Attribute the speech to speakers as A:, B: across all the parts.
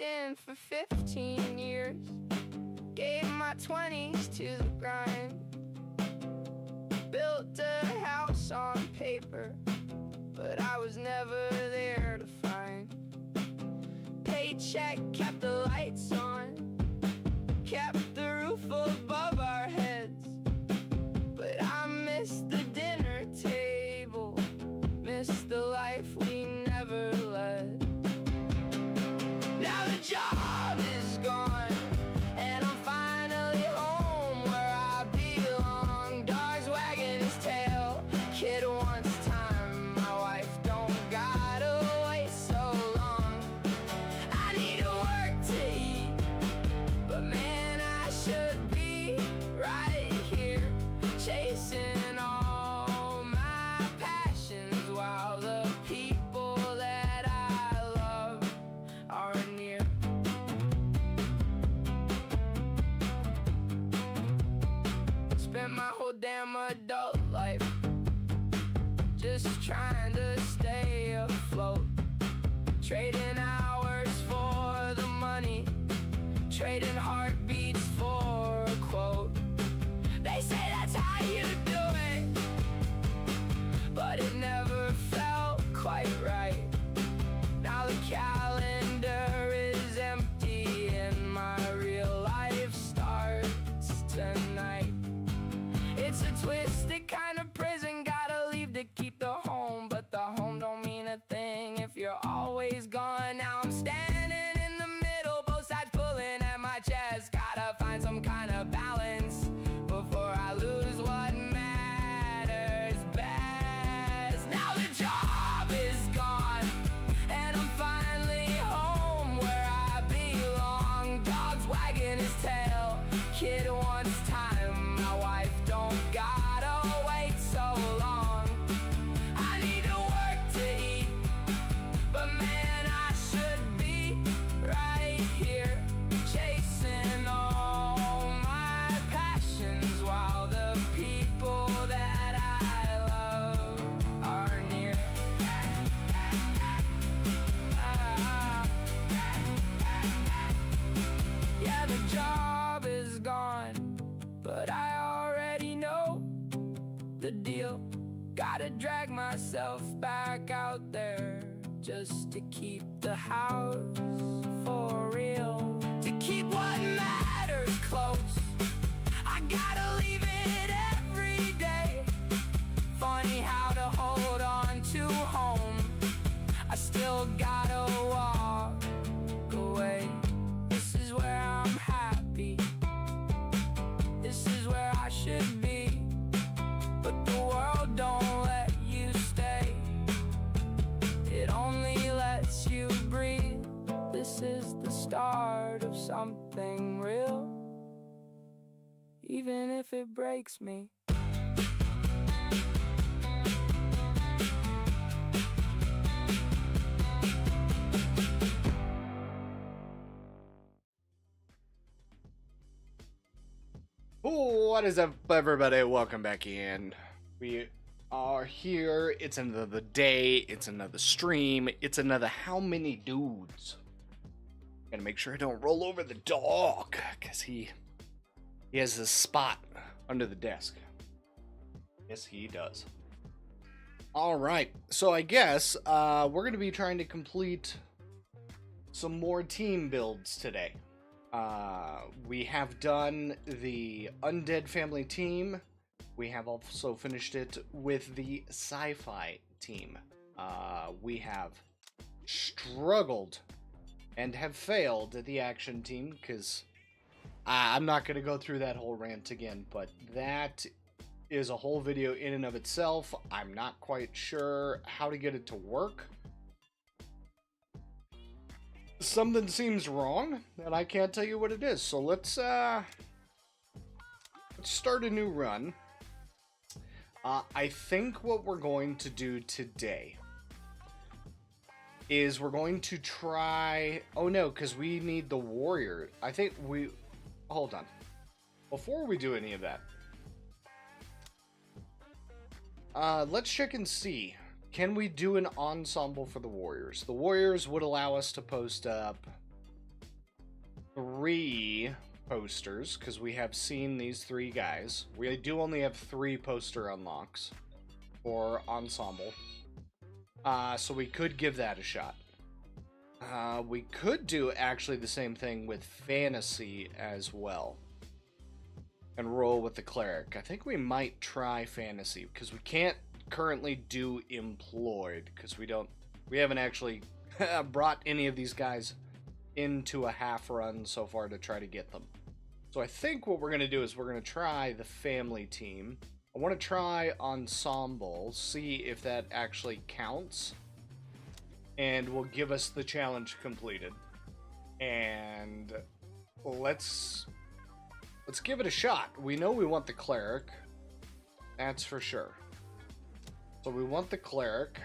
A: in for 15 years. Gave my 20s to the grind. Built a house on paper, but I was never there to find. Paycheck kept the lights on, kept the roof above our heads. But I missed the dinner table, missed the life we never led. Now the job is gone, and I'm finally home where I belong. Dog's wagging his tail, kid wants time. My wife don't gotta wait so long. I need to work to eat, but man, I should be right here chasing all my passions while the people that I love are near. Spent my whole damn adult life just trying to stay afloat, trading hours for the money, trading heartbeats for a quote. They say that's how you do it, but it never felt quite right. Now the calendar is empty and my real life starts tonight. It's a twisted kind of prison, gotta leave to keep the home, but the home don't mean a thing if you're always gone. Now I'm standing in the middle, both sides pulling at my chest. Gotta find some kind of balance before I lose what matters best. Now the job is gone, and I'm finally home where I belong. Dog's wagging his tail, kid wants time. My wife don't gotta wait so long. I need to work to eat, but man, I should be right here chasing all my passions while the people that I love are near. Yeah, the job is gone, but I already know the deal. Gotta drag myself back out there just to keep the house for real, to keep what matters close. I gotta leave it every day. Funny how to hold on to home, I still gotta walk away. This is where I'm happy, this is where I should be, but the world don't let you stay, it only lets you breathe. This is the start of something real, even if it breaks me.
B: What is up, everybody? Welcome back in. We are here. It's another day. It's another stream. It's another how many dudes. Gotta make sure I don't roll over the dog, because he has a spot under the desk. Yes, he does. Alright, so I guess we're going to be trying to complete some more team builds today. We have done the Undead Family team. We have also finished it with the Sci-Fi team. We have struggled and have failed at the Action team, because I'm not going to go through that whole rant again, but that is a whole video in and of itself. I'm not quite sure how to get it to work. Something seems wrong, and I can't tell you what it is. So let's start a new run. I think what we're going to do today is we're going to try... Oh no, because we need the warrior. I think we... Hold on. Before we do any of that, let's check and see. Can we do an ensemble for the warriors? The warriors would allow us to post up 3 posters because we have seen these 3 guys. We do only have 3 poster unlocks for ensemble. So we could give that a shot. We could do actually the same thing with fantasy as well. And roll with the cleric. I think we might try fantasy because we can't currently do employed because we haven't actually brought any of these guys into a half run so far to try to get them. So I think what we're going to do is we're going to try the family team. I want to try ensemble, see if that actually counts, and will give us the challenge completed. And let's give it a shot. We know we want the cleric, that's for sure. So we want the cleric.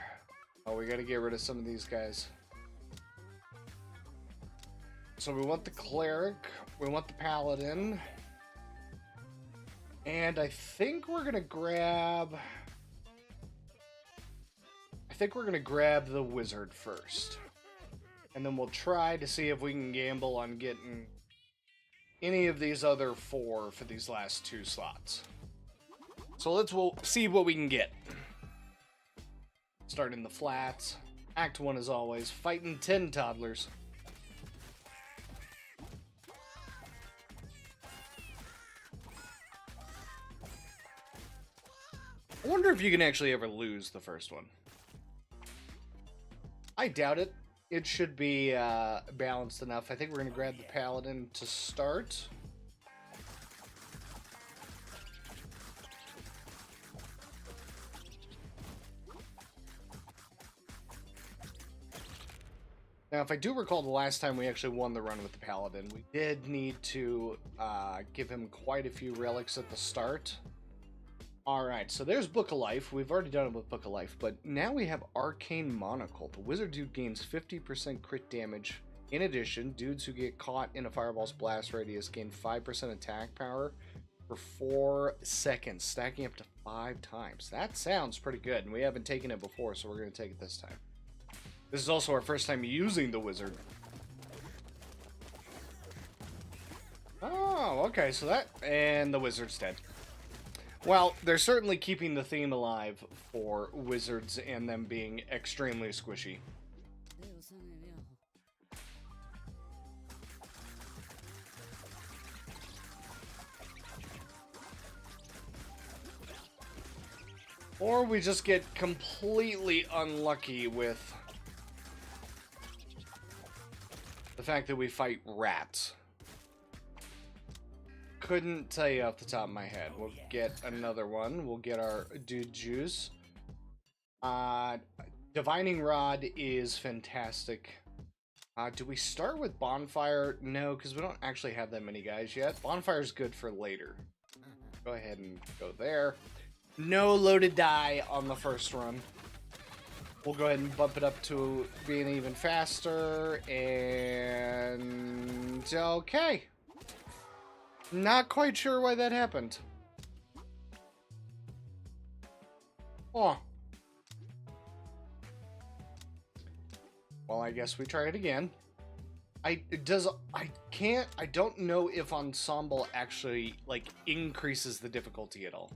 B: Oh, we got to get rid of some of these guys. So we want the cleric, we want the paladin, and I think we're gonna grab the wizard first, and then we'll try to see if we can gamble on getting any of these other 4 for these last 2 slots. So we'll see what we can get. Starting the flats, Act 1 as always, fighting 10 toddlers. I wonder if you can actually ever lose the first one. I doubt it. It should be balanced enough. I think we're going to grab the paladin to start. Now, if I do recall the last time we actually won the run with the paladin, we did need to give him quite a few relics at the start. Alright, so there's Book of Life. We've already done it with Book of Life, but now we have Arcane Monocle. The wizard dude gains 50% crit damage. In addition, dudes who get caught in a fireball's blast radius gain 5% attack power for 4 seconds, stacking up to 5 times. That sounds pretty good, and we haven't taken it before, so we're going to take it this time. This is also our first time using the wizard. Oh, okay, so that... and the wizard's dead. Well, they're certainly keeping the theme alive for wizards and them being extremely squishy. Or we just get completely unlucky with the fact that we fight rats. Couldn't tell you off the top of my head. We'll get another one. We'll get our dude juice. Divining Rod is fantastic. Do we start with Bonfire? No, because we don't actually have that many guys yet. Bonfire's good for later. Go ahead and go there. No loaded die on the first run. We'll go ahead and bump it up to being even faster. And... okay. Not quite sure why that happened. Oh. Well, I guess we try it again. I don't know if Ensemble actually, like, increases the difficulty at all.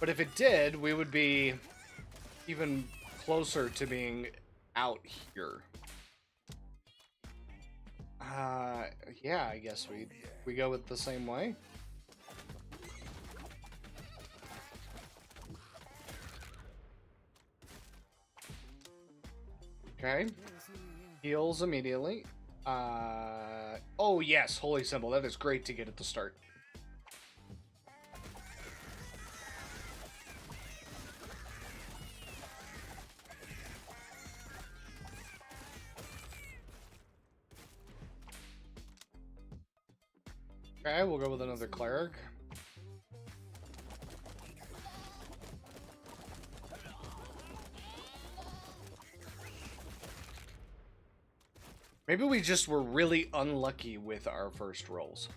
B: But if it did, we would be even closer to being out here. Yeah, I guess we go with the same way. Okay. Heals immediately. Oh yes, Holy Symbol. That is great to get at the start. Okay, we'll go with another cleric. Maybe we just were really unlucky with our first rolls.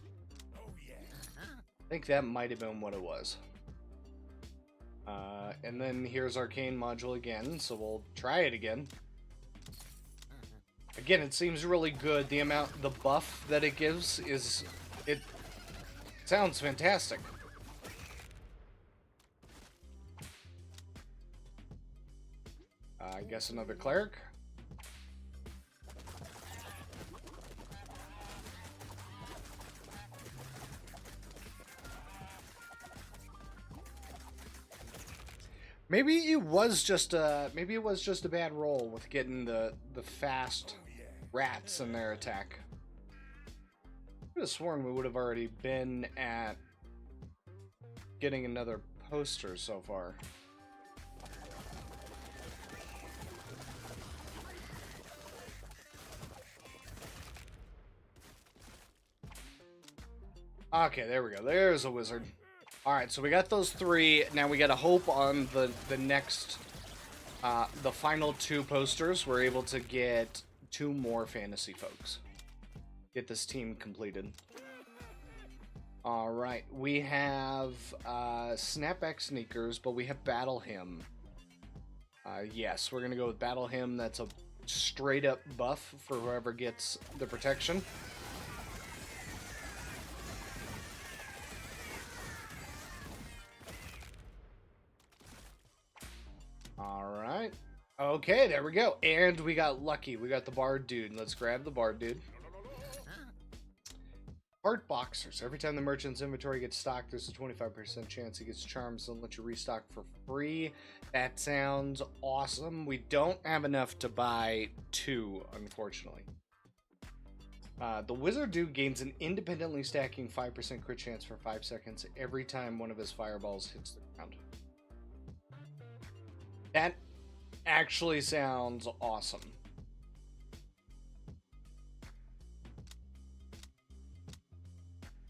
B: I think that might have been what it was. And then here's Arcane Module again, so we'll try it again. Again, it seems really good. The buff that it gives it sounds fantastic. I guess another cleric. Maybe it was just a bad roll with getting the fast rats in their attack. I could have sworn we would have already been at getting another poster so far. Okay, there we go. There's a wizard. Alright, so we got those three. Now we got to hope on the next, the final two posters, we're able to get two more fantasy folks. Get this team completed. Alright, we have Snapback Sneakers, but we have Battle Hymn. Yes, we're going to go with Battle Hymn. That's a straight up buff for whoever gets the protection. Alright. Okay, there we go. And we got lucky. We got the Bard dude. Let's grab the Bard dude. Heart Boxers. Every time the merchant's inventory gets stocked, there's a 25% chance he gets charms and let you restock for free. That sounds awesome. We don't have enough to buy two, unfortunately. The Wizard dude gains an independently stacking 5% crit chance for 5 seconds every time one of his fireballs hits the ground. That actually sounds awesome.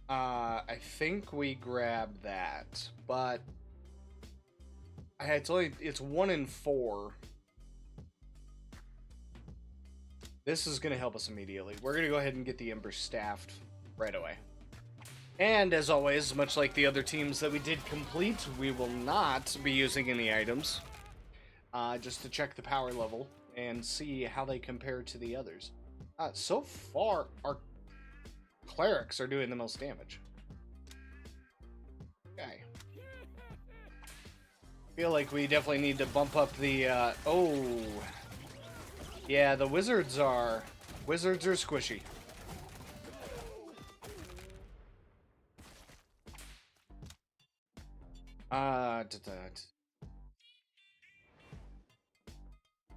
B: I think we grab that, but it's 1 in 4. This is going to help us immediately. We're going to go ahead and get the Ember staffed right away. And as always, much like the other teams that we did complete, we will not be using any items. Just to check the power level and see how they compare to the others. So far, our clerics are doing the most damage. Okay. Feel like we definitely need to bump up the, oh. Yeah, the wizards are squishy.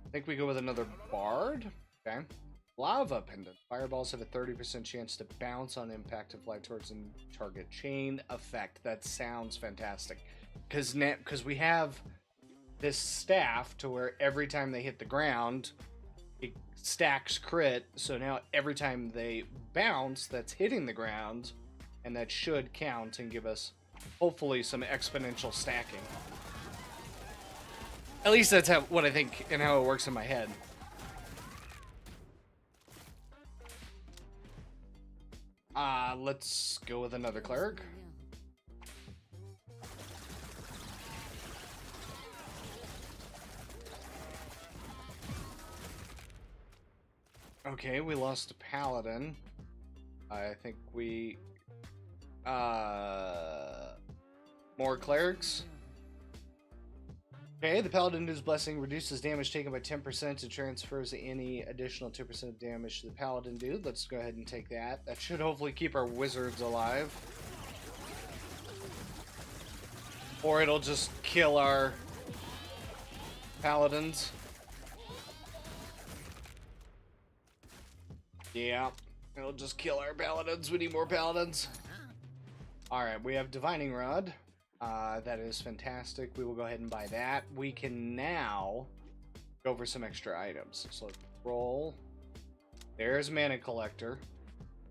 B: I think we go with another Bard. Okay. Lava Pendant. Fireballs have a 30% chance to bounce on impact to fly towards a target. Chain effect. That sounds fantastic. Because we have this staff to where every time they hit the ground, it stacks crit. So now every time they bounce, that's hitting the ground. And that should count and give us, hopefully, some exponential stacking. At least that's what I think and how it works in my head. Let's go with another cleric. Okay, we lost a paladin. I think we... more clerics. Okay, the Paladin Dude's Blessing reduces damage taken by 10% and transfers any additional 2% of damage to the Paladin Dude. Let's go ahead and take that. That should hopefully keep our wizards alive. Or it'll just kill our paladins. Yeah, it'll just kill our paladins. We need more paladins. Alright, we have Divining Rod. That is fantastic. We will go ahead and buy that. We can now go for some extra items. So let's roll. There's Mana Collector.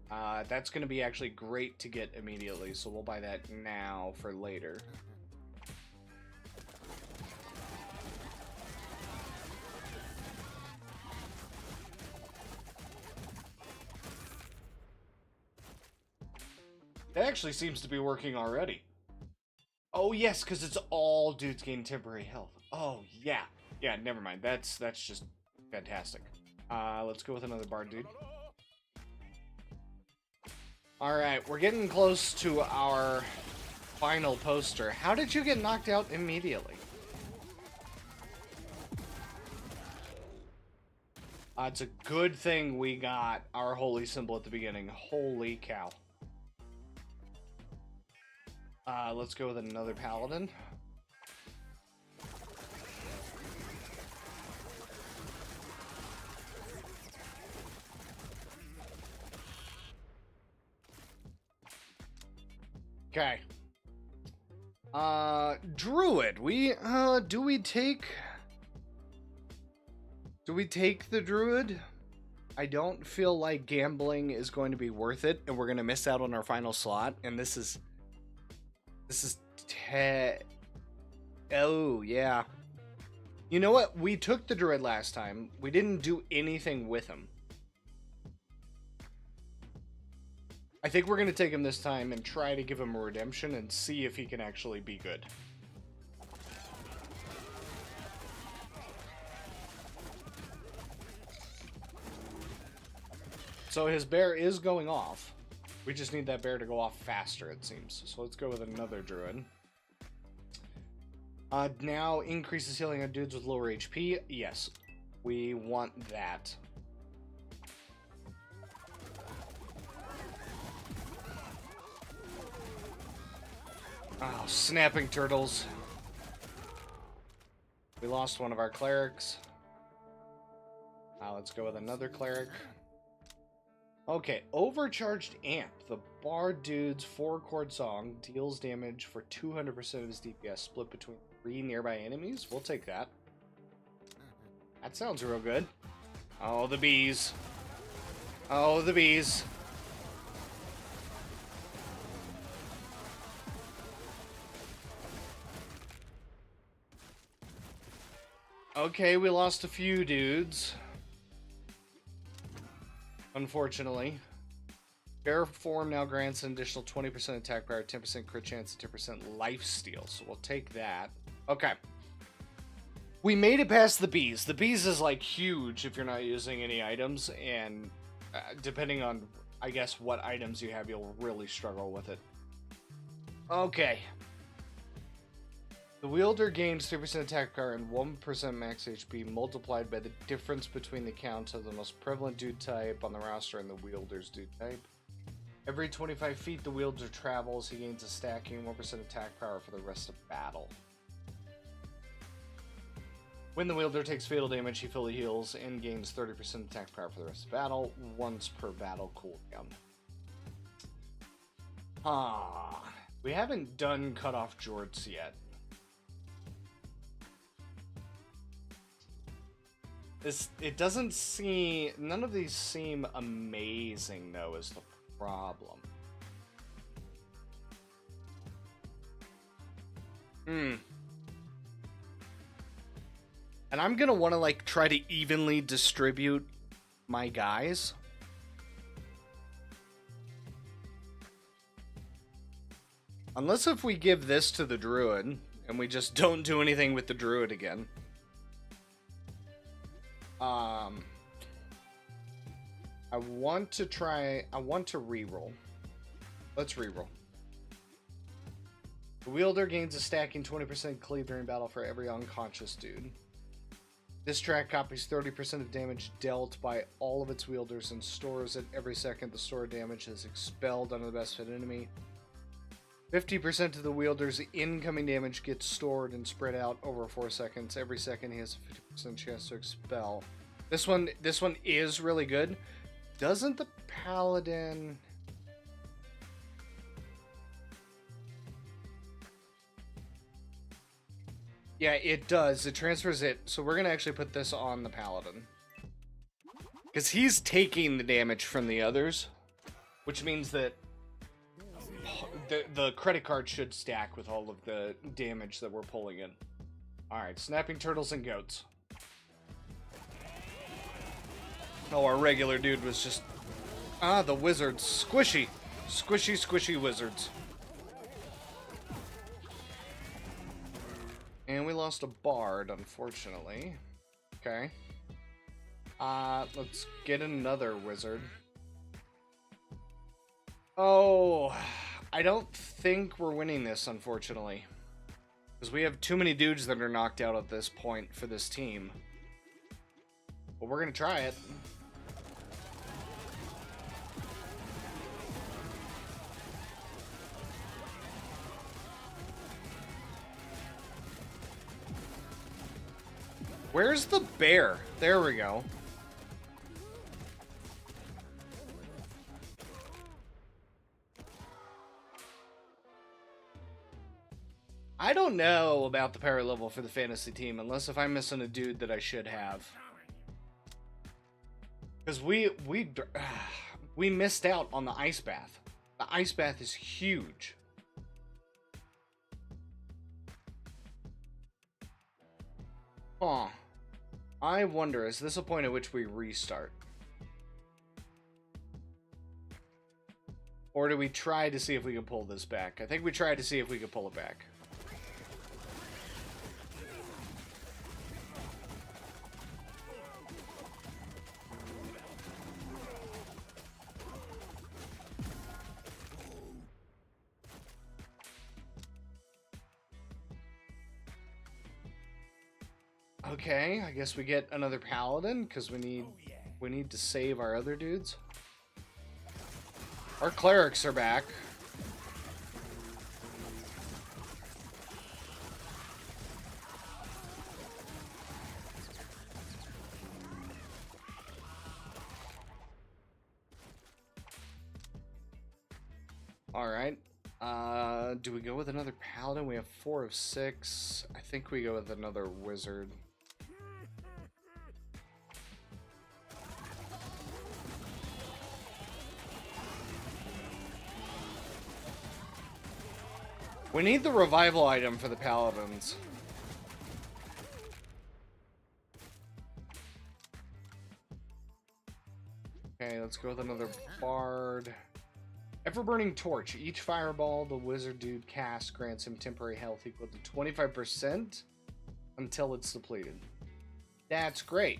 B: That's going to be actually great to get immediately, so we'll buy that now for later. It actually seems to be working already. Oh yes, because it's all dudes gain temporary health. Oh yeah. Yeah, never mind. That's just fantastic. Let's go with another bard, dude. Alright, we're getting close to our final poster. How did you get knocked out immediately? It's a good thing we got our holy symbol at the beginning. Holy cow. Let's go with another paladin. Okay. Druid. Do we take the druid? I don't feel like gambling is going to be worth it, and we're going to miss out on our final slot, and this is oh, yeah. You know what? We took the druid last time. We didn't do anything with him. I think we're going to take him this time and try to give him a redemption and see if he can actually be good. So his bear is going off. We just need that bear to go off faster, it seems. So let's go with another druid. Now increases healing on dudes with lower HP. Yes, we want that. Oh, snapping turtles. We lost one of our clerics. Let's go with another cleric. Okay, overcharged amp. The bard dude's 4-chord song deals damage for 200% of his DPS, split between 3 nearby enemies. We'll take that. That sounds real good. Oh, the bees. Oh, the bees. Okay, we lost a few dudes. Unfortunately. Bear form now grants an additional 20% attack power, 10% crit chance, and 10% life steal. So we'll take that. Okay. We made it past the bees. The bees is like huge if you're not using any items, and depending on, I guess, what items you have, you'll really struggle with it. Okay. The wielder gains 3% attack power and 1% max HP multiplied by the difference between the counts of the most prevalent dude type on the roster and the wielder's dude type. Every 25 feet the wielder travels, he gains a stacking 1% attack power for the rest of battle. When the wielder takes fatal damage, he fully heals and gains 30% attack power for the rest of battle, once per battle cooldown. We haven't done cut off jorts yet. It doesn't seem... None of these seem amazing, though, is the problem. And I'm gonna want to, like, try to evenly distribute my guys. Unless if we give this to the druid, and we just don't do anything with the druid again. I want to reroll. Let's reroll. The wielder gains a stacking 20% cleave during battle for every unconscious dude. This track copies 30% of damage dealt by all of its wielders and stores it every second the stored damage is expelled on the best fit enemy. 50% of the wielder's incoming damage gets stored and spread out over 4 seconds. Every second he has a 50% chance to expel. This one is really good. Doesn't the paladin... Yeah, it does. It transfers it. So we're going to actually put this on the paladin. Because he's taking the damage from the others. Which means that the credit card should stack with all of the damage that we're pulling in. Alright, snapping turtles and goats. Oh, our regular dude was just... the wizards. Squishy. Squishy, squishy wizards. And we lost a bard, unfortunately. Okay. Let's get another wizard. Oh, I don't think we're winning this, unfortunately. Because we have too many dudes that are knocked out at this point for this team. But we're going to try it. Where's the bear? There we go. I don't know about the power level for the fantasy team, unless if I'm missing a dude that I should have. Because we missed out on the ice bath. The ice bath is huge. Huh. I wonder, is this a point at which we restart? Or do we try to see if we can pull this back? I think we tried to see if we could pull it back. Okay, I guess we get another paladin because we need to save our other dudes. Our clerics are back. All right. Do we go with another paladin? We have 4 of 6. I think we go with another wizard. We need the revival item for the paladins. Okay, let's go with another bard. Ever-burning torch. Each fireball the wizard dude casts grants him temporary health equal to 25% until it's depleted. That's great.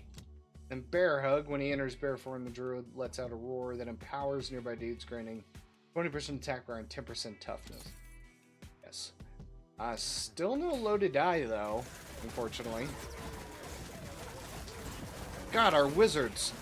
B: Then bear hug. When he enters bear form, the druid lets out a roar that empowers nearby dudes, granting 20% attack power and 10% toughness. Yes. Still no loaded die though, unfortunately. God, our wizards.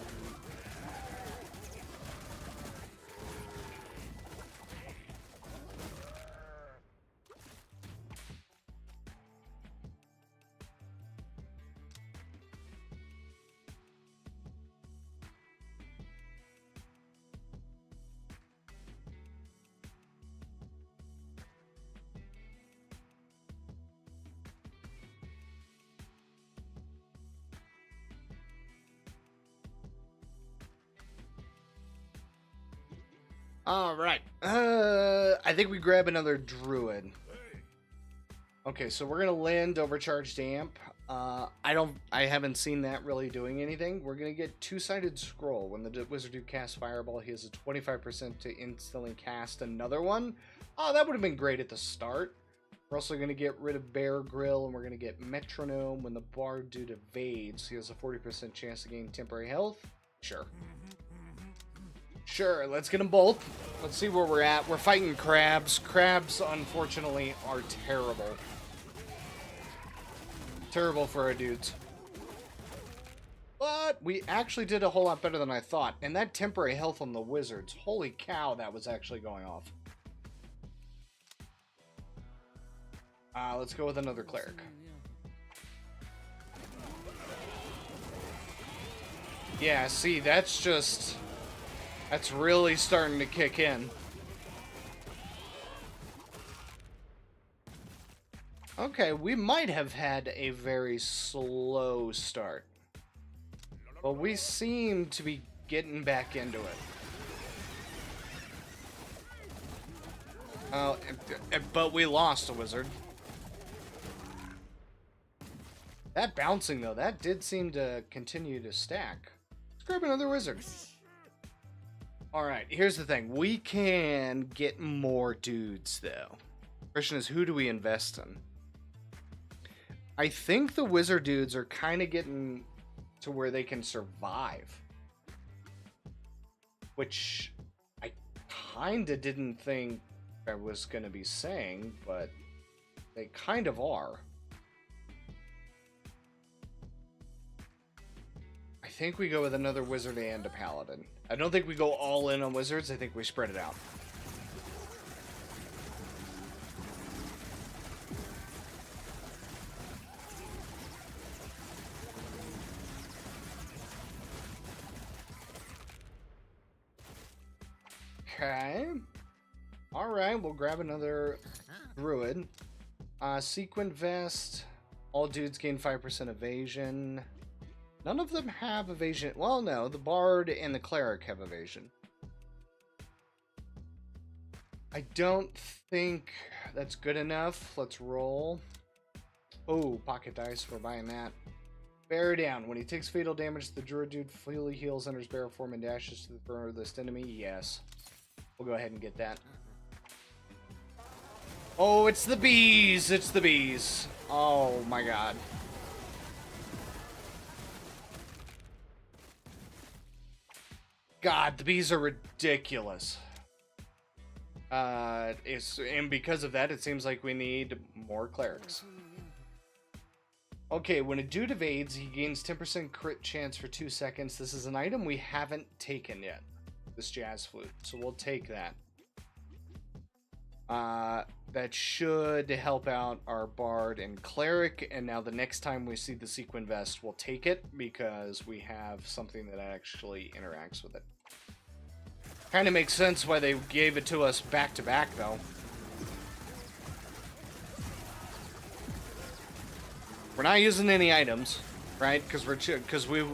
B: All right. I think we grab another druid. Okay, so we're gonna land overcharged amp. I haven't seen that really doing anything. We're gonna get two-sided scroll. When the wizard dude casts fireball, he has a 25% to instantly cast another one. Oh, that would have been great at the start. We're also gonna get rid of bear grill, and we're gonna get metronome. When the bard dude evades, he has a 40% chance to gain temporary health. Sure. Sure, let's get them both. Let's see where we're at. We're fighting crabs. Crabs, unfortunately, are terrible. Terrible for our dudes. But we actually did a whole lot better than I thought. And that temporary health on the wizards, holy cow, that was actually going off. Let's go with another cleric. Yeah, see, that's really starting to kick in. Okay, we might have had a very slow start. But we seem to be getting back into it. But we lost a wizard. That bouncing, though, that did seem to continue to stack. Let's grab another wizard. Alright, here's the thing. We can get more dudes, though. Question is, who do we invest in? I think the wizard dudes are kind of getting to where they can survive. Which I kinda didn't think I was gonna be saying, but they kind of are. I think we go with another wizard and a paladin. I don't think we go all in on wizards, I think we spread it out. Okay. Alright, we'll grab another druid. Sequin vest. All dudes gain 5% evasion. None of them have evasion. Well, no, the bard and the cleric have evasion. I don't think that's good enough. Let's roll. Oh, pocket dice. We're buying that. Bear down. When he takes fatal damage, the druid dude fully heals, enters bear form, and dashes to the furthest enemy. Yes. We'll go ahead and get that. Oh, it's the bees! It's the bees. Oh my god. God, the bees are ridiculous. And because of that, it seems like we need more clerics. Okay, when a dude evades, he gains 10% crit chance for 2 seconds. This is an item we haven't taken yet. This jazz flute. So we'll take that. That should help out our bard and cleric. And now the next time we see the sequin vest, we'll take it because we have something that actually interacts with it. Kind of makes sense why they gave it to us back to back, though. We're not using any items, right? Because we.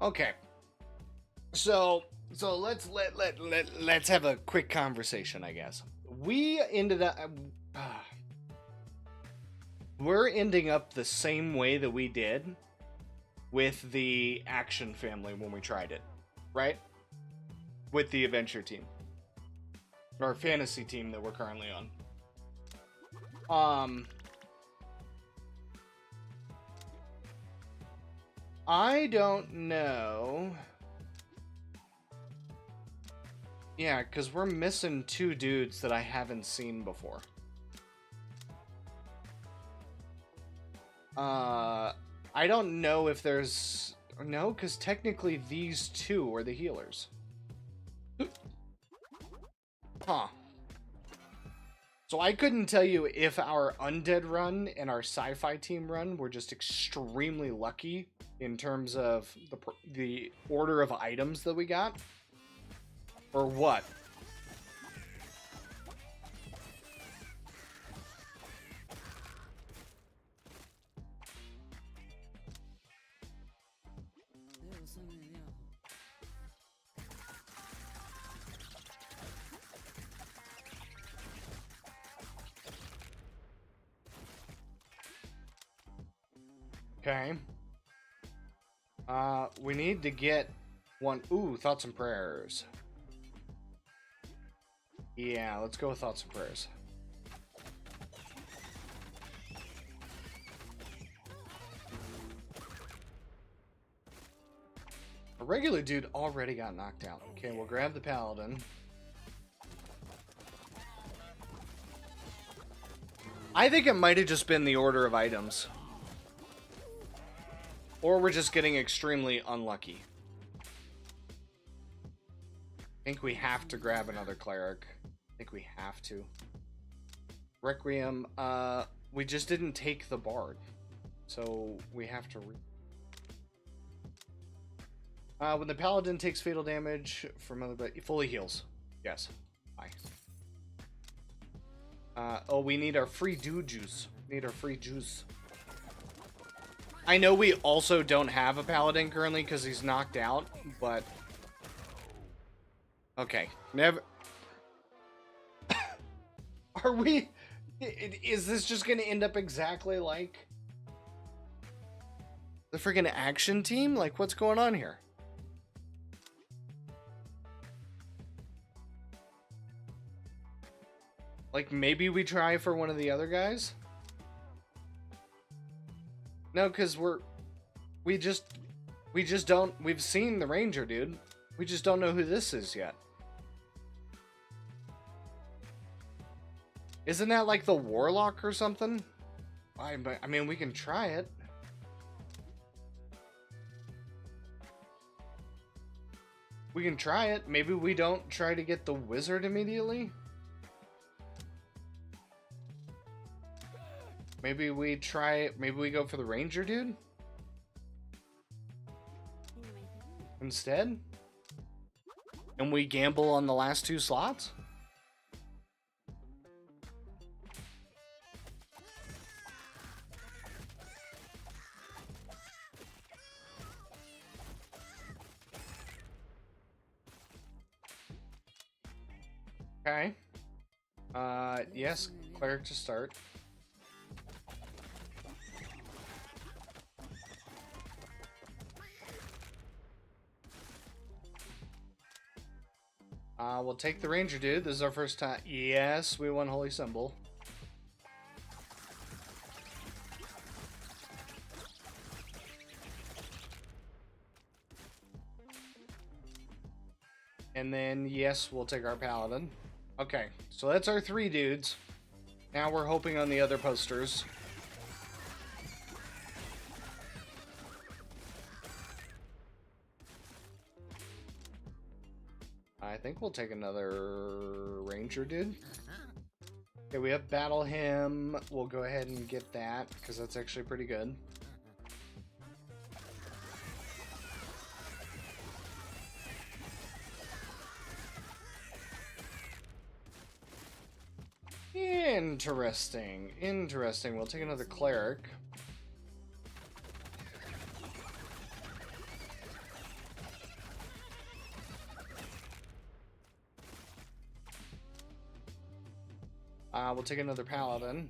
B: Okay. So let's have a quick conversation, I guess. We ended up we're ending up the same way that we did with the action family when we tried it, right? With the adventure team. Or fantasy team that we're currently on. I don't know. Yeah, because we're missing 2 dudes that I haven't seen before. I don't know if there's... No, because technically these 2 are the healers. Huh. So I couldn't tell you if our undead run and our sci-fi team run were just extremely lucky in terms of the order of items that we got, or what. Okay. We need to get one. Ooh, thoughts and prayers. Yeah, let's go with thoughts and prayers. A regular dude already got knocked out. Okay, we'll grab the paladin. I think it might have just been the order of items. Or we're just getting extremely unlucky. I think we have to grab another cleric. I think we have to. Requiem, we just didn't take the bard. So we have to when the paladin takes fatal damage from other, but fully heals. Yes. Bye. Oh, we need our free dude juice. We need our free juice. I know we also don't have a paladin currently because he's knocked out, but... Okay. Never... Are we... Is this just going to end up exactly like... The freaking action team? Like, what's going on here? Like, maybe we try for one of the other guys? No, because we just don't, we've seen the Ranger, dude. We just don't know who this is yet. Isn't that like the Warlock or something? I mean, we can try it. We can try it. Maybe we don't try to get the Wizard immediately. Maybe we try, maybe we go for the Ranger dude instead. And we gamble on the last 2 slots. Okay. Yes, cleric to start. We'll take the Ranger dude. This is our first time. Yes, we won Holy Symbol. And then, yes, we'll take our Paladin. Okay, so that's our 3 dudes. Now we're hoping on the other posters. I think we'll take another Ranger dude. Okay, we have Battle Hymn. We'll go ahead and get that, because that's actually pretty good. Interesting. Interesting. We'll take another Cleric. We'll take another Paladin.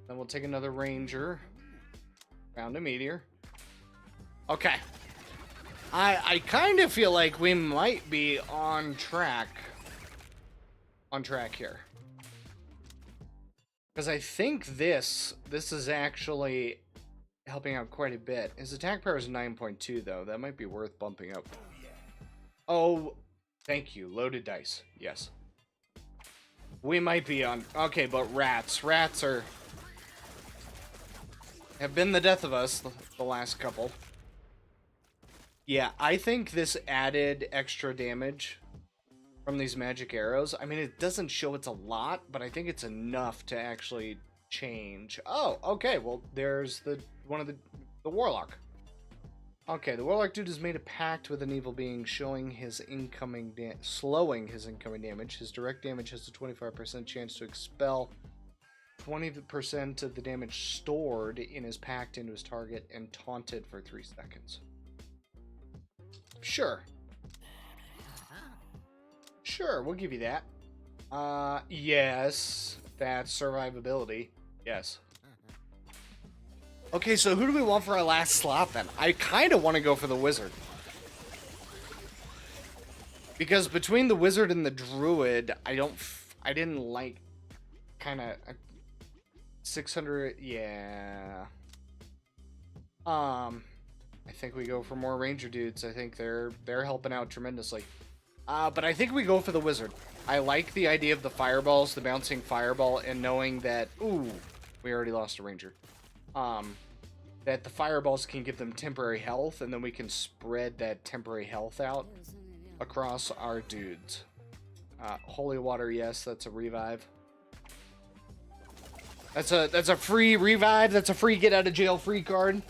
B: Then we'll take another Ranger. Found a Meteor. Okay. I kind of feel like we might be on track. On track here. Because I think this is actually helping out quite a bit. His attack power is 9.2 though. That might be worth bumping up. Oh, thank you. Loaded dice. Yes. We might be on... Okay, but rats. Rats have been the death of us the last couple. Yeah, I think this added extra damage from these magic arrows. I mean, it doesn't show it's a lot, but I think it's enough to actually change. Oh, okay. Well, there's one of the Warlock. Okay, the Warlock dude has made a pact with an evil being, slowing his incoming damage. His direct damage has a 25% chance to expel 20% of the damage stored in his pact into his target and taunted for 3 seconds. Sure. Sure, we'll give you that. Yes. That's survivability. Yes. Okay, so who do we want for our last slot then? I kind of want to go for the Wizard. Because between the Wizard and the Druid, I didn't like kind of 600, yeah. I think we go for more Ranger dudes. I think they're helping out tremendously. But I think we go for the Wizard. I like the idea of the fireballs, the bouncing fireball, and knowing that, ooh, we already lost a Ranger. That the fireballs can give them temporary health, and then we can spread that temporary health out across our dudes. Holy water, yes, that's a revive. That's a free revive. That's a free get out of jail free card.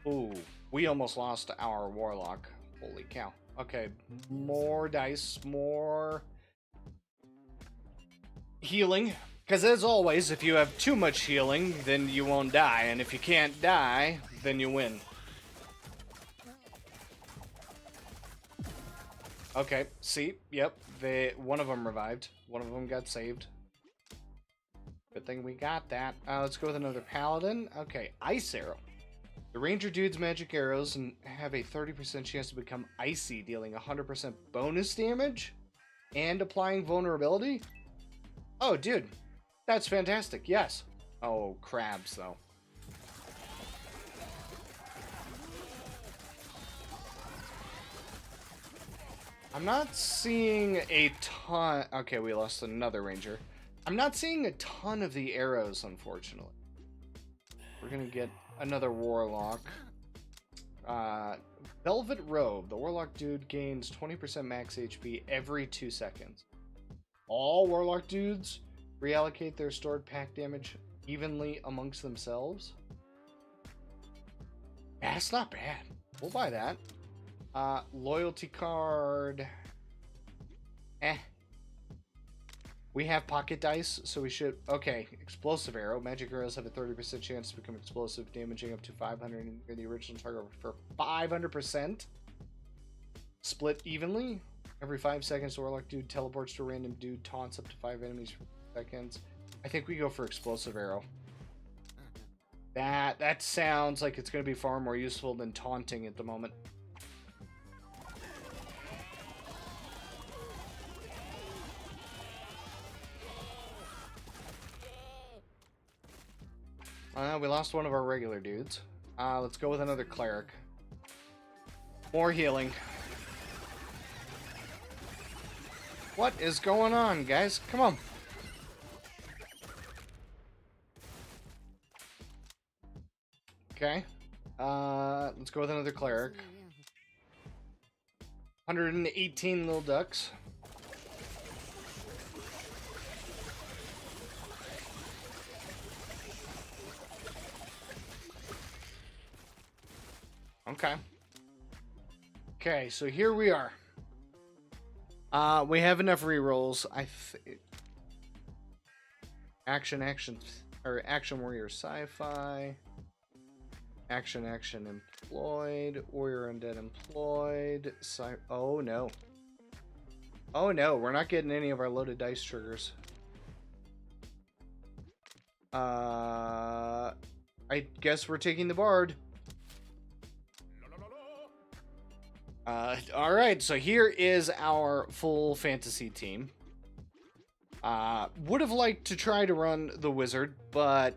B: Ooh, we almost lost our Warlock. Holy cow. Okay, more dice, more healing. Because as always, if you have too much healing, then you won't die. And if you can't die, then you win. Okay, see? Yep, one of them revived. One of them got saved. Good thing we got that. Let's go with another paladin. Okay, ice arrow. The ranger dude's magic arrows and have a 30% chance to become icy, dealing 100% bonus damage and applying vulnerability. Oh, dude, that's fantastic. Yes. Oh, crabs though. I'm not seeing a ton. Okay, we lost another ranger. I'm not seeing a ton of the arrows, unfortunately. We're gonna get another warlock. Velvet Robe. The warlock dude gains 20% max HP every 2 seconds. All warlock dudes reallocate their stored pack damage evenly amongst themselves. That's not bad. We'll buy that. Loyalty card. We have pocket dice, so we should... Okay, explosive arrow. Magic arrows have a 30% chance to become explosive, damaging up to 500 near the original target for 500%. Split evenly. Every 5 seconds, the warlock dude teleports to a random dude, taunts up to 5 enemies for 5 seconds. I think we go for explosive arrow. That sounds like it's going to be far more useful than taunting at the moment. We lost one of our regular dudes. Let's go with another cleric. More healing. What is going on, guys? Come on. Okay. Let's go with another cleric. 118 little ducks. Okay. Okay, so here we are. We have enough rerolls. Action warrior sci-fi. Action employed. Warrior undead employed. Oh no. Oh no, we're not getting any of our loaded dice triggers. I guess we're taking the bard. Alright, so here is our full fantasy team. Would have liked to try to run the wizard, but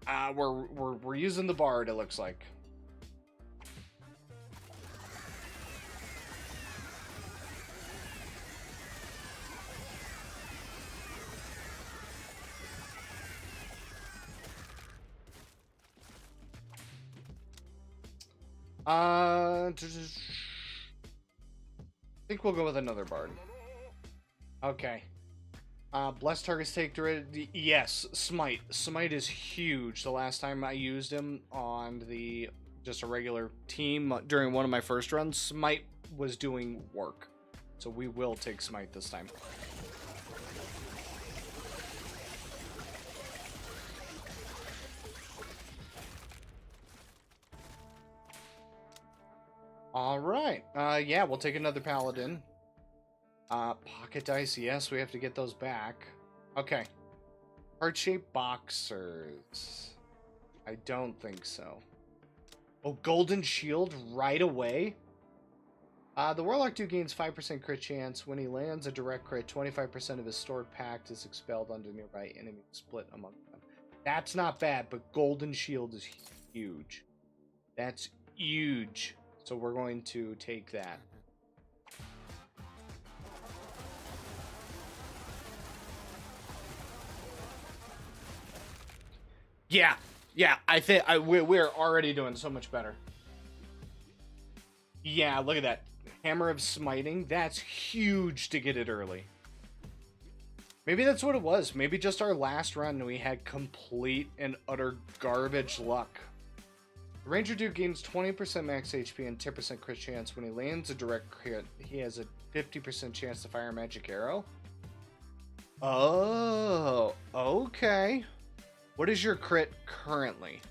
B: we're using the bard, it looks like. I think we'll go with another bard. Okay. Blessed targets take direct. Yes, smite. Smite is huge. The last time I used him on just a regular team during one of my first runs, smite was doing work. So we will take smite this time. All right. Yeah, we'll take another paladin. Pocket dice. Yes, we have to get those back. Okay. Heart-shaped boxers. I don't think so. Oh, golden shield right away? The warlock dude gains 5% crit chance. When he lands a direct crit, 25% of his stored pact is expelled onto nearby enemies, split among them. That's not bad, but golden shield is huge. That's huge. So we're going to take that. Yeah, I think we're already doing so much better. Yeah, look at that. Hammer of Smiting, that's huge to get it early. Maybe that's what it was. Maybe just our last run we had complete and utter garbage luck. The Ranger dude gains 20% max HP and 10% crit chance. When he lands a direct crit, he has a 50% chance to fire a magic arrow. Oh, okay. What is your crit currently?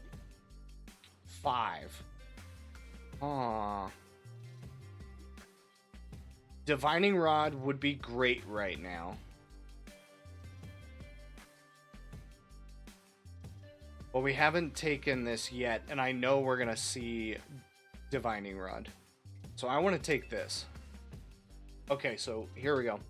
B: 5. Aww. Divining Rod would be great right now. But we haven't taken this yet, and I know we're going to see Divining Rod. So I want to take this. Okay, so here we go.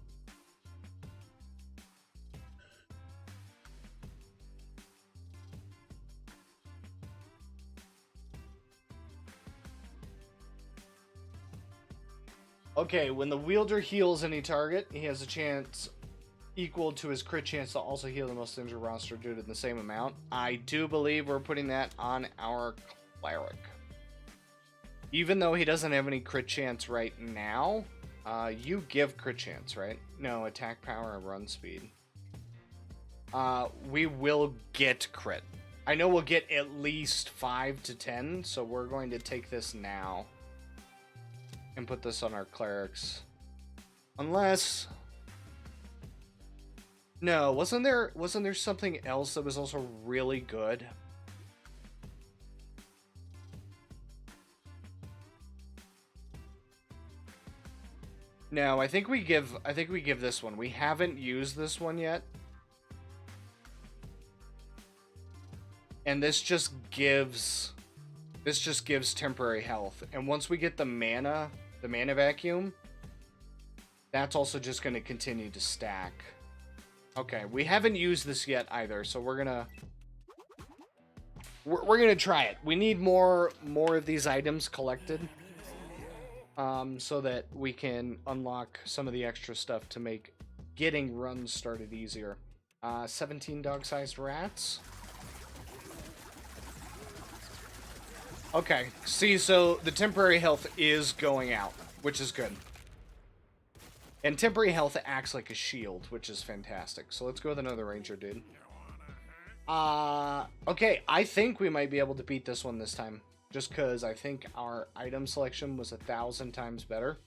B: Okay, when the wielder heals any target, he has a chance equal to his crit chance to also heal the most injured roster dude in the same amount. I do believe we're putting that on our cleric. Even though he doesn't have any crit chance right now, you give crit chance, right? No, attack power and run speed. We will get crit. I know we'll get at least 5 to 10, so we're going to take this now. And put this on our clerics. Unless... No, wasn't there something else that was also really good? No, I think we give this one. We haven't used this one yet. And this just gives temporary health. And once we get the mana vacuum, that's also just going to continue to stack. Okay, we haven't used this yet either, so we're gonna try it. We need more of these items collected, so that we can unlock some of the extra stuff to make getting runs started easier. 17 dog-sized rats. Okay, see, so the temporary health is going out, which is good. And temporary health acts like a shield, which is fantastic. So let's go with another ranger, dude. Okay, I think we might be able to beat this one this time. Just because I think our item selection was 1,000 times better.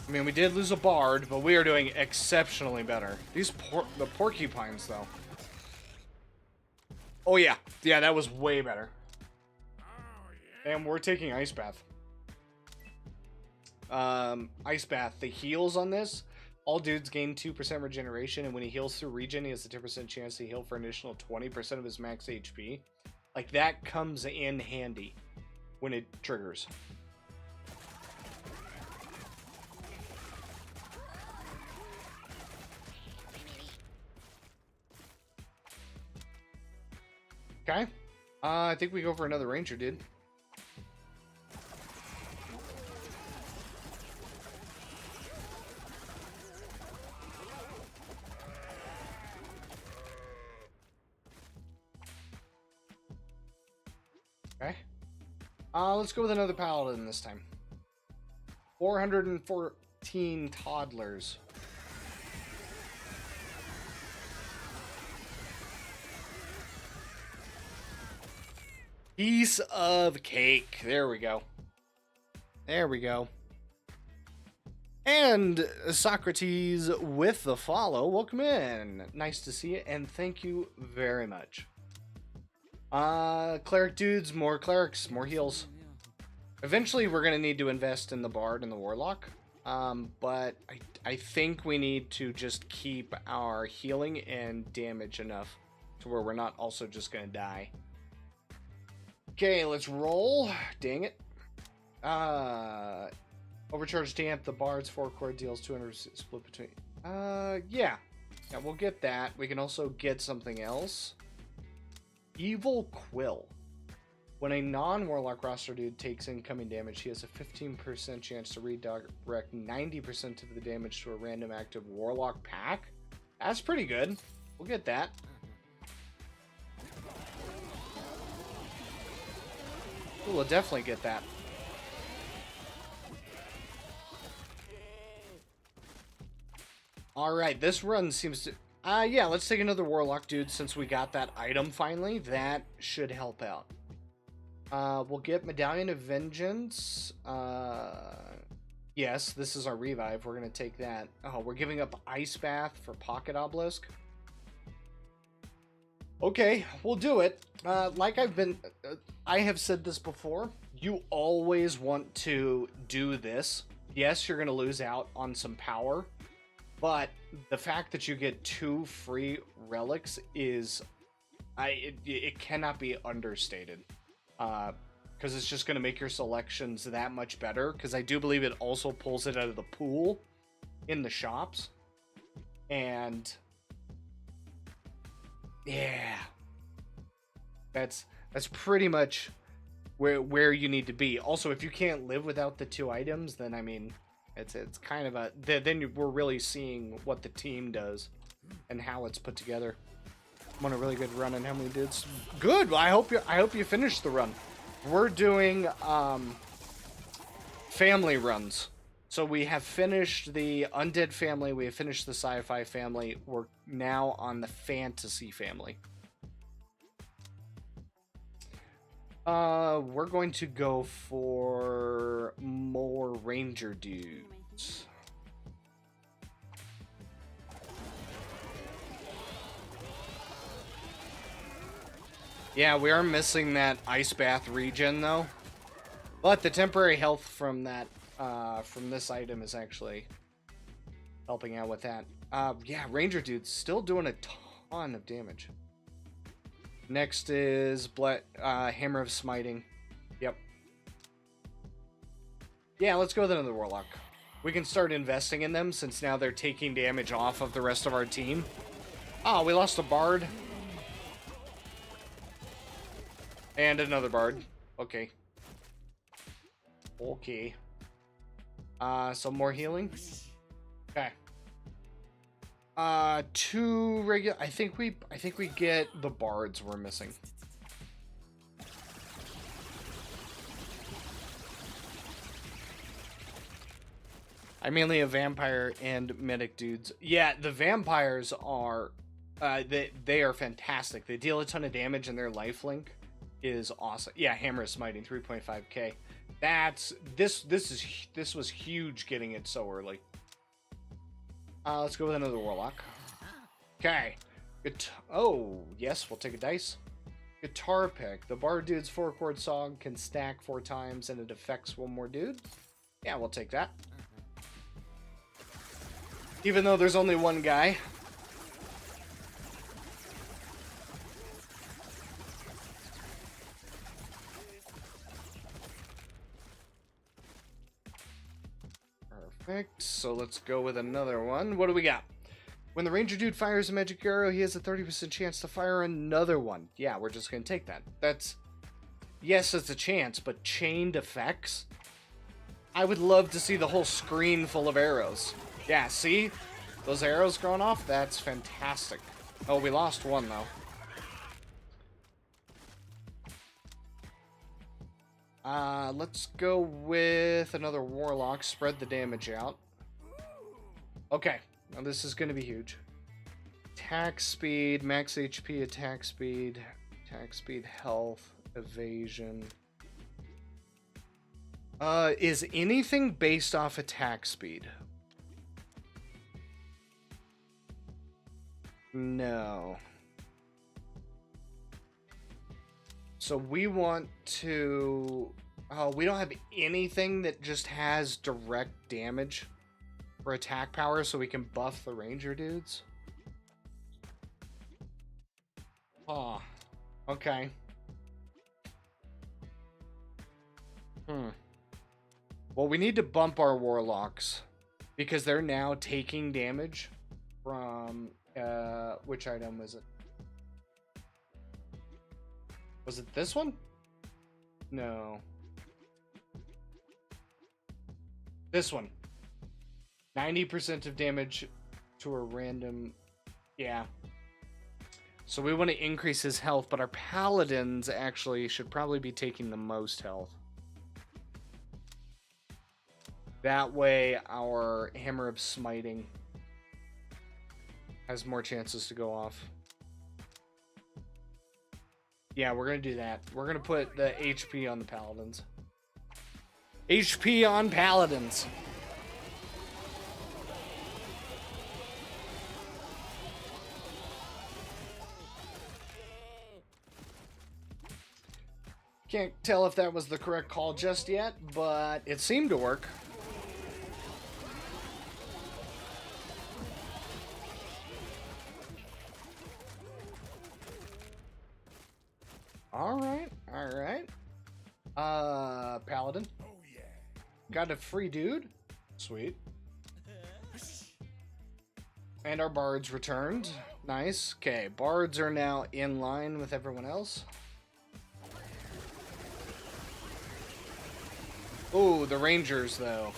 B: I mean, we did lose a bard, but we are doing exceptionally better. The porcupines, though. Oh, yeah. Yeah, that was way better. And we're taking Ice Bath. Ice Bath. The heals on this, all dudes gain 2% regeneration, and when he heals through regen, he has a 10% chance to heal for an additional 20% of his max HP. Like, that comes in handy when it triggers. Okay. I think we go for another ranger, dude. Okay. Let's go with another paladin this time. 414 toddlers. Piece of cake. There we go. There we go. And Socrates with the follow. Welcome in. Nice to see you, and thank you very much. Cleric dudes, more clerics, more heals. Eventually, we're going to need to invest in the bard and the warlock. But I think we need to just keep our healing and damage enough to where we're not also just going to die. Okay, let's roll. Dang it. Overcharge damp. The bard's 4 chord deals 200 split between. Yeah. Yeah, we'll get that. We can also get something else. Evil Quill. When a non-warlock roster dude takes incoming damage, he has a 15% chance to redirect 90% of the damage to a random active warlock pack. That's pretty good. We'll get that. We'll definitely get that. Alright, this run seems to... yeah, let's take another warlock, dude, since we got that item finally. That should help out. We'll get Medallion of Vengeance. Yes, this is our revive. We're going to take that. Oh, we're giving up Ice Bath for Pocket Obelisk. Okay, we'll do it. Like I have said this before. You always want to do this. Yes, you're going to lose out on some power, but the fact that you get 2 free relics is, it cannot be understated. Because it's just going to make your selections that much better. Because I do believe it also pulls it out of the pool in the shops, and yeah, that's pretty much where you need to be. Also, if you can't live without the 2 items, then I mean, it's kind of a we're really seeing what the team does and how it's put together. I'm on a really good run, and how many dudes? Good. I hope you finish the run. We're doing family runs. So we have finished the Undead family, we have finished the Sci-Fi family, we're now on the Fantasy family. We're going to go for more Ranger dudes. Yeah, we are missing that Ice Bath regen though. But the temporary health from that from this item is actually helping out with that. Yeah, Ranger dude's still doing a ton of damage. Next is Hammer of Smiting. Yep. Yeah, let's go with another Warlock. We can start investing in them since now they're taking damage off of the rest of our team. Oh, we lost a Bard. And another Bard. Okay. Okay. Some more healing. Okay. 2 regular. I think we get the Bards we're missing. I mainly have vampire and medic dudes. Yeah, the vampires are they are fantastic. They deal a ton of damage and their lifelink is awesome. Yeah, Hammer of Smiting 3.5k. This was huge getting it so early. Let's go with another Warlock. Okay. Oh, yes, we'll take a dice. Guitar pick. The Bard dude's 4-chord song can stack 4 times and it affects 1 more dude. Yeah, we'll take that. Even though there's only 1 guy. Perfect. So let's go with another one. What do we got? When the Ranger dude fires a magic arrow, he has a 30% chance to fire another one. Yeah, we're just going to take that. That's... Yes, it's a chance, but chained effects? I would love to see the whole screen full of arrows. Yeah, see? Those arrows going off? That's fantastic. Oh, we lost 1, though. Let's go with another Warlock. Spread the damage out. Okay. Now this is going to be huge. Attack speed, max HP, attack speed, health, evasion. Is anything based off attack speed? No. So we want to... we don't have anything that just has direct damage for attack power, so we can buff the Ranger dudes. Oh, okay. Well, we need to bump our Warlocks because they're now taking damage from... which item was it? Was it this one? No. This one. 90% of damage to a random... Yeah. So we want to increase his health, but our paladins actually should probably be taking the most health. That way our Hammer of Smiting has more chances to go off. Yeah, we're going to do that. We're going to put the HP on the paladins. HP on paladins. Can't tell if that was the correct call just yet, but it seemed to work. Alright, alright. Paladin. Oh, yeah. Got a free dude. Sweet. And our bards returned. Nice. Okay, bards are now in line with everyone else. Oh, the rangers, though.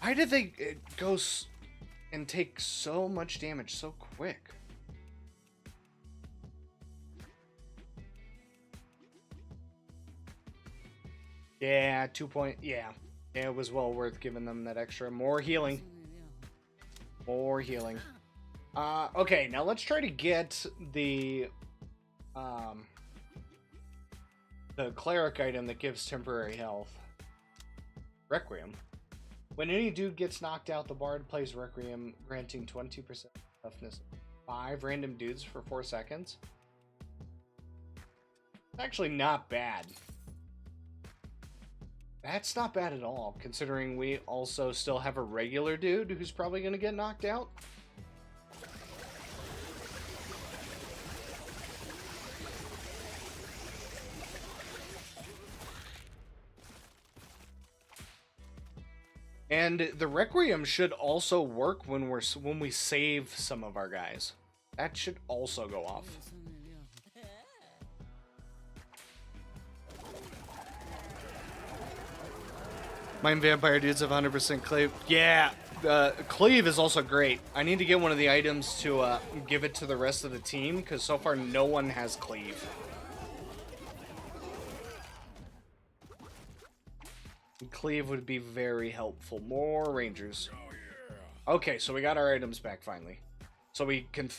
B: Why did they go and take so much damage so quick? Yeah, 2 point. Yeah, it was well worth giving them that extra. More healing. More healing. Okay, now let's try to get the cleric item that gives temporary health. Requiem. When any dude gets knocked out, the bard plays Requiem, granting 20% toughness. 5 random dudes for 4 seconds. Actually not bad. That's not bad at all, considering we also still have a regular dude who's probably going to get knocked out. And the Requiem should also work when we save some of our guys. That should also go off. Mine vampire dudes have 100% cleave. Yeah, cleave is also great. I need to get one of the items to give it to the rest of the team, because so far no one has cleave. Cleave would be very helpful. More rangers. Okay, so we got our items back finally. So we can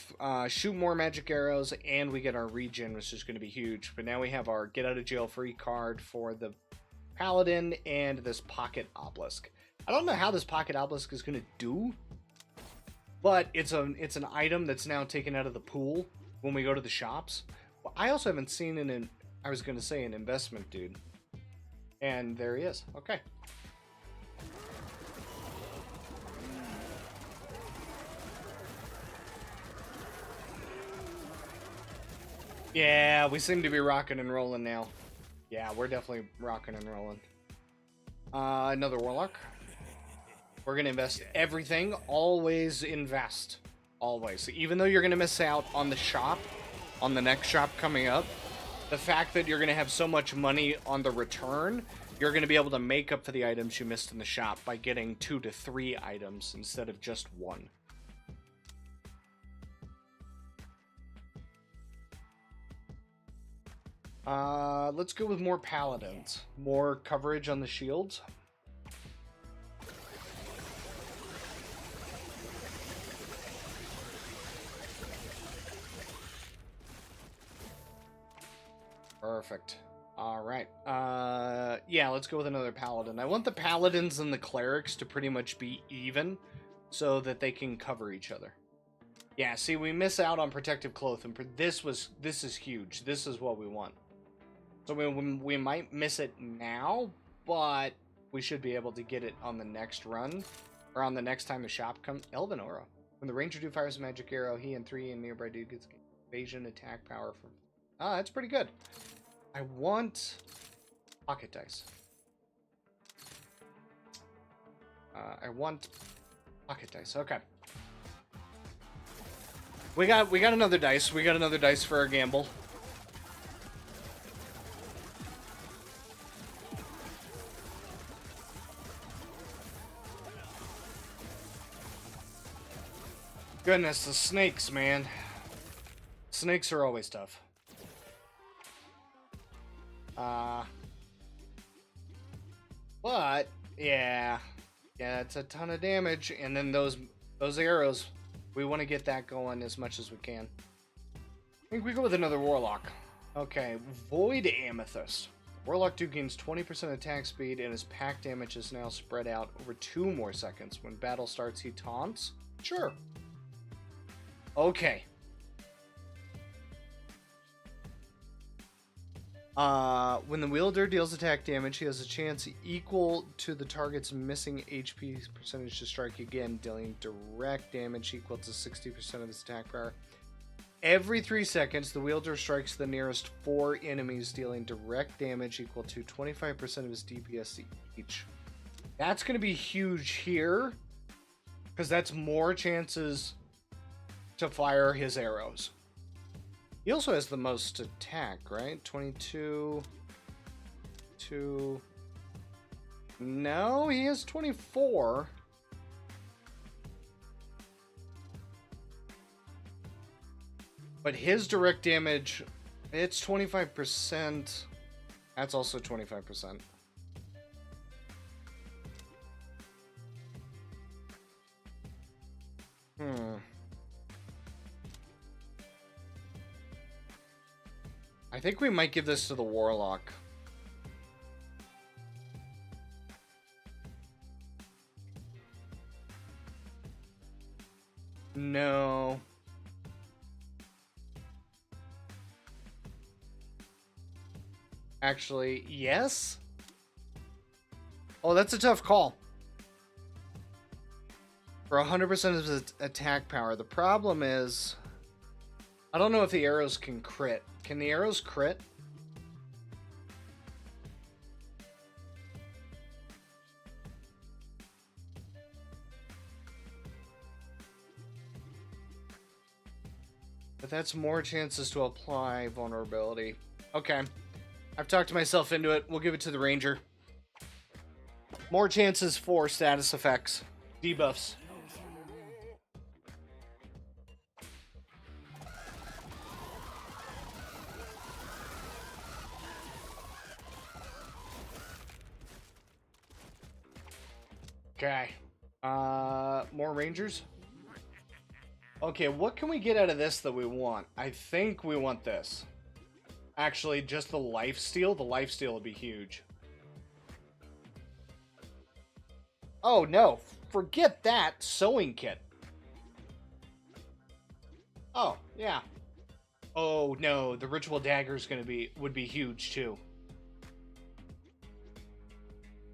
B: shoot more magic arrows, and we get our regen, which is going to be huge. But now we have our get out of jail free card for the Paladin and this pocket obelisk. I don't know how this pocket obelisk is going to do, but it's an item that's now taken out of the pool when we go to the shops. Well, I also haven't seen an investment dude. And there he is. Okay. Yeah, we seem to be rocking and rolling now. Yeah, we're definitely rocking and rolling. Another warlock. We're going to invest everything. Always invest. Always. Even though you're going to miss out on the shop, on the next shop coming up, the fact that you're going to have so much money on the return, you're going to be able to make up for the items you missed in the shop by getting 2 to 3 items instead of just 1. Let's go with more paladins. More coverage on the shields. Perfect. Alright. Yeah, let's go with another paladin. I want the paladins and the clerics to pretty much be even so that they can cover each other. Yeah, see, we miss out on protective cloth, and this is huge. This is what we want. So we might miss it now, but we should be able to get it on the next run, or on the next time the shop comes. Elven Aura. When the ranger dude fires a magic arrow, he and 3 nearby dude gets evasion attack power from... Ah, that's pretty good. I want pocket dice. I want pocket dice. Okay. We got another dice. We got another dice for our gamble. Goodness, the snakes, man. Snakes are always tough. But yeah, it's a ton of damage, and then those arrows, we want to get that going as much as we can. I think we go with another warlock. Okay, Void Amethyst. Warlock dude gains 20% attack speed, and his pack damage is now spread out over 2 more seconds. When battle starts, he taunts. Sure. Okay. When the wielder deals attack damage, he has a chance equal to the target's missing HP percentage to strike again, dealing direct damage equal to 60% of his attack power. Every 3 seconds, the wielder strikes the nearest 4 enemies, dealing direct damage equal to 25% of his DPS each. That's going to be huge here, because that's more chances to fire his arrows. He also has the most attack, right? 22... 2... No, he has 24. But his direct damage, it's 25%. That's also 25%. I think we might give this to the Warlock. No. Actually, yes? Oh, that's a tough call. For 100% of his attack power. The problem is, I don't know if the arrows can crit. Can the arrows crit? But that's more chances to apply vulnerability. Okay. I've talked myself into it. We'll give it to the Ranger. More chances for status effects. Debuffs. Okay. More Rangers? Okay, what can we get out of this that we want? I think we want this. Actually, just the lifesteal. The lifesteal would be huge. Oh, no. Forget that sewing kit. Oh, yeah. Oh, no. The ritual dagger would be huge, too.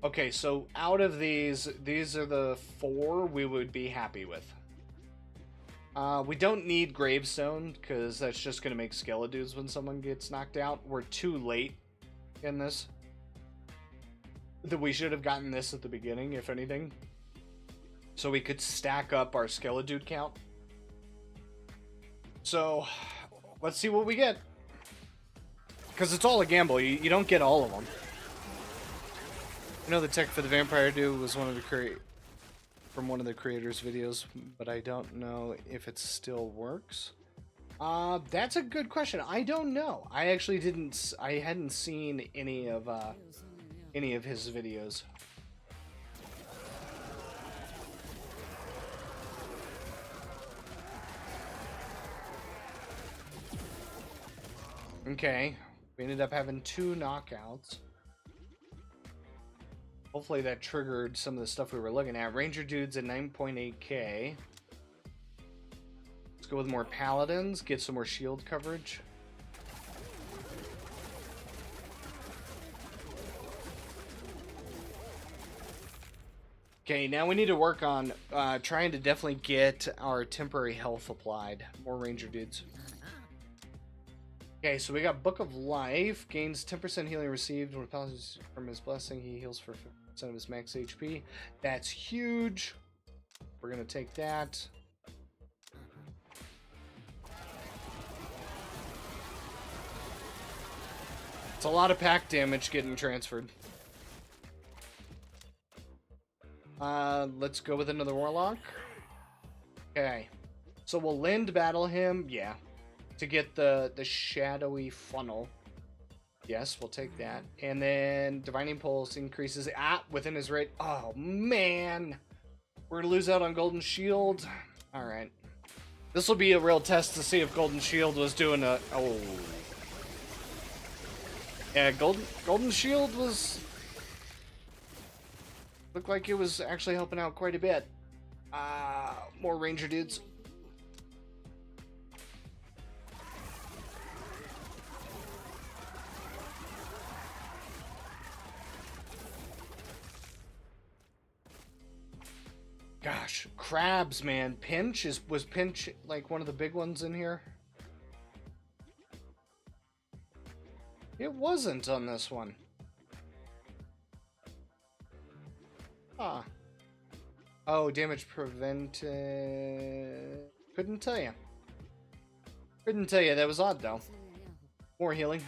B: Okay, so out of these are the 4 we would be happy with. We don't need Gravestone, because that's just going to make Skeledudes when someone gets knocked out. We're too late in this. That we should have gotten this at the beginning, if anything. So we could stack up our Skeledude count. So, let's see what we get. Because it's all a gamble. You don't get all of them. I know the tech for the Vampire Dude was from one of the creators' videos, but I don't know if it still works. That's a good question. I don't know. I actually hadn't seen any of his videos. Okay, we ended up having 2 knockouts. Hopefully that triggered some of the stuff we were looking at. Ranger Dude's at 9.8k. Let's go with more Paladins, get some more shield coverage. Okay, now we need to work on trying to definitely get our temporary health applied. More Ranger Dudes. Okay, so we got Book of Life. Gains 10% healing received when passes from his blessing. He heals for 50% of his max HP. That's huge. We're going to take that. It's a lot of pack damage getting transferred. Let's go with another Warlock. Okay. So we'll Lind battle him. Yeah. To get the shadowy funnel. Yes, we'll take that. And then Divining Pulse increases within his rate. Oh man, we're gonna lose out on Golden Shield. All right, this will be a real test to see if Golden Shield was doing yeah, Golden Shield looked like it was actually helping out quite a bit. More Ranger Dudes. crabs, man. Was Pinch like one of the big ones in here? It wasn't on this one. Ah. Oh, damage prevented. Couldn't tell you. Couldn't tell you. That was odd, though. More healing.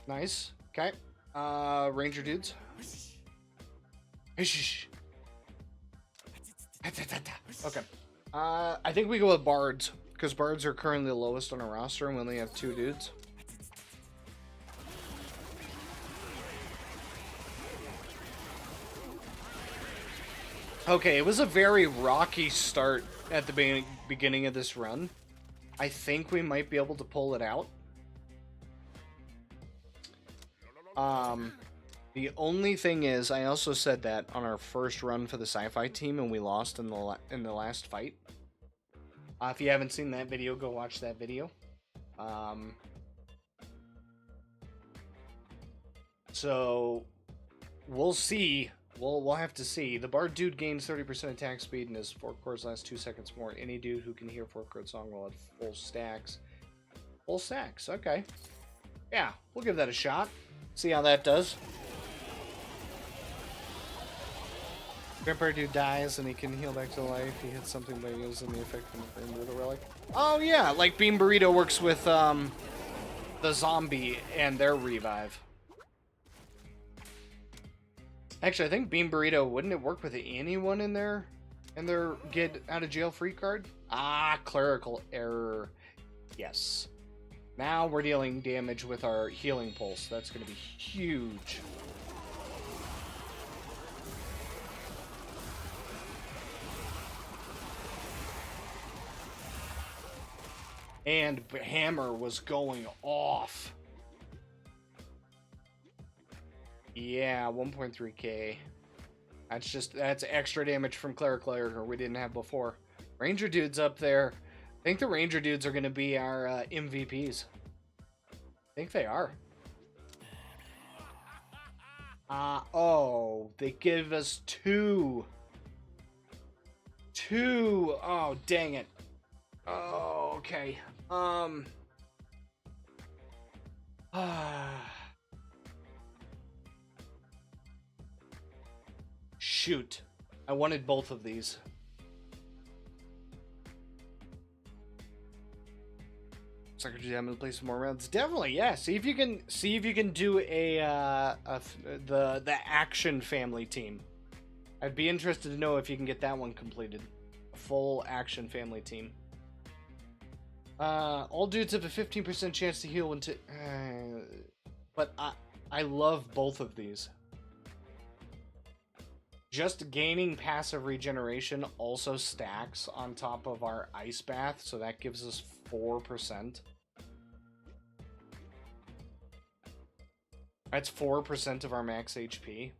B: Nice. Okay. Ranger dudes. Okay. I think we go with bards, because bards are currently the lowest on our roster, and we only have 2 dudes. Okay, it was a very rocky start at the beginning of this run. I think we might be able to pull it out. The only thing is, I also said that on our first run for the sci-fi team, and we lost in the last fight. If you haven't seen that video, go watch that video. So we'll see. We'll have to see. The bard dude gains 30% attack speed and his 4 chords last 2 seconds more. Any dude who can hear 4 chord song will have full stacks. Full stacks. Okay. Yeah, we'll give that a shot. See how that does. Vampire dude dies and he can heal back to life. He hits something by using the effect from the relic. Oh yeah, like Bean Burrito works with the zombie and their revive. Actually, I think Bean Burrito, wouldn't it work with anyone in there? And their get out of jail free card? Ah, clerical error. Yes. Now we're dealing damage with our healing pulse. That's going to be huge. And Hammer was going off. Yeah, 1.3k. That's extra damage from clerical error we didn't have before. Ranger dude's up there. I think the Ranger dudes are going to be our MVPs. I think they are. Oh, they give us 2. 2. Oh, dang it. Oh, okay. Shoot. I wanted both of these. Secretary, I'm gonna play some more rounds. Definitely, yeah. See if you can do the action family team. I'd be interested to know if you can get that one completed. A full action family team. All dudes have a 15% chance to heal when but I love both of these. Just gaining passive regeneration also stacks on top of our ice bath, so that gives us 4%. That's 4% of our max HP.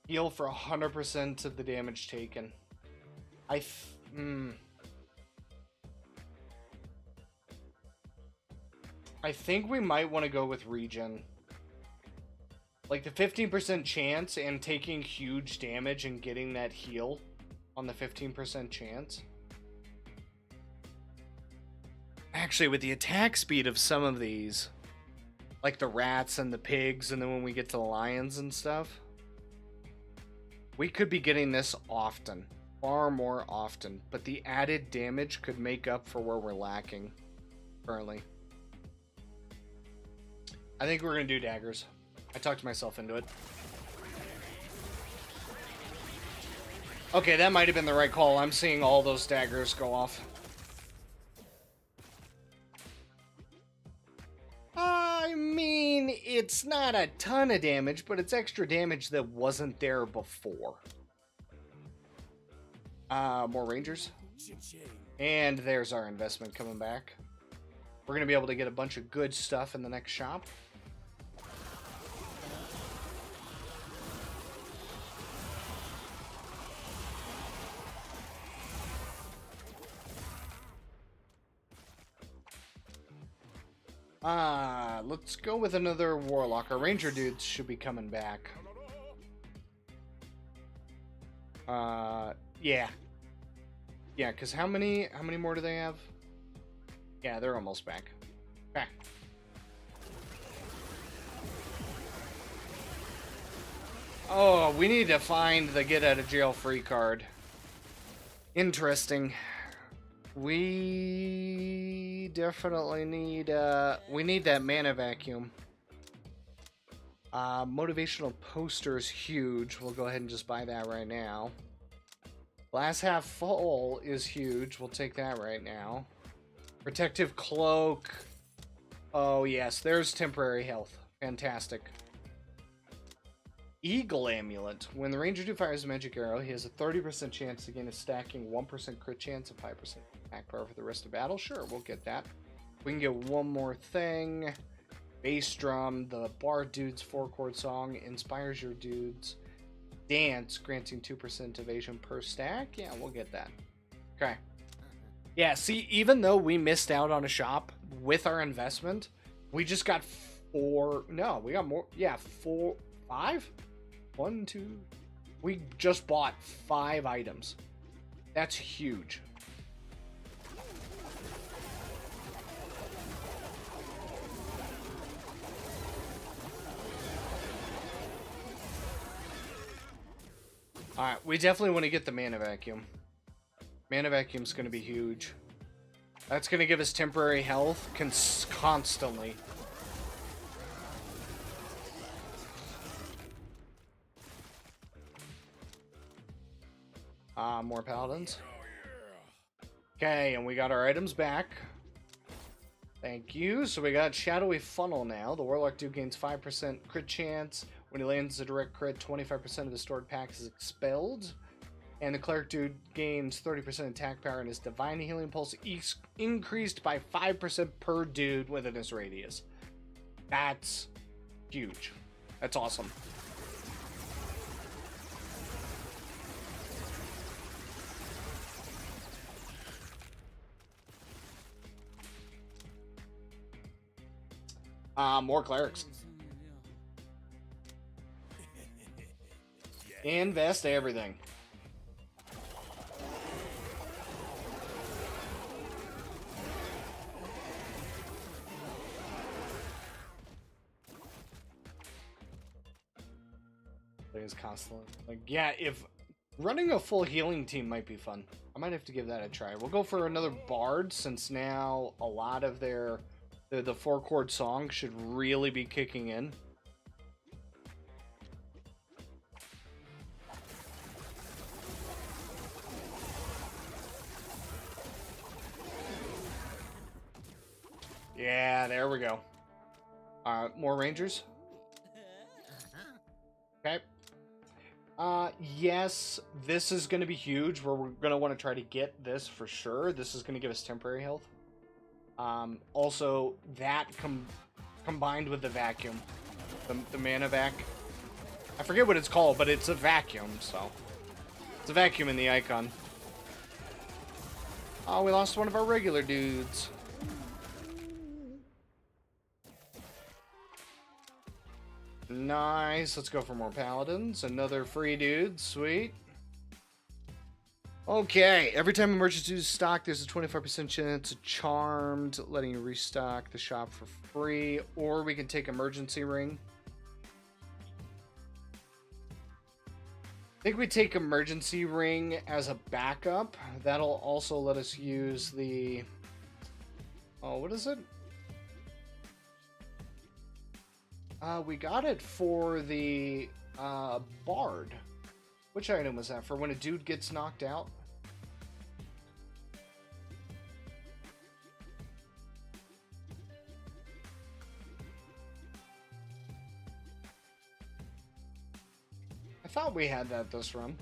B: Heal for 100% of the damage taken. I think we might want to go with regen. Like the 15% chance and taking huge damage and getting that heal on the 15% chance. Actually, with the attack speed of some of these, like the rats and the pigs, and then when we get to the lions and stuff, we could be getting this often. Far more often. But the added damage could make up for where we're lacking currently. I think we're going to do daggers. I talked myself into it. Okay, that might have been the right call. I'm seeing all those daggers go off. I mean, it's not a ton of damage, but it's extra damage that wasn't there before. More rangers. And there's our investment coming back. We're going to be able to get a bunch of good stuff in the next shop. Let's go with another warlock. Our ranger dudes should be coming back. Yeah. Yeah, because how many more do they have? Yeah, they're almost back. Okay. Oh, we need to find the get out of jail free card. Interesting. We definitely need we need that mana vacuum. Motivational poster is huge. We'll go ahead and just buy that right now. Glass half full is huge. We'll take that right now. Protective cloak. Oh yes, there's temporary health. Fantastic. Eagle amulet. When the ranger dude fires a magic arrow, he has a 30% chance to gain a stacking 1% crit chance and 5% attack power for the rest of battle. Sure, we'll get that. We can get one more thing. Bass drum. The bar dude's 4-chord song inspires your dudes. Dance, granting 2% evasion per stack. Yeah, we'll get that. Okay. Yeah, see, even though we missed out on a shop with our investment, we just got 4. No, we got more. Yeah, 4, 5. 1, 2. We just bought 5 items. That's huge. Alright, we definitely want to get the mana vacuum. Mana vacuum's going to be huge. That's going to give us temporary health constantly. More paladins. Okay, and we got our items back. Thank you. So we got Shadowy Funnel now. The Warlock dude gains 5% crit chance. When he lands a direct crit, 25% of the stored packs is expelled. And the Cleric dude gains 30% attack power, and his Divine Healing Pulse increased by 5% per dude within his radius. That's huge. That's awesome. More clerics. Invest everything. Things constantly. Like, yeah, if running a full healing team might be fun. I might have to give that a try. We'll go for another bard, since now a lot of their the 4-chord song should really be kicking in. Yeah, there we go. More rangers. Okay. Yes, this is going to be huge, where we're going to want to try to get this for sure. This is going to give us temporary health. Also, that combined with the vacuum, the mana vac. I forget what it's called, but it's a vacuum, so. It's a vacuum in the icon. Oh, we lost one of our regular dudes. Nice. Let's go for more paladins. Another free dude. Sweet. Okay. Every time emergency is stocked, there's a 25% chance of charmed, letting you restock the shop for free. Or we can take emergency ring. I think we take emergency ring as a backup. That'll also let us use the... Oh, what is it? We got it for the bard. Which item was that? For when a dude gets knocked out? I thought we had that this run.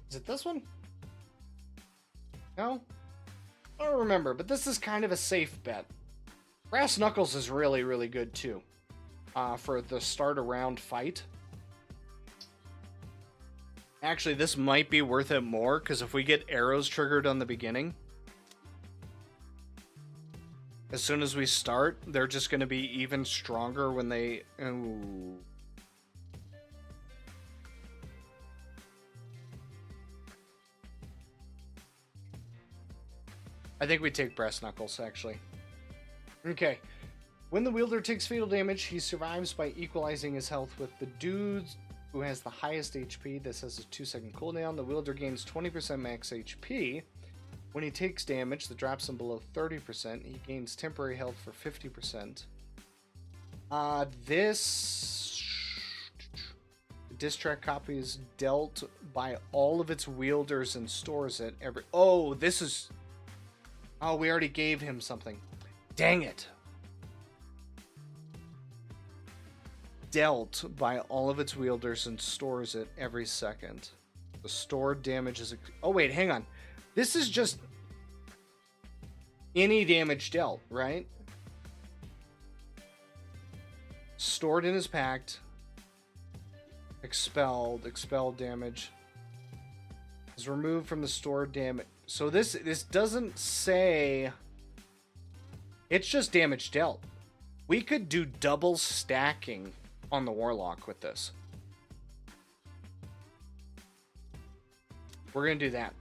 B: Is it this one? No? I don't remember, but this is kind of a safe bet. Brass Knuckles is really, really good too. For the start a round fight. Actually, this might be worth it more, because if we get arrows triggered on the beginning, As soon as we start, they're just going to be even stronger when they... Ooh. I think we take breast knuckles, actually. Okay. When the wielder takes fatal damage, he survives by equalizing his health with the dude who has the highest HP. This has a 2-second cooldown. The wielder gains 20% max HP. When he takes damage that drops him below 30%, he gains temporary health for 50%. This diss track copy is dealt by all of its wielders and stores it every... Oh, this is... Oh, we already gave him something. Dang it. Dealt by all of its wielders and stores it every second. The stored damage is... Oh, wait, hang on. This is just any damage dealt, right? Stored in his pact. Expelled damage. Is removed from the stored damage. So this doesn't say... It's just damage dealt. We could do double stacking on the Warlock with this. We're going to do that.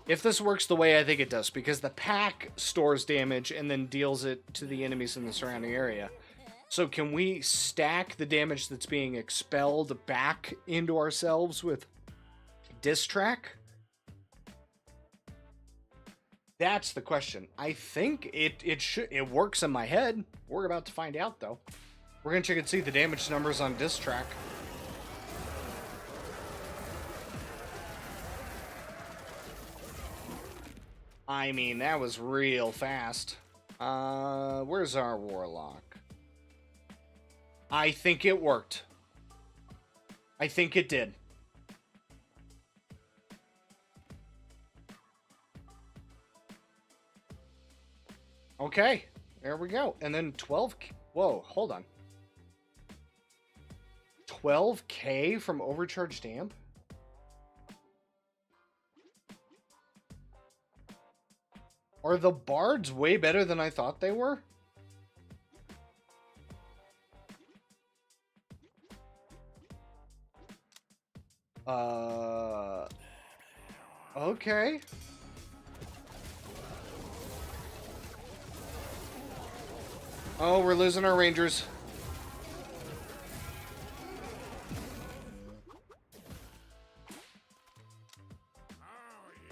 B: If this works the way I think it does, because the pack stores damage and then deals it to the enemies in the surrounding area. So can we stack the damage that's being expelled back into ourselves with Diss Track? That's the question. I think it works in my head. We're about to find out, though. We're going to check and see the damage numbers on Diss Track. I mean, that was real fast. Where's our Warlock? I think it worked. I think it did. Okay, there we go. And then 12... Whoa, hold on. 12k from Overcharged Amp? Are the bards way better than I thought they were? Okay. Oh, we're losing our rangers.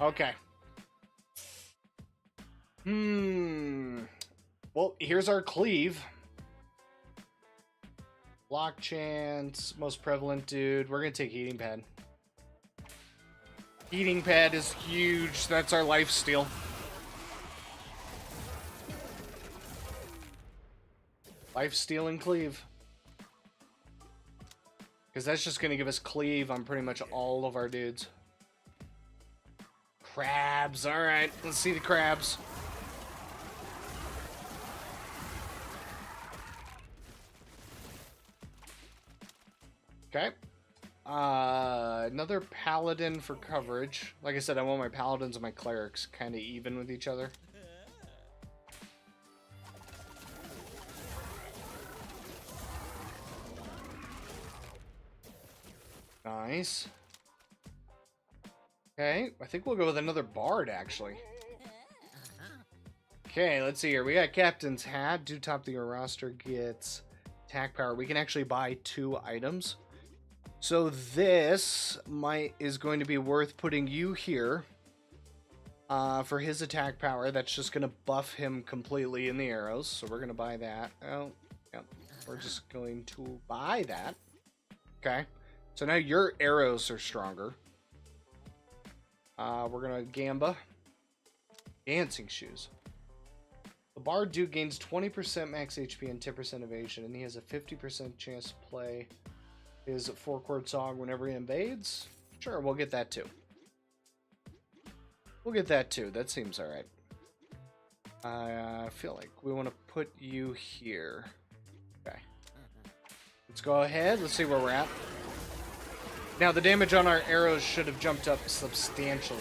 B: Okay. Well, here's our cleave. Block chance, most prevalent dude. We're gonna take heating pad. Heating pad is huge. That's our lifesteal. Lifesteal and cleave. Because that's just gonna give us cleave on pretty much all of our dudes. Crabs. Alright, let's see the crabs. Okay. Another paladin for coverage. Like I said, I want my paladins and my clerics kind of even with each other. Nice. Okay, I think we'll go with another bard, actually. Okay, let's see here. We got Captain's Hat. Do top of your roster gets attack power. We can actually buy 2 items. So this is going to be worth putting you here for his attack power. That's just going to buff him completely in the arrows. So we're going to buy that. Oh, yep. We're just going to buy that. Okay. So now your arrows are stronger. We're going to Gamba. Dancing shoes. The Bard dude gains 20% max HP and 10% evasion, and he has a 50% chance to play his 4-chord song whenever he invades. Sure, we'll get that too. We'll get that too. That seems alright. I feel like we want to put you here. Okay. Let's go ahead. Let's see where we're at. Now, the damage on our arrows should have jumped up substantially.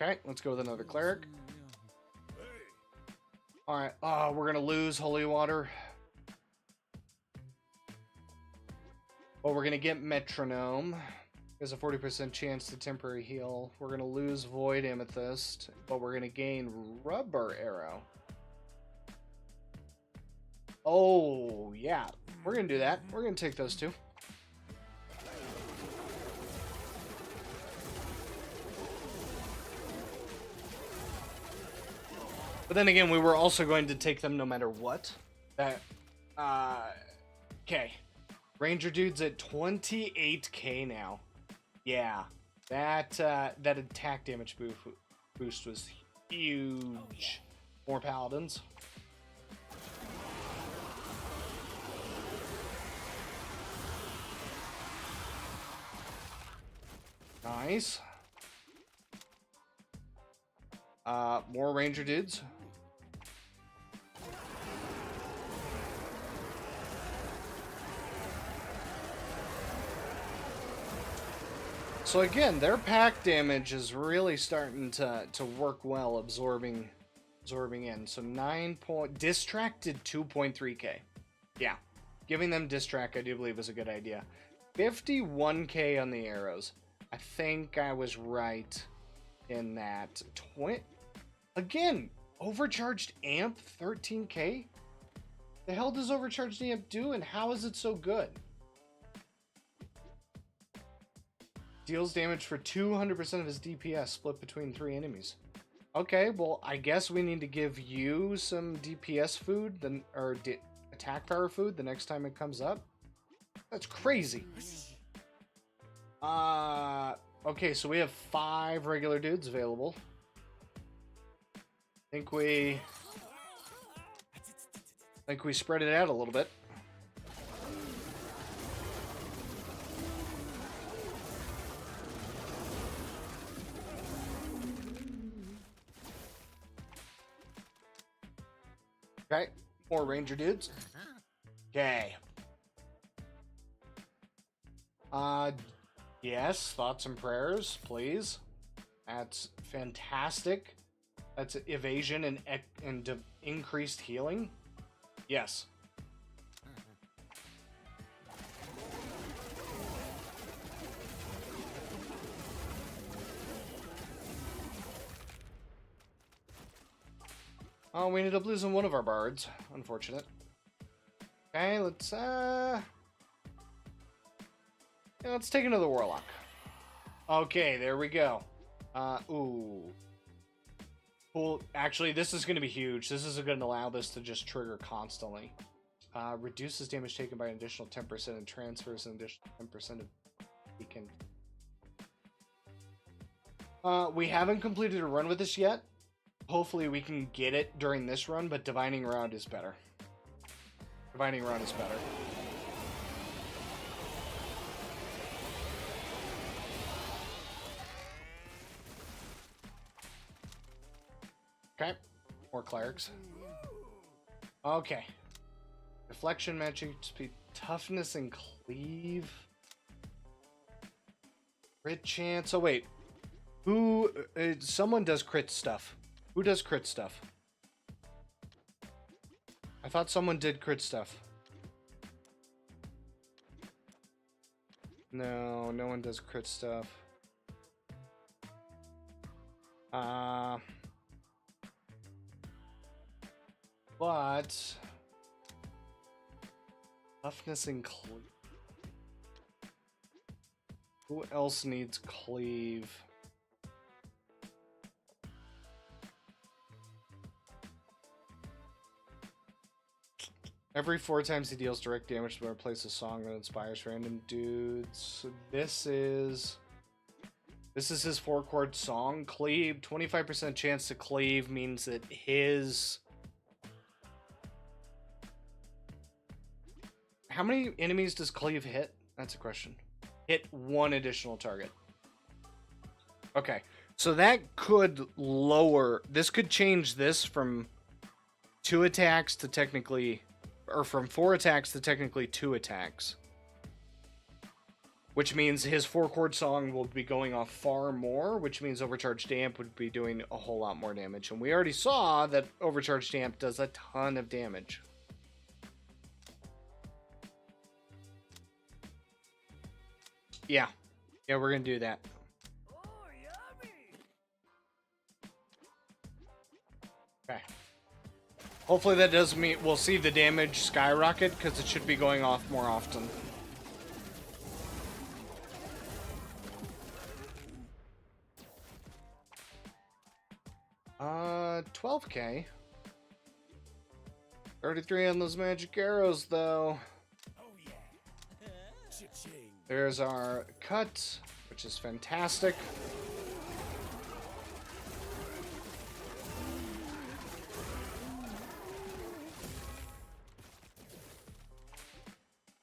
B: Okay, let's go with another cleric. Alright, we're gonna lose holy water. Well, we're gonna get metronome. There's a 40% chance to temporary heal. We're gonna lose void amethyst, but we're gonna gain rubber arrow. Oh, yeah. We're gonna do that. We're gonna take those two. But then again, we were also going to take them no matter what. Okay. Ranger dude's at 28k now. Yeah. That attack damage boost was huge. More paladins. Nice. More ranger dudes. So again, their pack damage is really starting to work well, absorbing in. So 9 point distracted 2.3k. Yeah, giving them distract I do believe is a good idea. 51k on the arrows. I think I was right in that. Again, overcharged amp 13k. The hell does overcharged amp do, and how is it so good? Deals damage for 200% of his DPS split between 3 enemies. Okay, well, I guess we need to give you some DPS food, or attack power food the next time it comes up. That's crazy. Okay, so we have 5 regular dudes available. I think we spread it out a little bit. Okay, more ranger dudes. Okay. Yes, thoughts and prayers, please. That's fantastic. That's evasion and increased healing. Yes. Oh, we ended up losing one of our bards. Unfortunate. Okay, let's let's take another warlock. Okay, there we go. Ooh. Cool. Actually, this is going to be huge. This is going to allow this to just trigger constantly. Reduces damage taken by an additional 10% and transfers an additional 10% of beacon. We haven't completed a run with this yet. Hopefully we can get it during this run, but Divining Round is better. Divining Round is better. Okay, more clerics. Okay. Deflection, magic speed, toughness, and cleave. Crit chance. Oh wait, who? Someone does crit stuff. Who does crit stuff? I thought someone did crit stuff. No, no one does crit stuff. But toughness and cleave. Who else needs cleave? Every 4 times he deals direct damage to replace a song that inspires random dudes. This is his 4-chord song. Cleave, 25% chance to cleave means that his... How many enemies does cleave hit? That's a question. Hit 1 additional target. Okay, so that could lower... This could change this from 2 attacks to technically... Or from 4 attacks to technically 2 attacks. which means his 4-chord song will be going off far more, which means Overcharged Amp would be doing a whole lot more damage. And we already saw that Overcharged Amp does a ton of damage. Yeah. Yeah, we're going to do that. Okay. Hopefully that does mean we'll see the damage skyrocket, because it should be going off more often. Uh, 12k. 33 on those magic arrows, though. There's our cut, which is fantastic.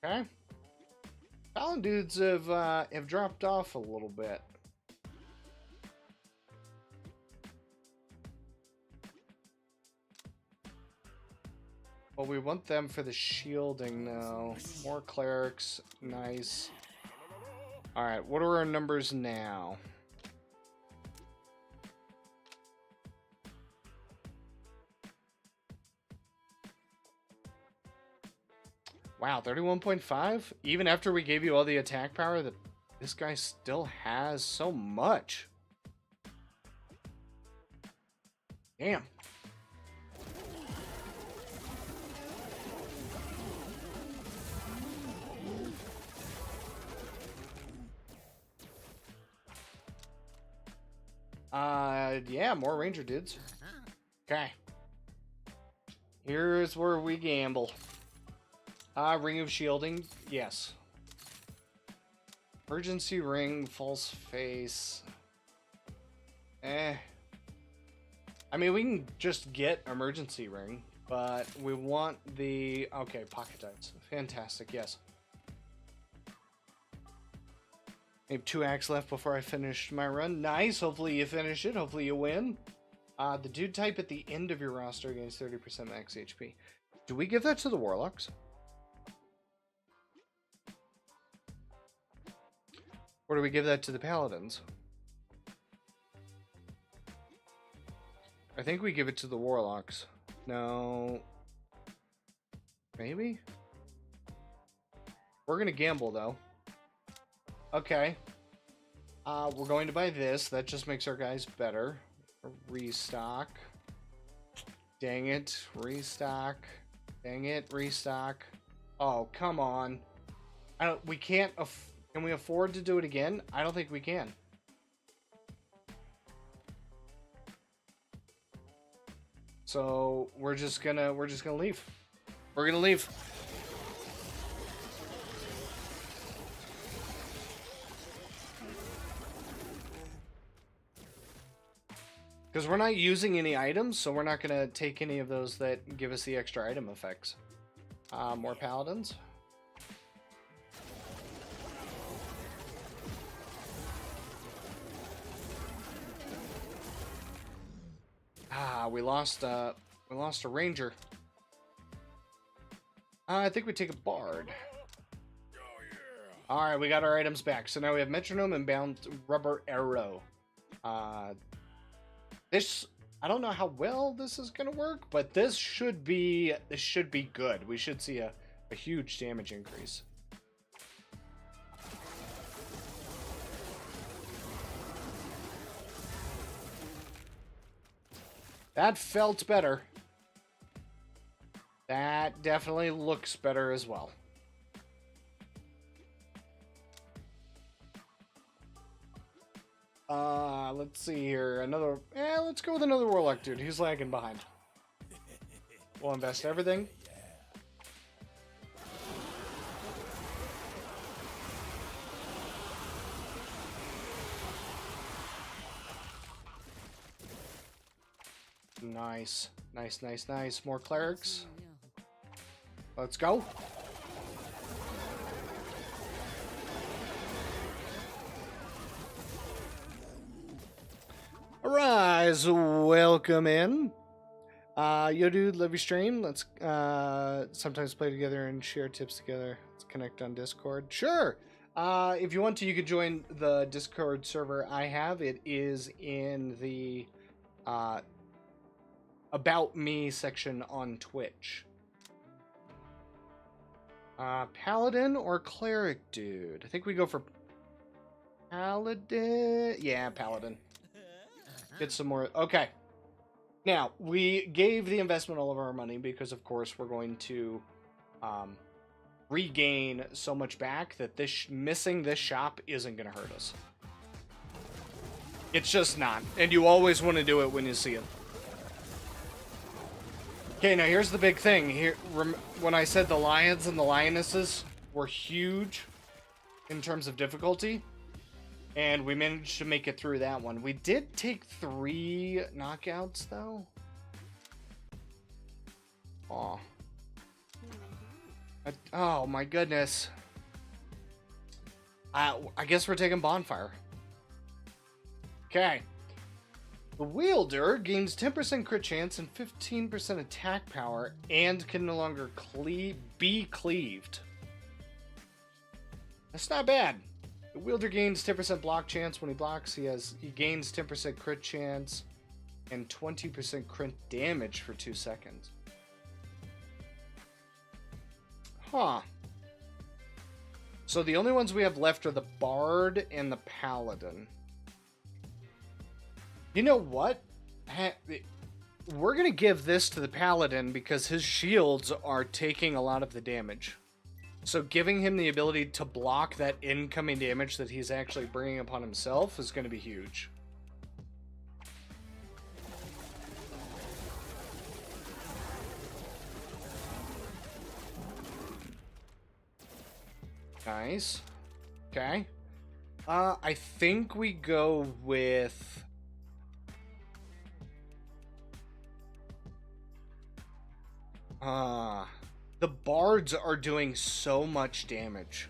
B: Okay. Paladin dudes have dropped off a little bit. Well, we want them for the shielding now. More clerics. Nice. Alright, what are our numbers now? Wow, 31.5? Even after we gave you all the attack power, this guy still has so much. Damn. Yeah, more ranger dudes. Okay. Here's where we gamble. Ring of shielding, yes. Emergency ring, false face. I mean, we can just get emergency ring, but we want the... Okay, pocket dice. Fantastic, yes. I have 2 acts left before I finish my run. Nice, hopefully you finish it. Hopefully you win. The dude type at the end of your roster gains 30% max HP. Do we give that to the warlocks? Or do we give that to the paladins? I think we give it to the warlocks. No. Maybe? We're gonna gamble, though. Okay. We're going to buy this. That just makes our guys better. Restock. Dang it. Restock. Dang it. Restock. Oh, come on. We can't... Can we afford to do it again? I don't think we can. So we're just gonna leave. We're gonna leave. Because we're not using any items, so we're not gonna take any of those that give us the extra item effects. More paladins. We lost a ranger. I think we take a bard. All right, we got our items back. So now we have metronome and bound rubber arrow. This, I don't know how well this is gonna work, but this should be good. We should see a huge damage increase. That felt better. That definitely looks better as well. Let's see here. Let's go with another warlock dude. He's lagging behind. We'll invest everything. Nice. Nice, nice, nice. More clerics. Let's go. Arise, welcome in. Yo dude, love your stream. Let's sometimes play together and share tips together. Let's connect on Discord. Sure. If you want to, you could join the Discord server I have. It is in the About Me section on Twitch. Paladin or Cleric, dude? I think we go for Paladin. Yeah, Paladin. Get some more. Okay. Now, we gave the investment all of our money because, of course, we're going to regain so much back that missing this shop isn't going to hurt us. It's just not. And you always want to do it when you see it. Okay, now here's the big thing. Here, when I said the lions and the lionesses were huge in terms of difficulty, and we managed to make it through that one. We did take 3 knockouts, though. Aw. Oh, my goodness. I guess we're taking Bonfire. Okay. The wielder gains 10% crit chance and 15% attack power and can no longer be cleaved. That's not bad. The wielder gains 10% block chance when he blocks. He gains 10% crit chance and 20% crit damage for 2 seconds. Huh. So the only ones we have left are the Bard and the Paladin. You know what? We're going to give this to the Paladin because his shields are taking a lot of the damage. So giving him the ability to block that incoming damage that he's actually bringing upon himself is going to be huge. Nice. Okay. I think we go with... the bards are doing so much damage.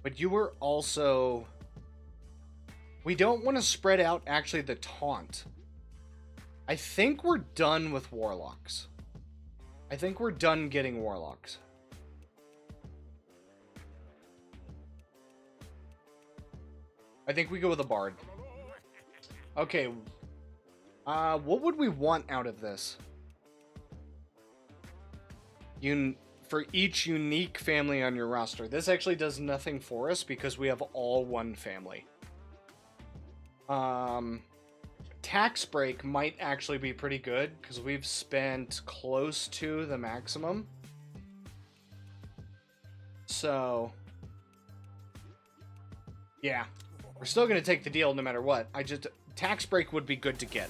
B: But you were also... We don't want to spread out, actually, the taunt. I think we're done with warlocks. I think we're done getting warlocks. I think we go with a bard. Okay. What would we want out of this? For each unique family on your roster. This actually does nothing for us because we have all one family. Tax break might actually be pretty good because we've spent close to the maximum. So, yeah. We're still going to take the deal no matter what. Tax break would be good to get.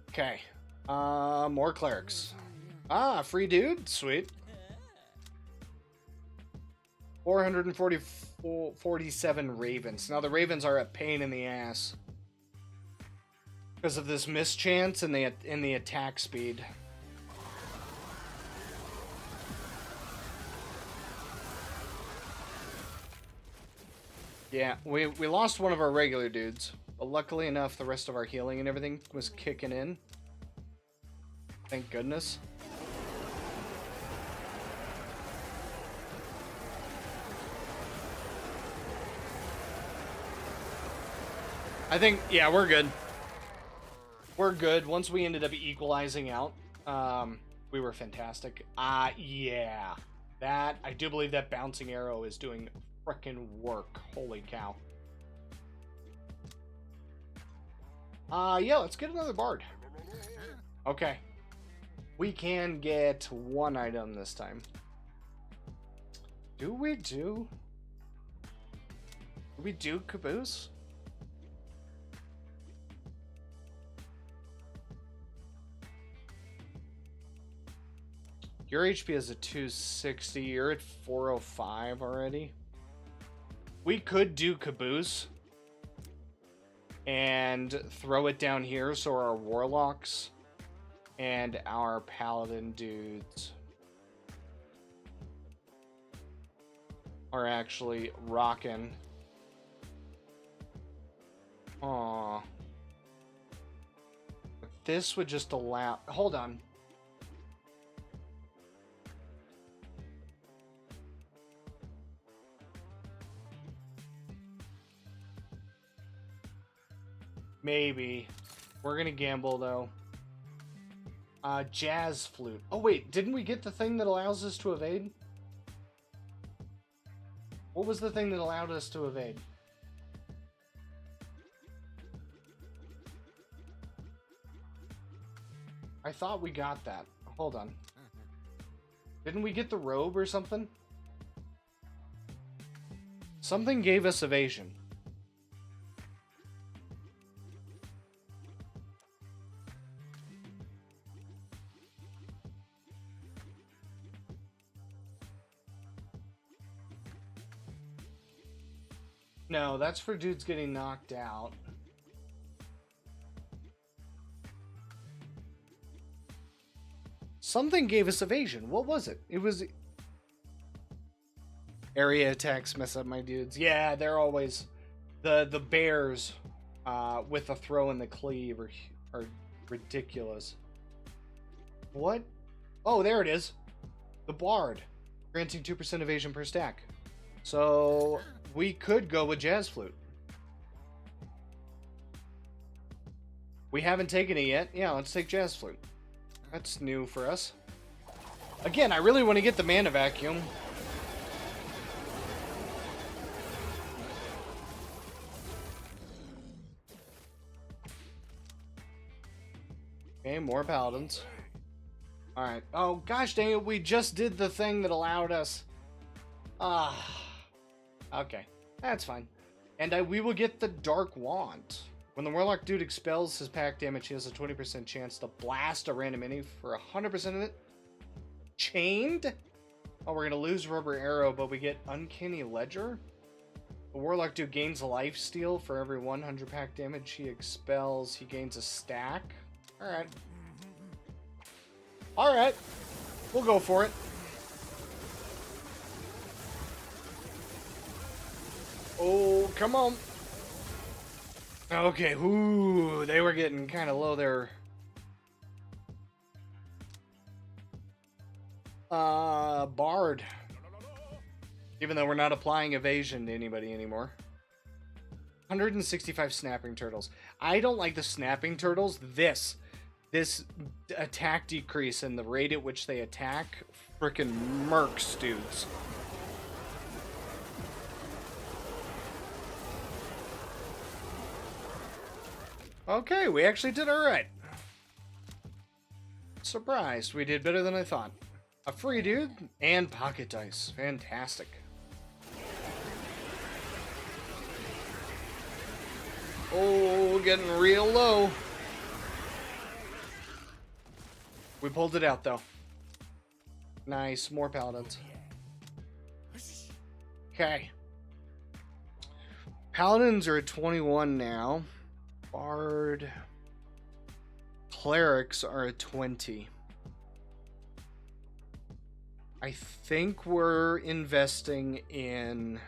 B: Okay. More clerics. Free dude? Sweet. 447 ravens. Now the ravens are a pain in the ass because of this mischance and the attack speed. Yeah, we lost one of our regular dudes, but luckily enough, the rest of our healing and everything was kicking in. Thank goodness. I think, yeah, we're good. We're good. Once we ended up equalizing out, we were fantastic. Yeah. I do believe that bouncing arrow is doing frickin' work. Holy cow. Yeah, let's get another bard. Okay. We can get one item this time. Do we do Caboose? Your HP is a 260. You're at 405 already. We could do Caboose and throw it down here so our warlocks and our paladin dudes are actually rocking. Aww. this would just allow... Hold on. Maybe. We're gonna gamble, though. Jazz flute. Oh, wait. Didn't we get the thing that allows us to evade? What was the thing that allowed us to evade? I thought we got that. Hold on. Didn't we get the robe or something? Something gave us evasion. No, that's for dudes getting knocked out. Something gave us evasion. What was it? It was... Area attacks mess up my dudes. Yeah, they're always... The bears with the throw and the cleave are ridiculous. What? Oh, there it is. The Bard. Granting 2% evasion per stack. So... we could go with Jazz Flute. We haven't taken it yet. Yeah, let's take Jazz Flute. That's new for us. Again, I really want to get the Mana Vacuum. Okay, more Paladins. Alright. Oh, gosh dang it, we just did the thing that allowed us... Okay, that's fine. And we will get the Dark Wand. When the Warlock dude expels his pack damage, he has a 20% chance to blast a random enemy for 100% of it. Chained? Oh, we're going to lose Rubber Arrow, but we get Uncanny Ledger. The Warlock dude gains lifesteal for every 100 pack damage he expels. He gains a stack. Alright. Alright. We'll go for it. Oh, come on. Okay, ooh, they were getting kind of low there. Bard. Even though we're not applying evasion to anybody anymore. 165 snapping turtles. I don't like the snapping turtles. This attack decrease and the rate at which they attack frickin' murks dudes. Okay, we actually did alright. Surprised, we did better than I thought. A free dude and pocket dice. Fantastic. Oh, getting real low. We pulled it out though. Nice, more paladins. Okay. Paladins are at 21 now. Bard. Clerics are at 20. I think we're investing in...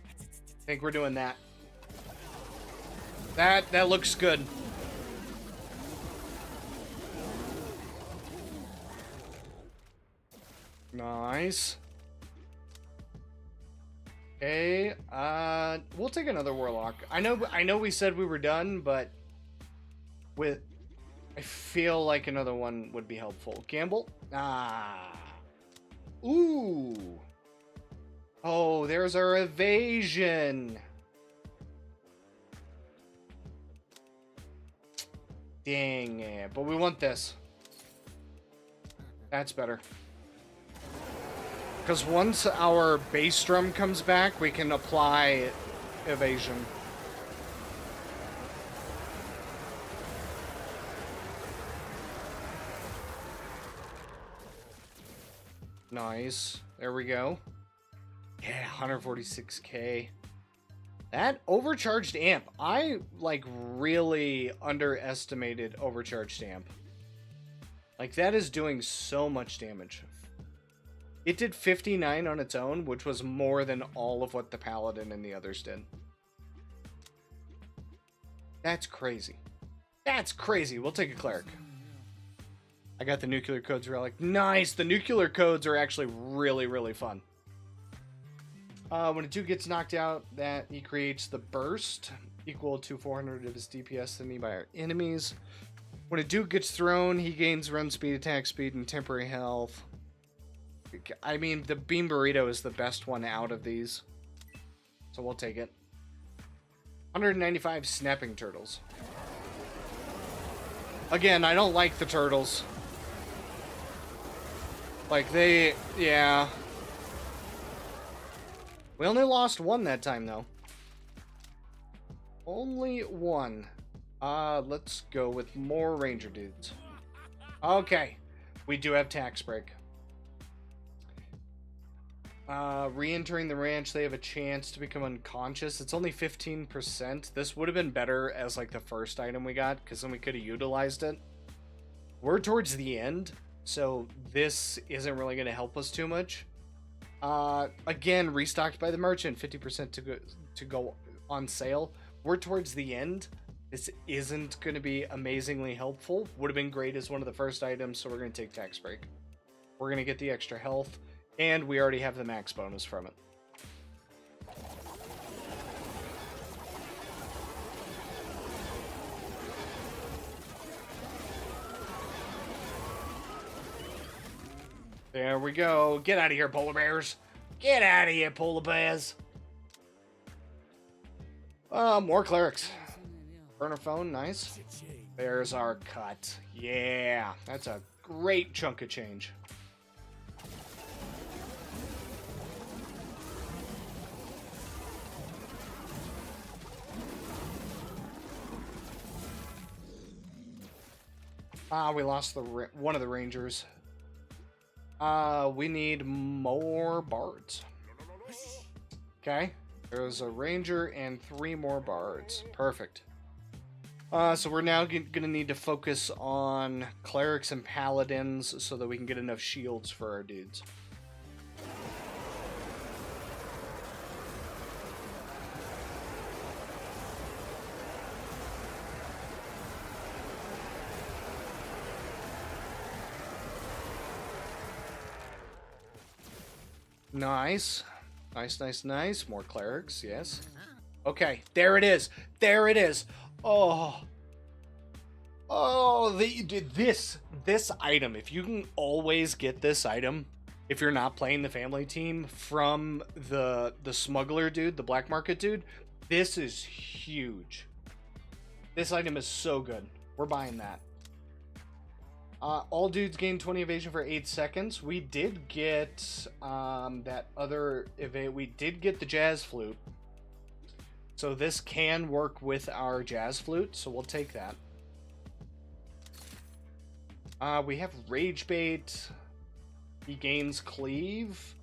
B: I think we're doing that. That looks good. Nice. Okay, we'll take another Warlock. I know we said we were done, but I feel like another one would be helpful. Gamble? Ooh. Oh, there's our evasion. Dang it, but we want this. That's better. Because once our bass drum comes back, we can apply evasion. Nice. There we go. Yeah, 146k. That overcharged amp. I, like, really underestimated overcharged amp. Like, that is doing so much damage. It did 59 on its own, which was more than all of what the Paladin and the others did. That's crazy. That's crazy. We'll take a cleric. I got the nuclear codes relic. Nice. The nuclear codes are actually really, really fun. When a dude gets knocked out, that he creates the burst equal to 400 of his DPS than by our enemies. When a dude gets thrown, he gains run speed, attack speed, and temporary health. I mean, the bean burrito is the best one out of these, so we'll take it. 195 snapping turtles. Again, I don't like the turtles. Like, yeah. We only lost one that time, though. Only one. Let's go with more ranger dudes. Okay. We do have tax break. Re-entering the ranch, they have a chance to become unconscious. It's only 15%. This would have been better as, like, the first item we got, because then we could have utilized it. We're towards the end, so this isn't really going to help us too much. Again, restocked by the merchant, 50% to go on sale. We're towards the end. This isn't going to be amazingly helpful. Would have been great as one of the first items, so we're going to take tax break. We're going to get the extra health, and we already have the max bonus from it. There we go. Get out of here, polar bears. Get out of here, polar bears. More clerics. Burner phone, nice. There's our cut. Yeah, that's a great chunk of change. We lost one of the rangers. We need more bards. Okay, there's a ranger and 3 more bards. Perfect. So we're now gonna need to focus on clerics and paladins so that we can get enough shields for our dudes. Nice. Nice. More clerics, yes. Okay, there it is. There it is. Oh, this item. If you can always get this item, if you're not playing the family team from the smuggler dude, the black market dude, this is huge. This item is so good. We're buying that. All dudes gain 20 evasion for 8 seconds. We did get that other evade. We did get the jazz flute. So this can work with our jazz flute, so we'll take that. We have rage bait. He gains cleave.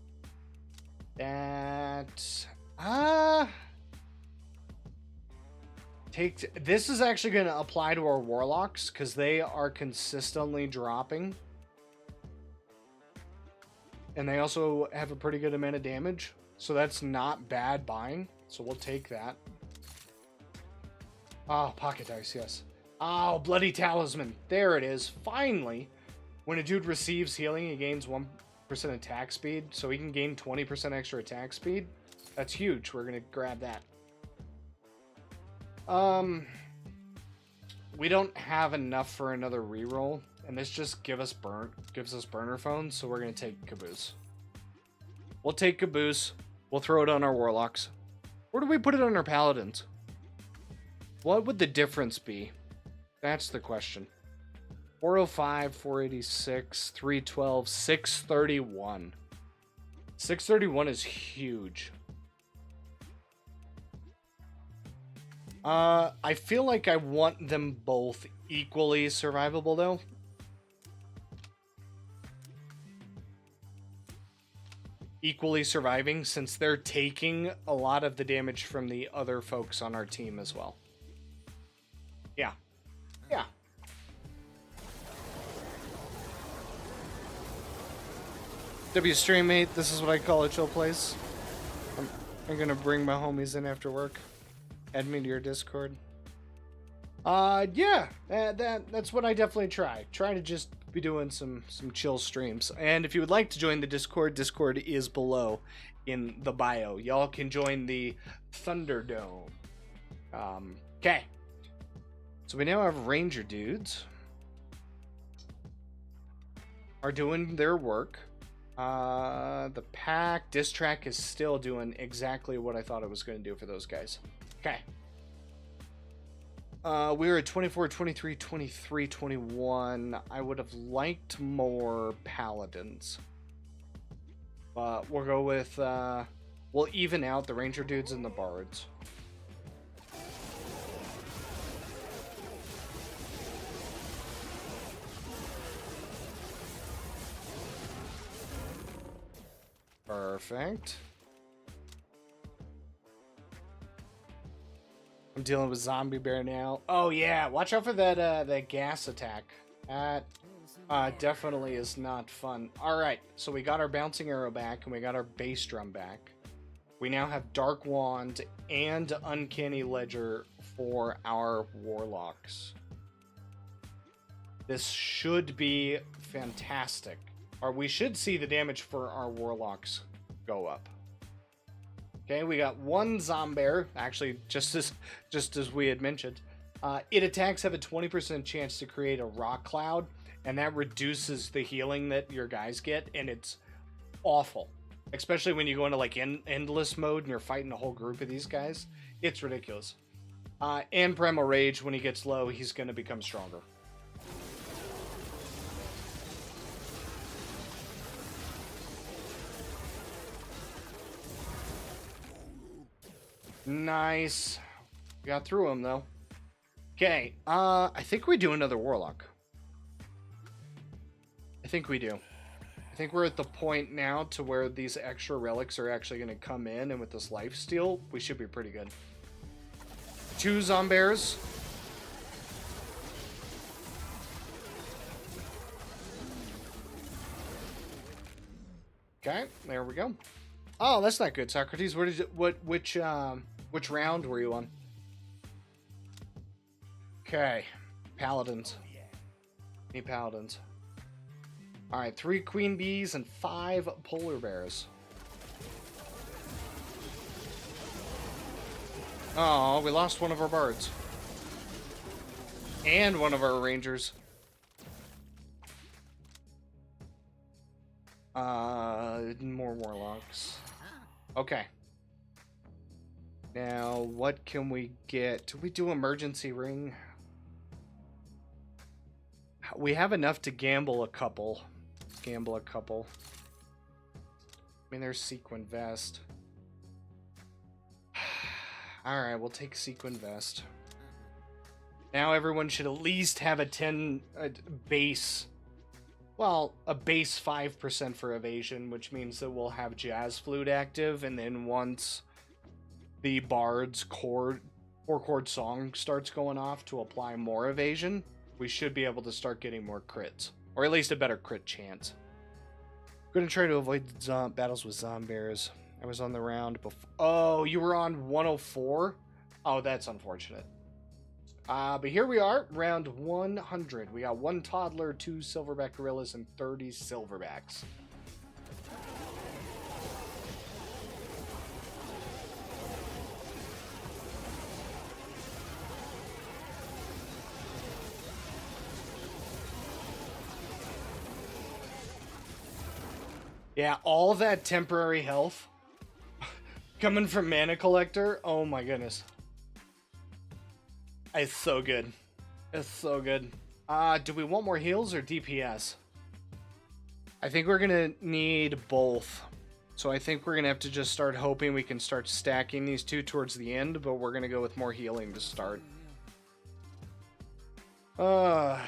B: That this is actually going to apply to our warlocks because they are consistently dropping, and they also have a pretty good amount of damage, so that's not bad buying, so we'll take that. Oh, pocket dice, yes. Oh, bloody talisman, there it is. Finally, when a dude receives healing, he gains 1% attack speed, so he can gain 20% extra attack speed. That's huge. We're gonna grab that. We don't have enough for another reroll, and this just gives us burner phones, so we're gonna take Caboose. We'll take Caboose. We'll throw it on our warlocks. Where do we put it on our paladins? What would the difference be? That's the question. 405, 486, 312, 631. 631 is huge. I feel like I want them both equally survivable, though. Equally surviving, since they're taking a lot of the damage from the other folks on our team as well. Yeah. Yeah. W stream mate, this is what I call a chill place. I'm gonna bring my homies in after work. Add me to your Discord. Yeah, that's what I definitely try. Try to just be doing some chill streams. And if you would like to join the Discord is below in the bio. Y'all can join the Thunderdome. Okay. So we now have Ranger dudes are doing their work. The pack diss track is still doing exactly what I thought it was going to do for those guys. Okay. We were at 24, 23, 23, 21. I would have liked more paladins. But we'll go with, we'll even out the ranger dudes and the bards. Perfect. I'm dealing with zombie bear now. Oh yeah, watch out for that gas attack. That definitely is not fun. All right, so we got our bouncing arrow back and we got our bass drum back. We now have dark wand and uncanny ledger for our warlocks. This should be fantastic. Or we should see the damage for our warlocks go up. Okay, we got one zombear, actually just as we had mentioned. It attacks have a 20% chance to create a rock cloud, and that reduces the healing that your guys get, and it's awful. Especially when you go into like endless mode and you're fighting a whole group of these guys. It's ridiculous. And Primal Rage, when he gets low, he's going to become stronger. Nice. Got through him though. Okay, I think we do another warlock. I think we do. I think we're at the point now to where these extra relics are actually going to come in, and with this lifesteal, we should be pretty good. 2 zombears. Okay, there we go. Oh, that's not good, Socrates. Which round were you on? Okay, paladins. Any paladins? All right, 3 queen bees and 5 polar bears. Oh, we lost one of our bards. And one of our rangers. More warlocks. Okay. Now, what can we get? Do we do emergency ring? We have enough to gamble a couple. I mean, there's sequin vest. Alright, we'll take sequin vest. Now everyone should at least have a 10 base. Well, a base 5% for evasion, which means that we'll have jazz flute active, and then once the bard's 4-chord song starts going off to apply more evasion, we should be able to start getting more crits. Or at least a better crit chance. I'm going to try to avoid battles with zombears. I was on the round before. Oh, you were on 104? Oh, that's unfortunate. But here we are, round 100. We got 1 toddler, 2 silverback gorillas, and 30 silverbacks. Yeah, all that temporary health coming from Mana Collector. Oh my goodness. It's so good. It's so good. Do we want more heals or DPS? I think we're gonna need both. So I think we're gonna have to just start hoping we can start stacking these two towards the end, but we're gonna go with more healing to start. Alright,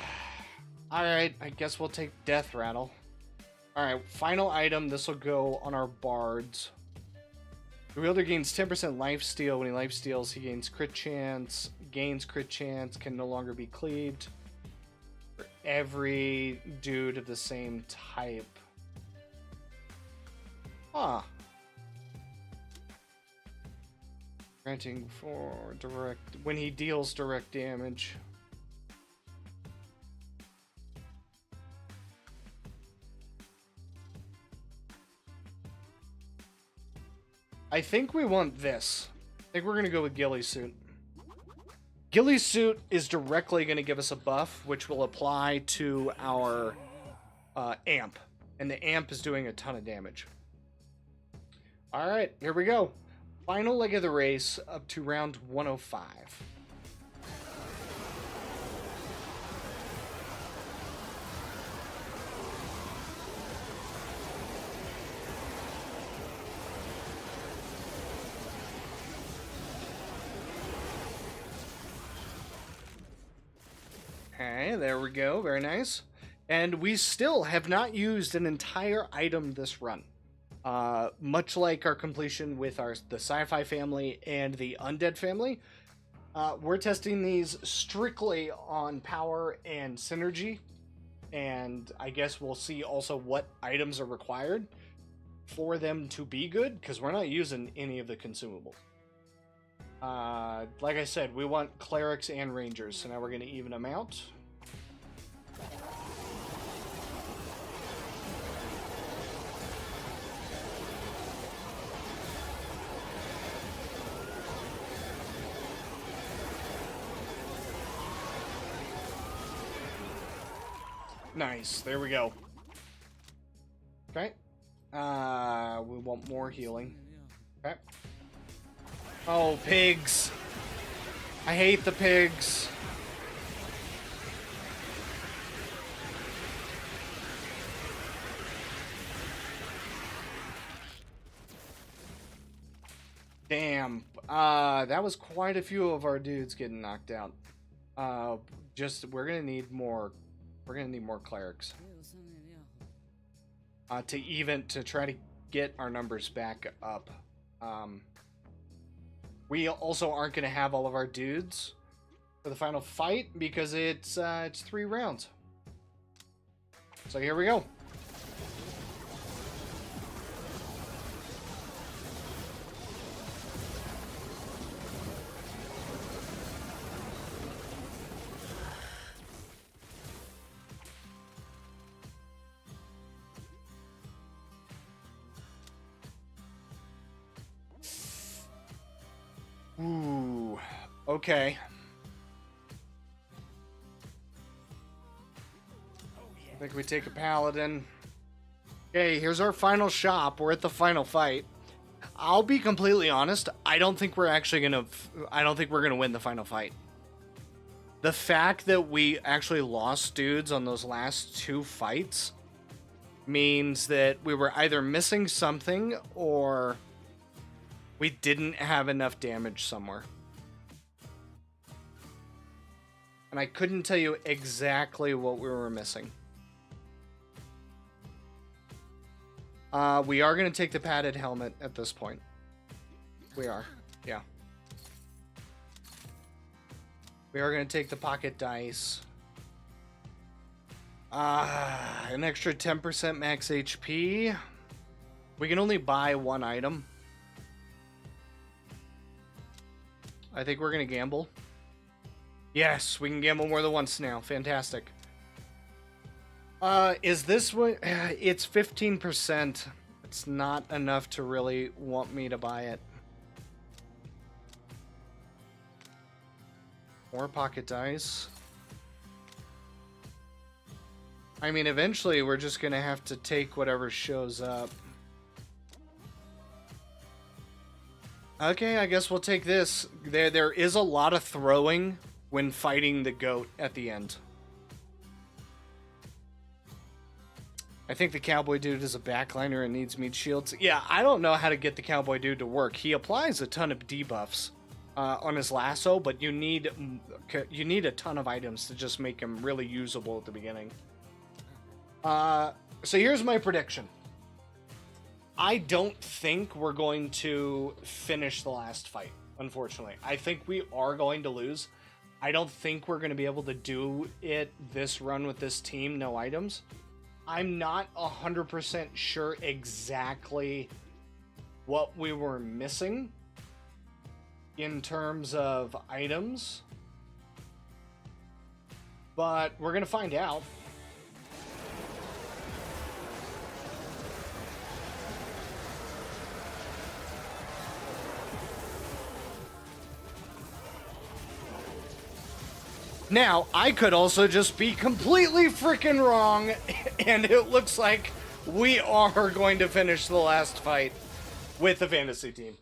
B: I guess we'll take Death Rattle. Alright, final item. This will go on our bards. The wielder gains 10% lifesteal. When he lifesteals, he gains crit chance, can no longer be cleaved. For every dude of the same type. Huh. Granting for direct when he deals direct damage. I think we want this. I think we're gonna go with Ghillie Suit. Ghillie Suit is directly gonna give us a buff, which will apply to our amp. And the amp is doing a ton of damage. Alright, here we go. Final leg of the race up to round 105. Okay, there we go. Very nice. And we still have not used an entire item this run. Much like our completion with the sci-fi family and the undead family, we're testing these strictly on power and synergy. And I guess we'll see also what items are required for them to be good, because we're not using any of the consumables. Like I said, we want clerics and rangers, so now we're going to even them out. Nice, there we go. Okay. We want more healing. Okay. Oh, pigs. I hate the pigs. Damn. That was quite a few of our dudes getting knocked out. We're gonna need more. We're gonna need more clerics. To try to get our numbers back up. We also aren't gonna have all of our dudes for the final fight because it's 3 rounds. So here we go. Ooh, okay. I think we take a paladin. Okay, here's our final shop. We're at the final fight. I'll be completely honest. I don't think we're gonna win the final fight. The fact that we actually lost dudes on those last 2 fights means that we were either missing something or we didn't have enough damage somewhere. And I couldn't tell you exactly what we were missing. We are going to take the padded helmet at this point. We are. Yeah. We are going to take the pocket dice. An extra 10% max HP. We can only buy 1 item. I think we're going to gamble. Yes, we can gamble more than once now. Fantastic. Is this what... It's 15%. It's not enough to really want me to buy it. More pocket dice. I mean, eventually we're just going to have to take whatever shows up. Okay, I guess we'll take this. There is a lot of throwing when fighting the goat at the end. I think the cowboy dude is a backliner and needs meat shields. Yeah, I don't know how to get the cowboy dude to work. He applies a ton of debuffs on his lasso, but you need a ton of items to just make him really usable at the beginning. So here's my prediction. I don't think we're going to finish the last fight, unfortunately. I think we are going to lose. I don't think we're going to be able to do it this run with this team, no items. I'm not 100% sure exactly what we were missing. in terms of items, but we're gonna find out. Now, I could also just be completely freaking wrong, and it looks like we are going to finish the last fight with the fantasy team.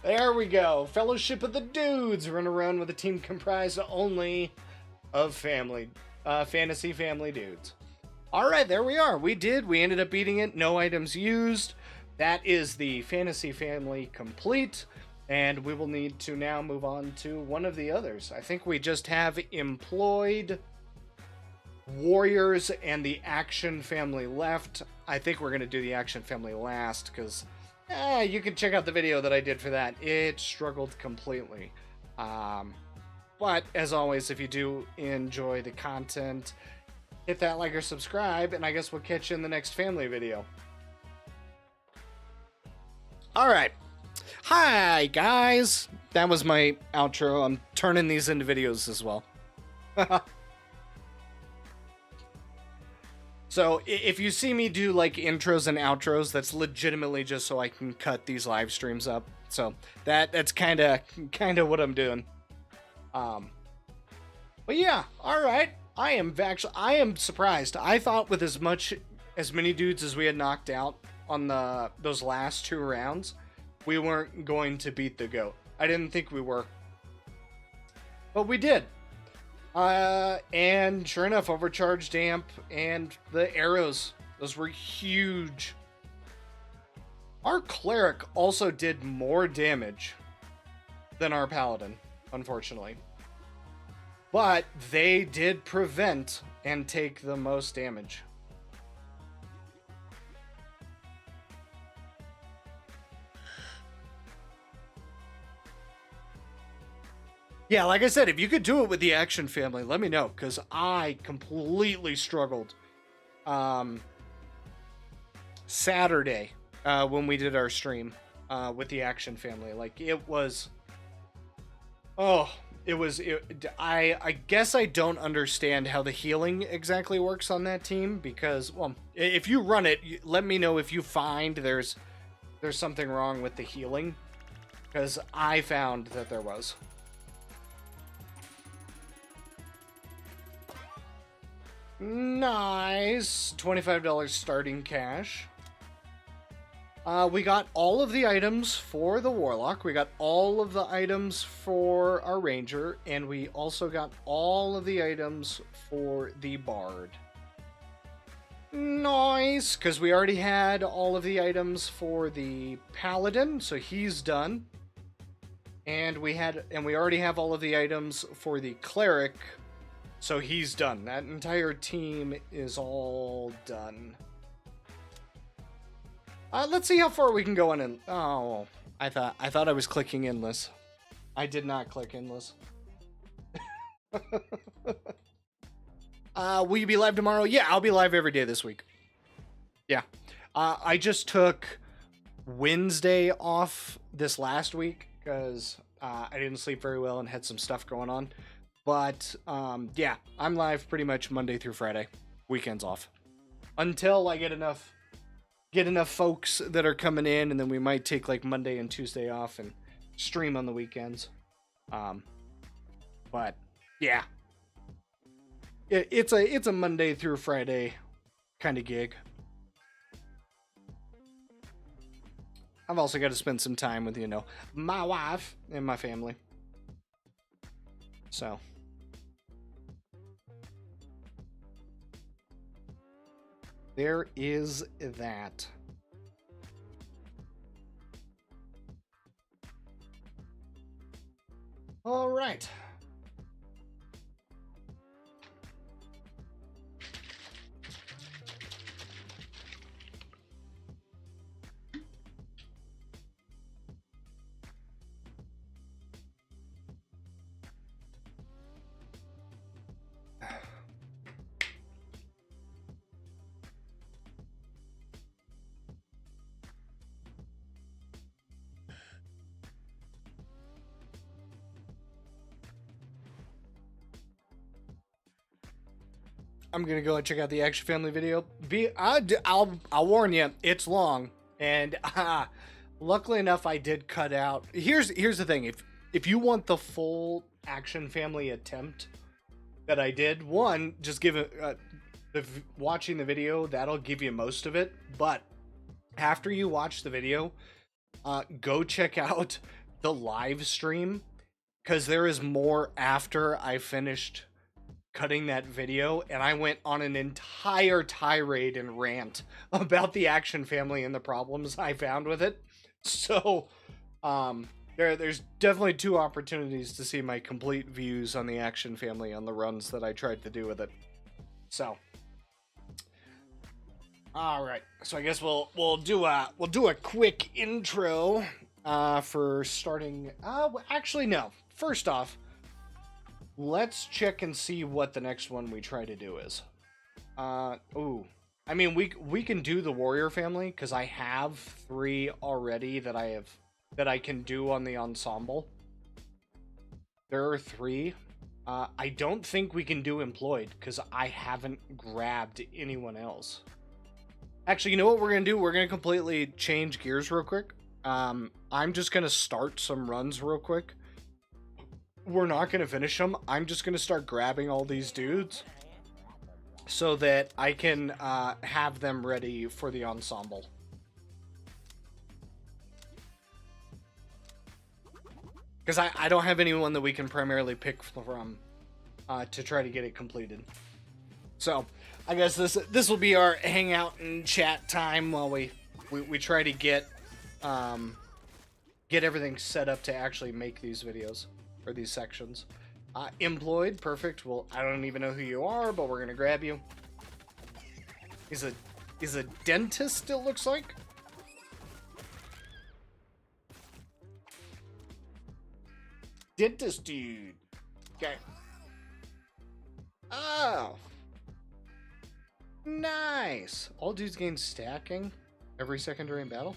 B: There we go. Fellowship of the Dudes. Run around with a team comprised only of fantasy family dudes. Alright, there we are. We ended up beating it. No items used. That is the fantasy family complete. And we will need to now move on to one of the others. I think we just have employed, warriors, and the action family left. I think we're going to do the action family last, because you can check out the video that I did for that. It struggled completely. But, as always, if you do enjoy the content, hit that like or subscribe, and I guess we'll catch you in the next family video. Alright. Hi, guys! That was my outro. I'm turning these into videos as well. So, if you see me do, like, intros and outros, that's legitimately just so I can cut these live streams up. So, that's kind of what I'm doing. But yeah, alright. I am surprised. I thought with as many dudes as we had knocked out on those last 2 rounds, we weren't going to beat the GOAT. I didn't think we were. But we did. And sure enough, overcharged amp and the arrows. Those were huge. Our cleric also did more damage than our paladin, unfortunately. But they did prevent and take the most damage. Yeah, like I said, if you could do it with the action family, let me know, because I completely struggled Saturday when we did our stream with the action family. Like, it was... Oh, I guess I don't understand how the healing exactly works on that team, because, well, if you run it, let me know if you find there's something wrong with the healing, because I found that there was. Nice. $25 starting cash. We got all of the items for the Warlock. We got all of the items for our Ranger. And we also got all of the items for the Bard. Nice. Because we already had all of the items for the Paladin. So he's done. And we already have all of the items for the Cleric. So he's done. That entire team is all done. Let's see how far we can go on in. Oh, I thought I was clicking endless. I did not click endless. Will you be live tomorrow? Yeah, I'll be live every day this week. Yeah. I just took Wednesday off this last week because I didn't sleep very well and had some stuff going on. But, yeah, I'm live pretty much Monday through Friday. Weekends off. Until I get enough folks that are coming in, and then we might take, like, Monday and Tuesday off and stream on the weekends. But, yeah. It's a Monday through Friday kind of gig. I've also got to spend some time with, my wife and my family. So... there is that. All right. I'm gonna go and check out the Action Family video. I'll warn you, it's long, and luckily enough, I did cut out. Here's the thing: if you want the full Action Family attempt that I did, one, just give it. Watching the video, that'll give you most of it. But after you watch the video, go check out the live stream, because there is more after I finished cutting that video, and I went on an entire tirade and rant about the Action Family and the problems I found with it. So there's definitely two opportunities to see my complete views on the Action Family on the runs that I tried to do with it. So all right, so I guess we'll do a quick intro for starting. Actually, no. First off, let's check and see what the next one we try to do is. Ooh, I mean, we can do the Warrior Family, because I have 3 already that I can do on the ensemble. There are 3. I don't think we can do Employed, because I haven't grabbed anyone else. Actually, you know what we're going to do? We're going to completely change gears real quick. I'm just going to start some runs real quick. We're not going to finish them. I'm just going to start grabbing all these dudes so that I can have them ready for the ensemble. Because I don't have anyone that we can primarily pick from to try to get it completed. So I guess this will be our hangout and chat time while we try to get everything set up to actually make these videos or these sections. Employed, perfect. Well, I don't even know who you are, but we're gonna grab you. He's a dentist, it looks like. Dentist dude. Okay. Oh. Nice! All dudes gain stacking every second during battle?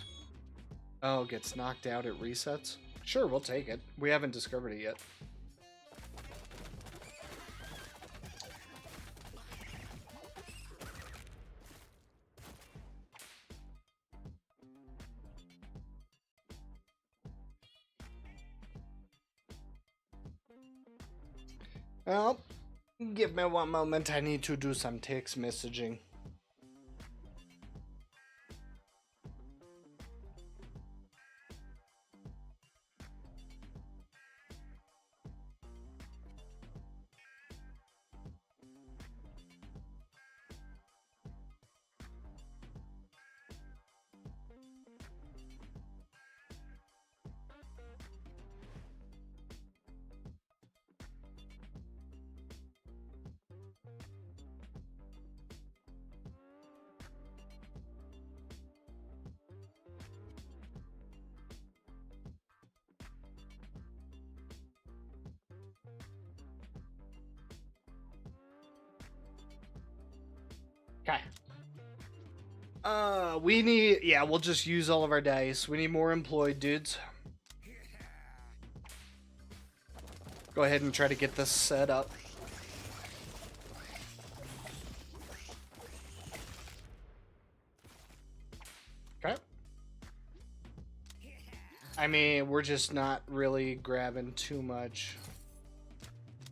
B: Oh, gets knocked out at resets? Sure, we'll take it. We haven't discovered it yet. Well, give me one moment. I need to do some text messaging. Okay. We need... Yeah, we'll just use all of our dice. We need more employed dudes. Go ahead and try to get this set up. Okay. I mean, we're just not really grabbing too much.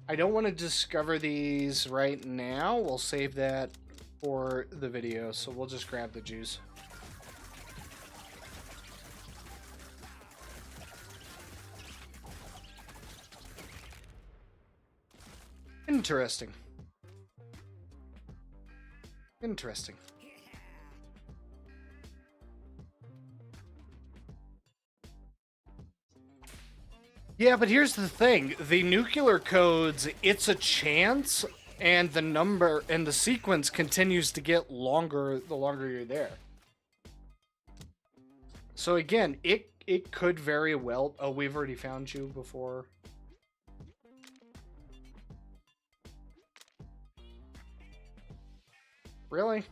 B: I don't want to discover these right now. We'll save that for the video, so we'll just grab the juice. Interesting. Interesting. Yeah, but here's the thing. The nuclear codes, it's a chance, and the number and the sequence continues to get longer the longer you're there. So again, it could very well... Oh, we've already found you before. Really?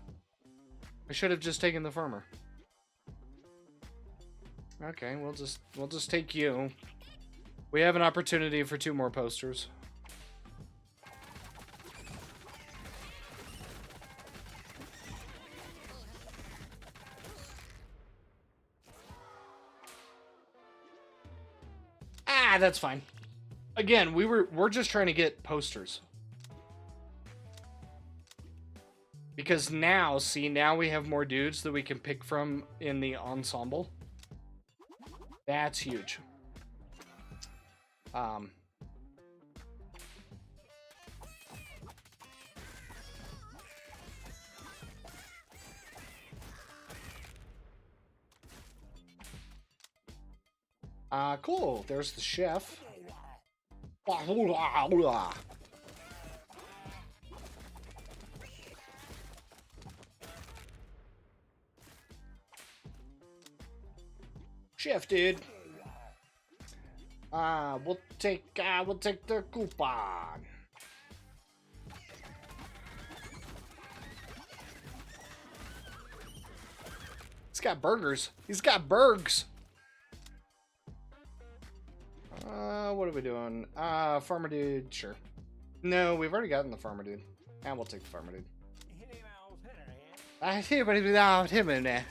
B: I should have just taken the farmer. Okay, we'll just take you. We have an opportunity for 2 more posters. Ah, that's fine. Again, we're just trying to get posters. Because now, see, now we have more dudes that we can pick from in the ensemble. That's huge. Cool. There's the chef. Chef, dude. We'll take the coupon. He's got burgers. He's got burgs. What are we doing? Farmer dude, sure. No, we've already gotten the farmer dude. And we'll take the farmer dude. I see, but without him in there.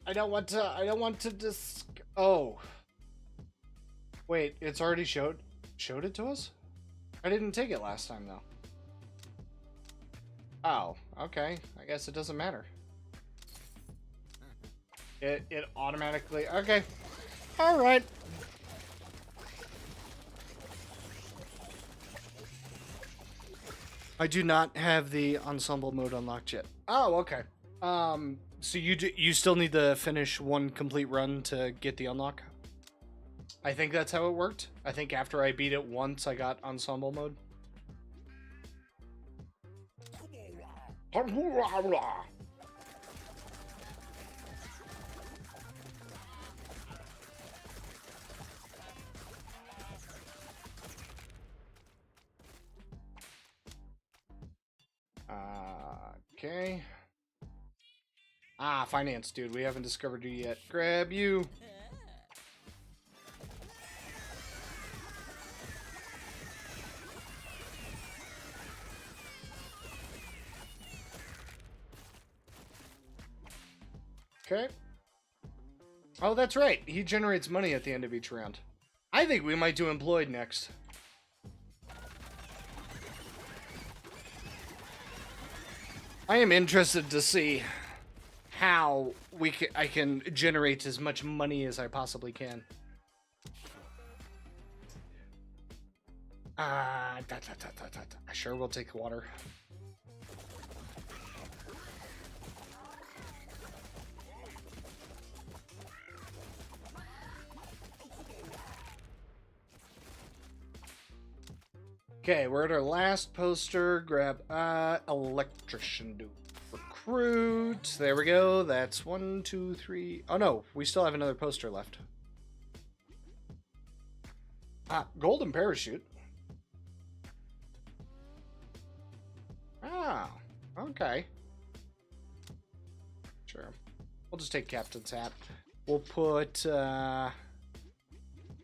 B: I don't want to oh. Wait, it's already showed it to us? I didn't take it last time though. Oh, okay. I guess it doesn't matter. It automatically, okay. All right. I do not have the ensemble mode unlocked yet. Oh, okay. So you still need to finish one complete run to get the unlock? I think that's how it worked. I think after I beat it once, I got ensemble mode. Okay. Finance, dude. We haven't discovered you yet. Grab you. Okay. Oh, that's right. He generates money at the end of each round. I think we might do employed next. I am interested to see how I can generate as much money as I possibly can. I sure will take water. Okay, we're at our last poster. Grab electrician, dude. Recruit. There we go. That's 1, 2, 3. Oh no, we still have another poster left. Golden parachute. Okay. Sure. We'll just take captain's hat. We'll put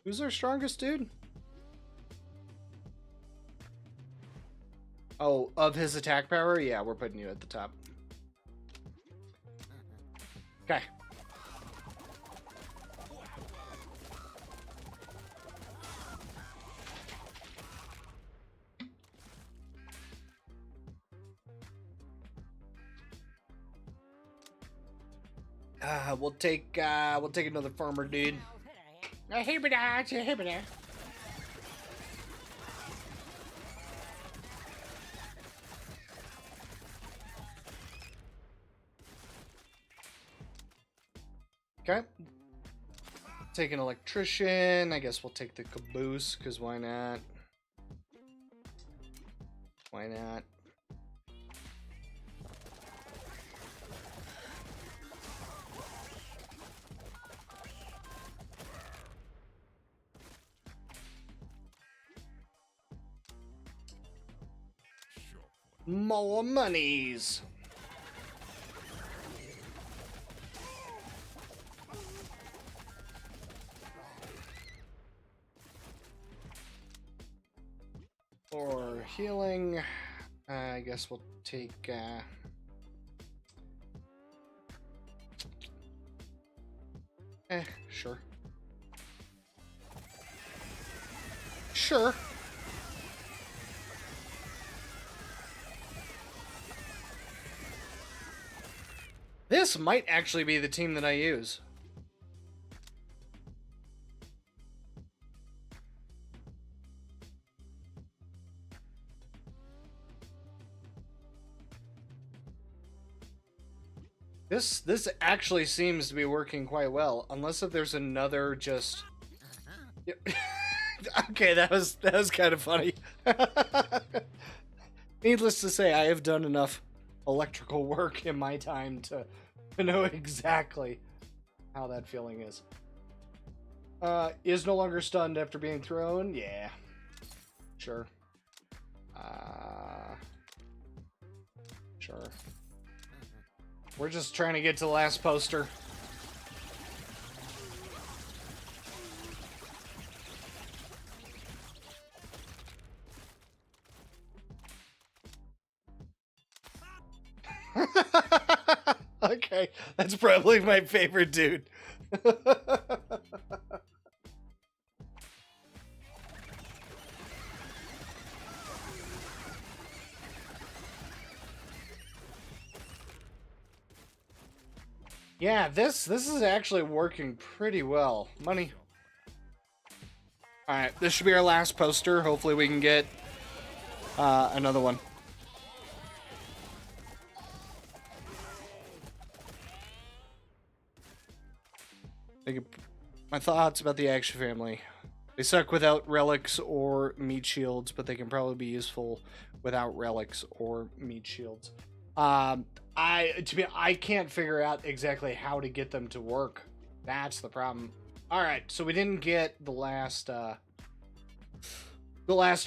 B: who's our strongest dude? Oh, of his attack power? Yeah, we're putting you at the top. Okay. We'll take another farmer dude. Okay. Take an electrician. I guess we'll take the caboose, because why not? Why not? More monies. healing. I guess we'll take. Sure. Sure. This might actually be the team that I use. This actually seems to be working quite well, unless if there's another just. Yep. Okay, that was kind of funny. Needless to say, I have done enough electrical work in my time to know exactly how that feeling is. Is no longer stunned after being thrown? Yeah. Sure. Sure. We're just trying to get to the last poster. Okay, that's probably my favorite dude. Yeah, this is actually working pretty well. Money. Alright, this should be our last poster. Hopefully we can get another one. My thoughts about the Action Family. They suck without relics or meat shields, but they can probably be useful without relics or meat shields. I can't figure out exactly how to get them to work. That's the problem. All right, so we didn't get the last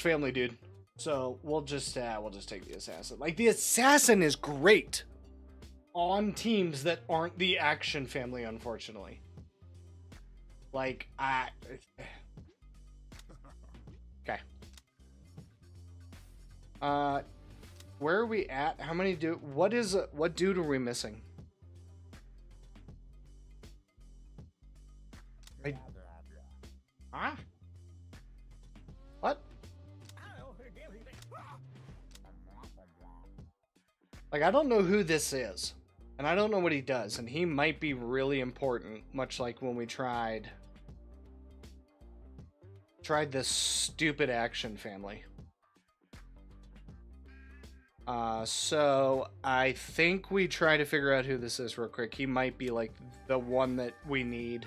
B: family dude. So we'll just take the assassin. Like, the assassin is great on teams that aren't the Action Family, unfortunately. Like, okay. Where are we at? How many what dude are we missing? Huh? What? Like, I don't know who this is. And I don't know what he does. And he might be really important, much like when we tried this stupid Action Family. So I think we try to figure out who this is real quick. He might be like the one that we need.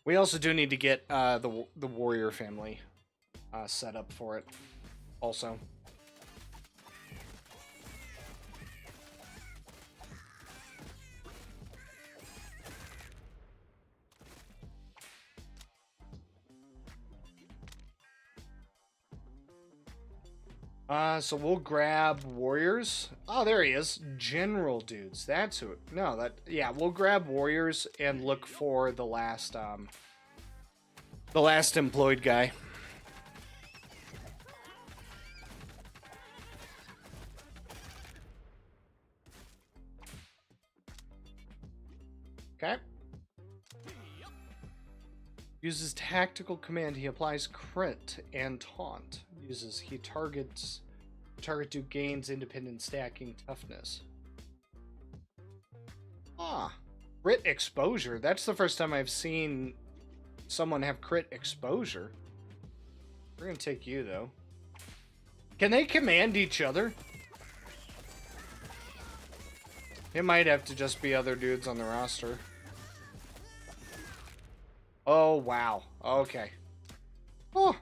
B: We also do need to get the warrior family set up for it also. So we'll grab warriors. Oh, there he is. General dudes. That's who. No, yeah, we'll grab warriors and look for the last employed guy. Okay. Uses tactical command. He applies crit and taunt. He target to gains independent stacking toughness. Ah, crit exposure. That's the first time I've seen someone have crit exposure. We're gonna take you though. Can they command each other? It might have to just be other dudes on the roster. Oh wow. Okay. Oh.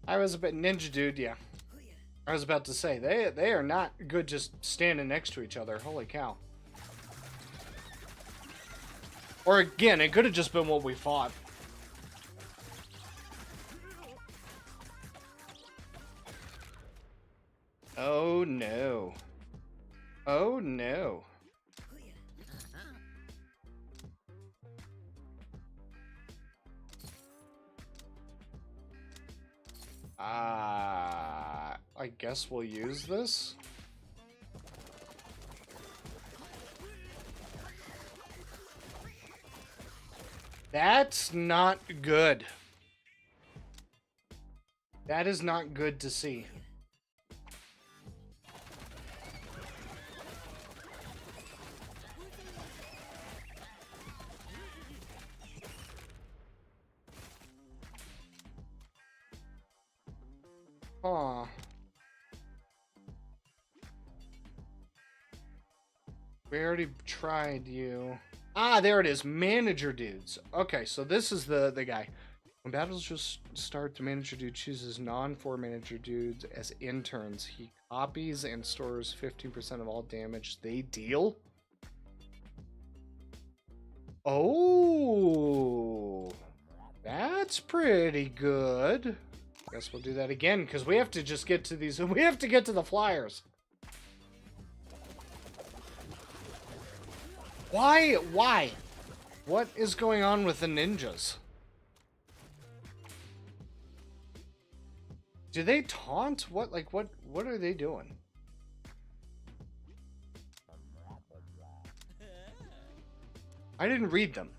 B: I was a bit ninja dude, yeah. I was about to say, they are not good just standing next to each other. Holy cow. Or again, it could have just been what we fought. Oh no. Oh no. I guess we'll use this. That's not good. That is not good to see. Huh. We already tried you. Ah, there it is. Manager dudes. Okay, so this is the guy. When battles just start, the manager dude chooses non-4 manager dudes as interns. He copies and stores 15% of all damage they deal. Oh, that's pretty good. Guess we'll do that again because we have to just get to these. We have to get to the flyers. Why? Why? What is going on with the ninjas? Do they taunt? What? Like what? What are they doing? I didn't read them.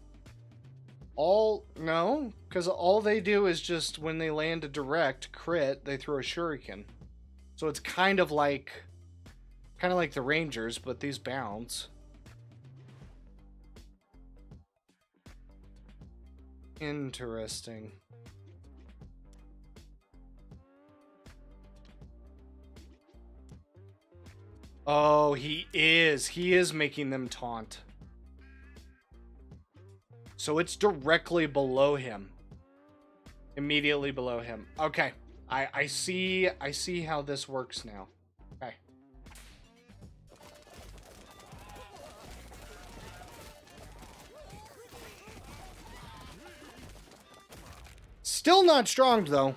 B: No, because all they do is just when they land a direct crit, they throw a shuriken. So it's kind of like the Rangers, but these bounce. Interesting. Oh, he is. He is making them taunt. So it's directly below him. Immediately below him. Okay. I see how this works now. Okay. Still not strong though.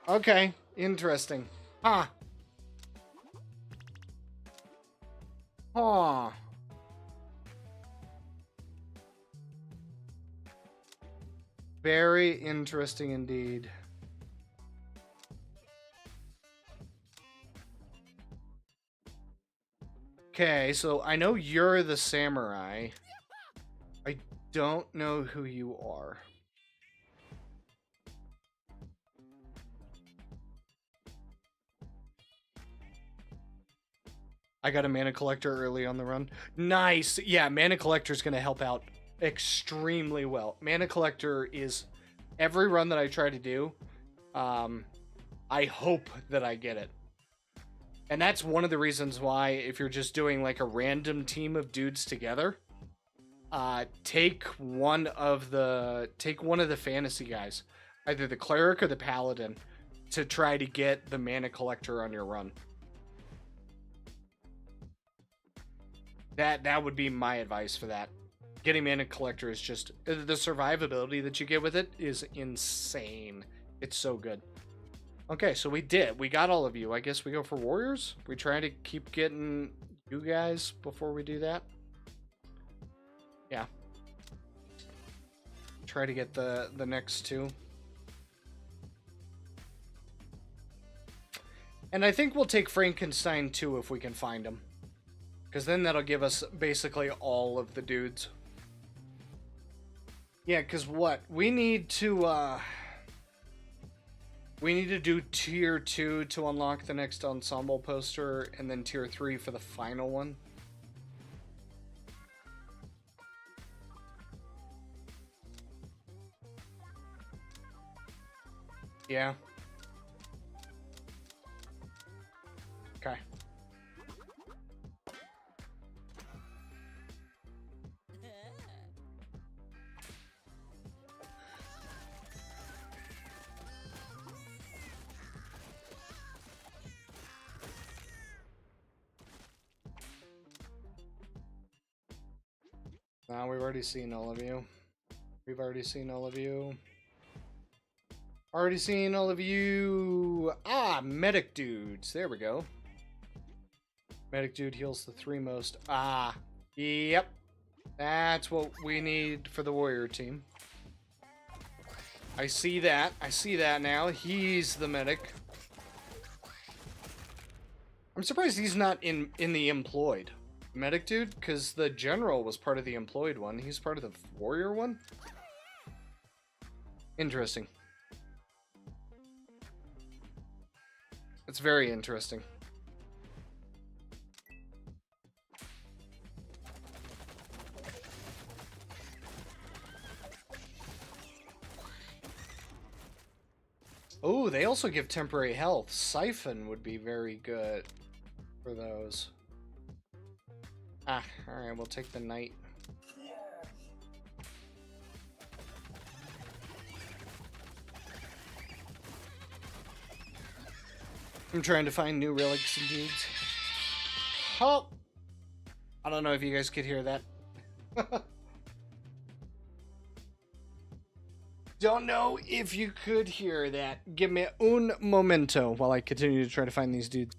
B: Okay, interesting. Huh. Huh. Very interesting indeed. Okay, so I know you're the samurai. I don't know who you are. I got a mana collector early on the run. Nice. Yeah, mana collector is going to help out extremely well. Mana collector is every run that I try to do. I hope that I get it. And that's one of the reasons why if you're just doing like a random team of dudes together, take one of the fantasy guys, either the cleric or the paladin, to try to get the mana collector on your run. That would be my advice for that. Getting mana collector is just the survivability that you get with it is insane. It's so good. Okay, so we got all of you. I guess we go for warriors. We try to keep getting you guys before we do that. Yeah. Try to get the next two. And I think we'll take Frankenstein too if we can find him. Because then that'll give us basically all of the dudes. Yeah, because what? We need to do tier 2 to unlock the next ensemble poster, and then tier 3 for the final one. Yeah. Okay. Now we've already seen all of you. We've already seen all of you. Already seen all of you. Ah, medic dudes. There we go. Medic dude heals the 3 most. Ah, yep. That's what we need for the warrior team. I see that. I see that now. He's the medic. I'm surprised he's not in the employed medic dude, because the general was part of the employed one. He's part of the warrior one. Interesting. It's very interesting. Oh, they also give temporary health. Siphon would be very good for those. Ah, alright, we'll take the knight. I'm trying to find new relics and dudes. Oh! I don't know if you guys could hear that. Don't know if you could hear that. Give me un momento while I continue to try to find these dudes.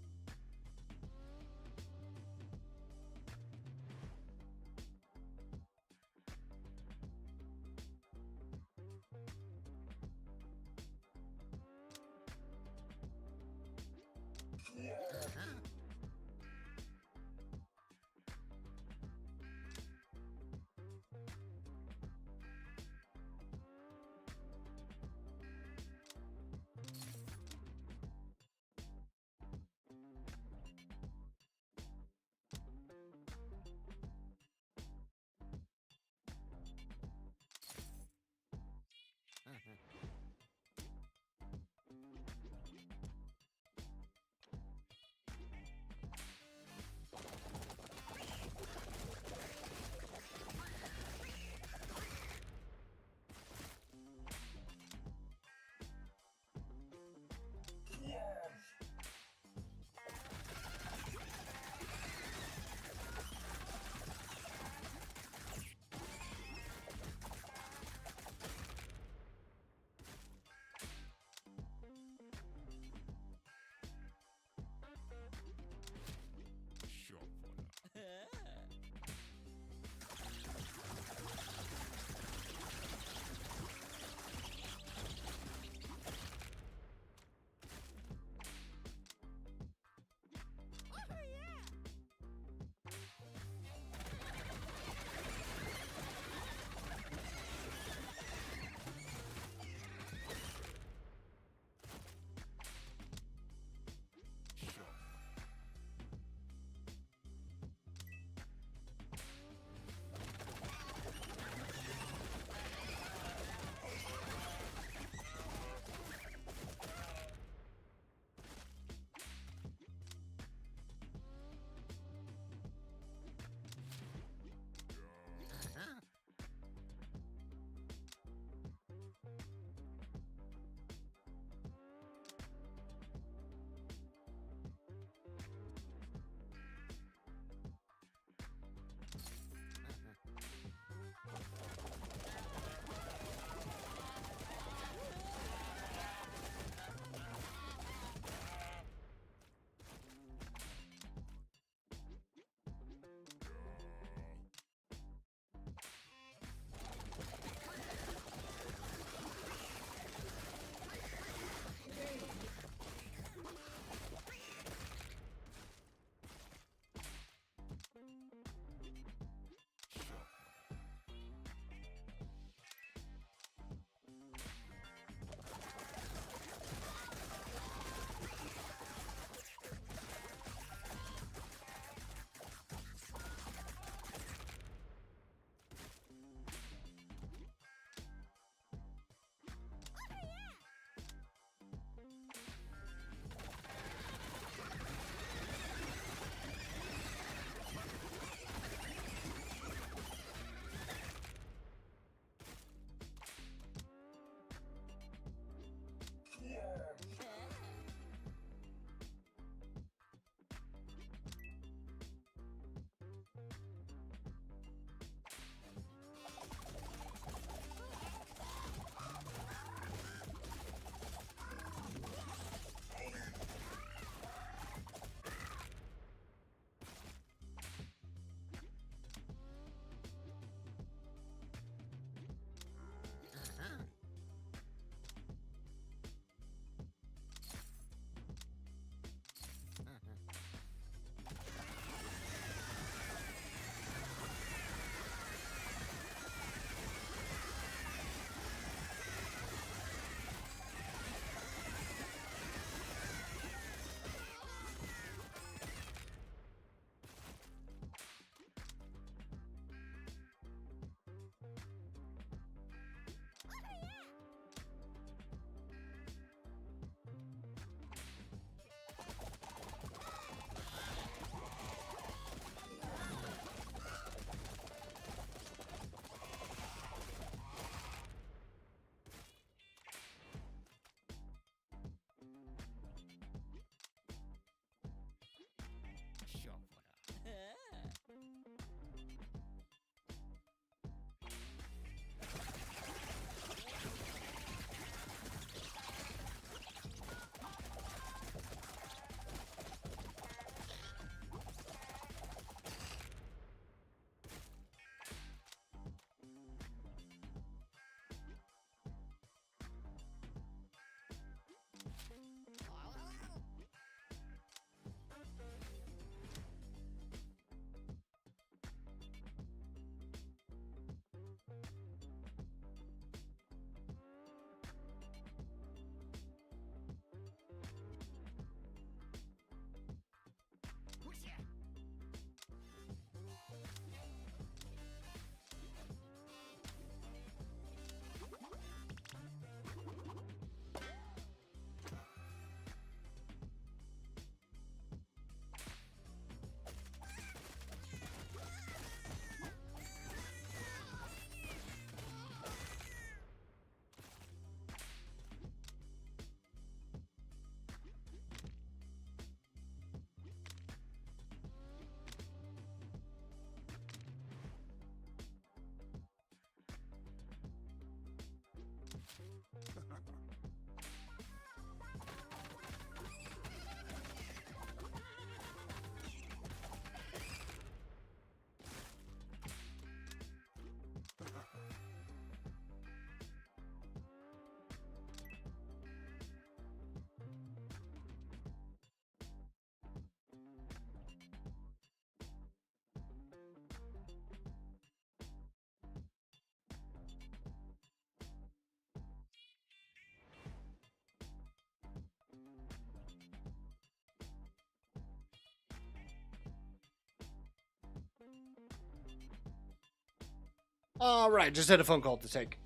B: All right, just had a phone call to take.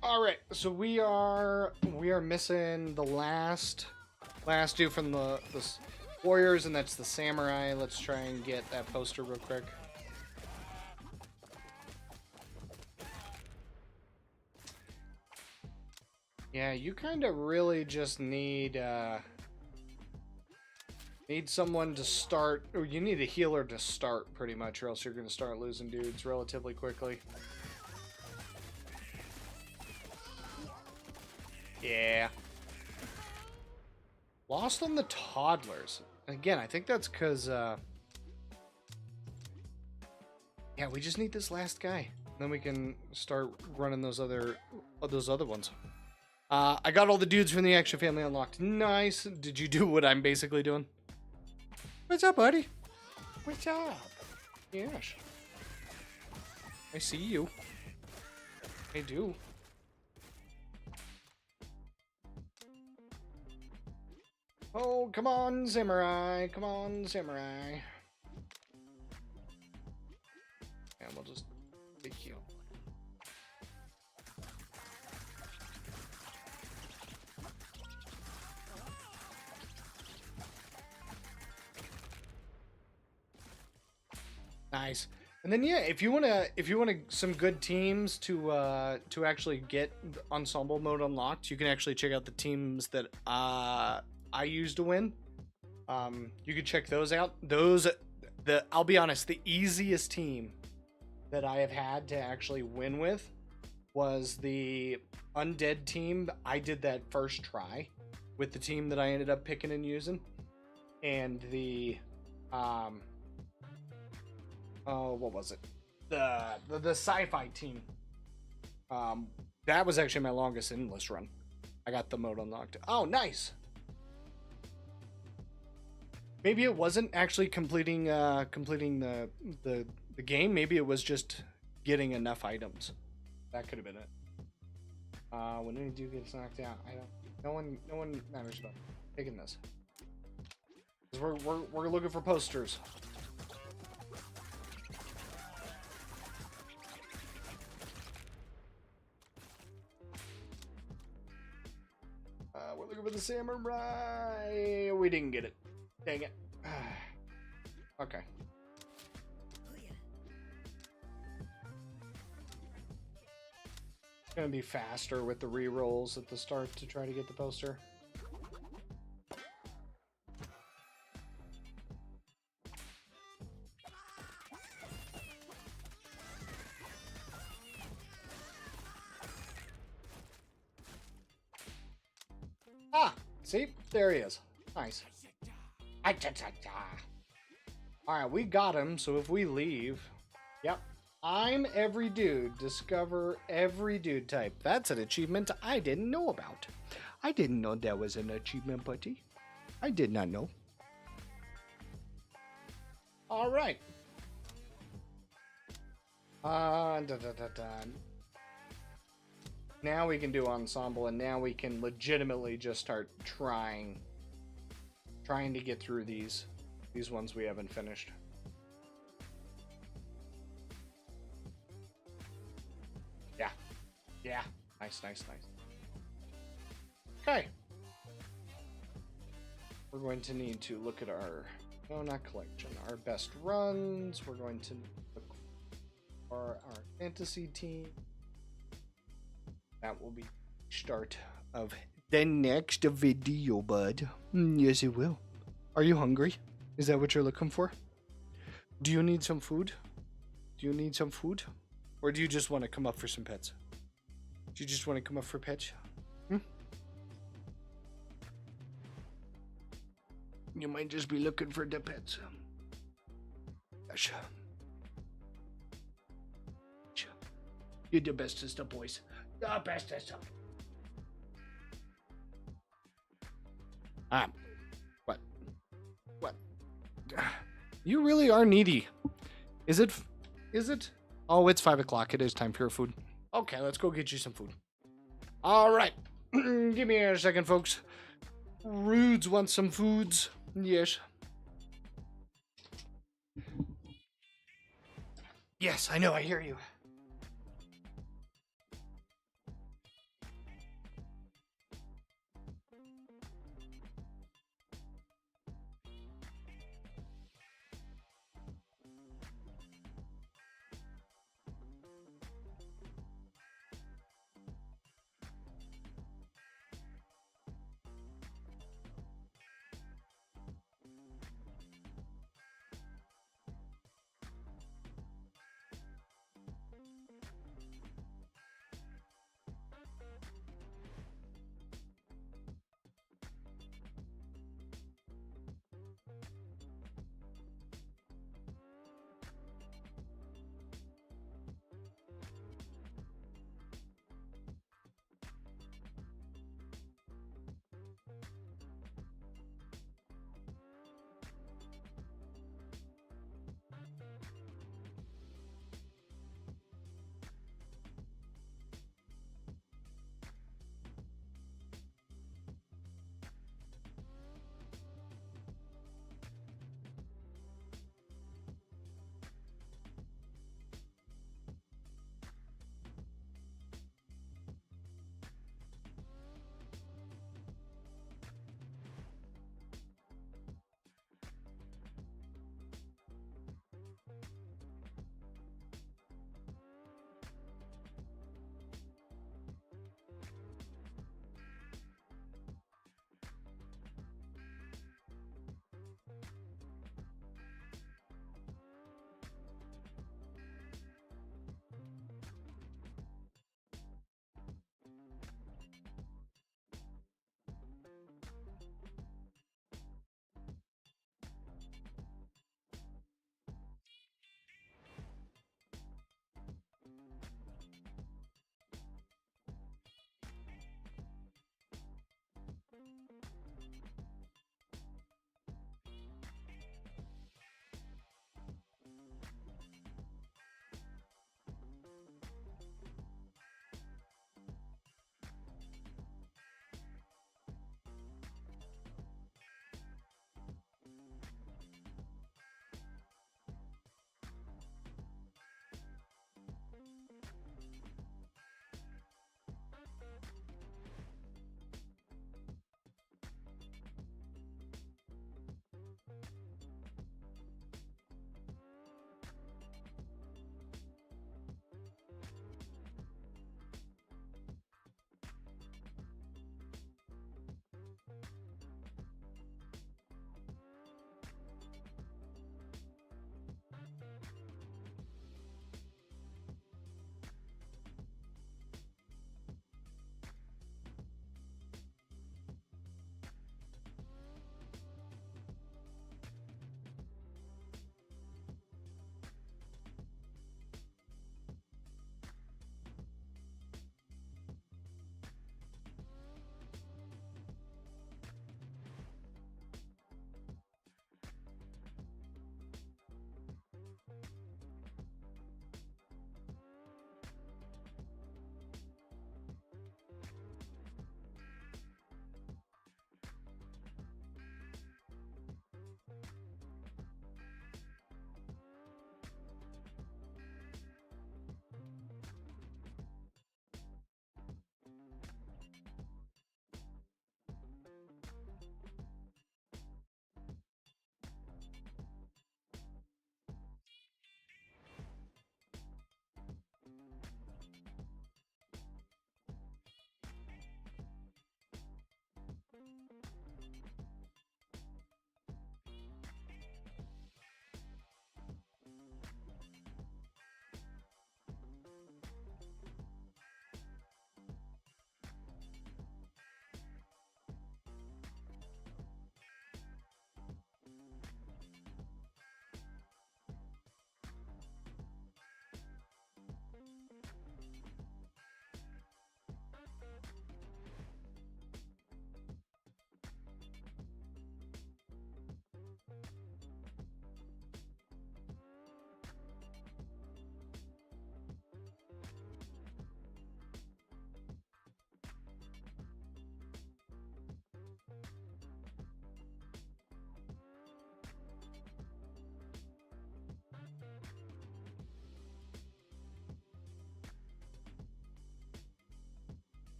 B: All right, so we are missing the last dude from the warriors, and that's the samurai. Let's try and get that poster real quick. Yeah, you kind of really just need someone to start, or you need a healer to start pretty much, or else you're going to start losing dudes relatively quickly. Yeah. Lost on the toddlers. Again, I think that's because, yeah, we just need this last guy. Then we can start running those other ones. I got all the dudes from the Action Family unlocked. Nice. Did you do what I'm basically doing? What's up, buddy? What's up? Yes. I see you. I do. Oh, come on, samurai. Come on, samurai. And we'll just take you. Nice. And then yeah, if you wanna some good teams to actually get ensemble mode unlocked, you can actually check out the teams that I used to win. You could check those out. I'll be honest, the easiest team that I have had to actually win with was the undead team. I did that first try with the team that I ended up picking and using, and the what was it? The sci-fi team. That was actually my longest endless run. I got the mode unlocked. Oh, nice. Maybe it wasn't actually completing the game. Maybe it was just getting enough items. That could have been it. When any dude gets knocked out, no one matters about taking this. 'Cause we're looking for posters. We're looking for the samurai. We didn't get it. Dang it. Okay. It's gonna be faster with the re-rolls at the start to try to get the poster. Ah, see? There he is. Nice. Alright, we got him, so if we leave... Yep. I'm every dude. Discover every dude type. That's an achievement I didn't know about. I didn't know that was an achievement, buddy. I did not know. Alright. Now we can do ensemble, and now we can legitimately just start trying to get through these ones we haven't finished. Yeah. Nice. Okay. We're going to need to look at our, no, not collection, our best runs. We're going to look for our fantasy team. That will be the start of the next video, bud. Yes, it will. Are you hungry? Is that what you're looking for? Do you need some food? Or do you just want to come up for some pets? Do you just want to come up for pets? You might just be looking for the pets. Gosh. You're the bestest of boys. The bestest of. What? You really are needy. Is it? Oh, it's 5 o'clock. It is time for your food. Okay, let's go get you some food. All right. Give me a second, folks. Rudes want some foods. Yes. Yes, I know. I hear you.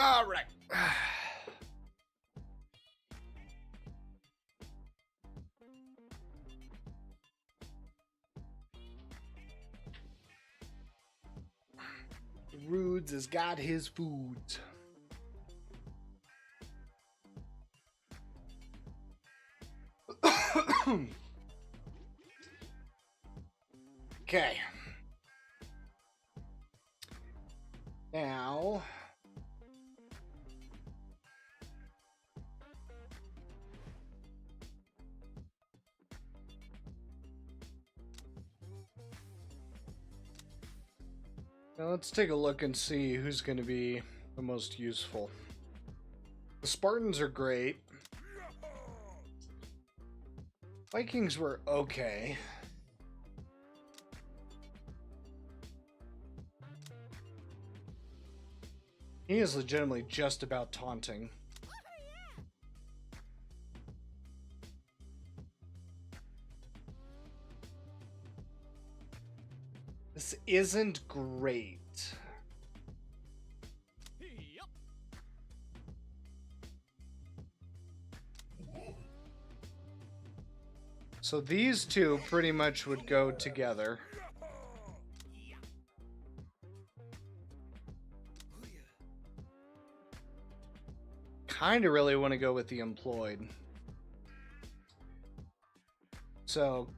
B: All right. Rudes has got his foods. Okay. Now, let's take a look and see who's going to be the most useful. The Spartans are great. Vikings were okay. He is legitimately just about taunting. This isn't great. So these two pretty much would go together. Kind of really want to go with the employed. So,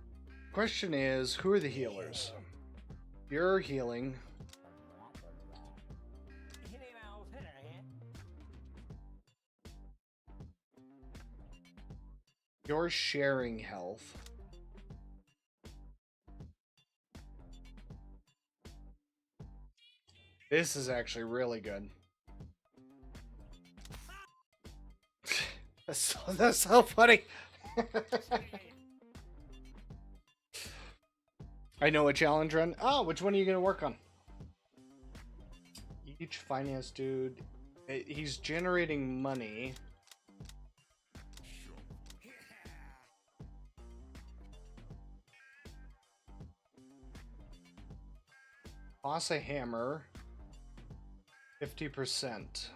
B: question is, who are the healers? You're healing. You're sharing health. This is actually really good. That's so funny. I know a challenge run. Oh, which one are you going to work on? Each finance dude. He's generating money. Toss a hammer. 50%.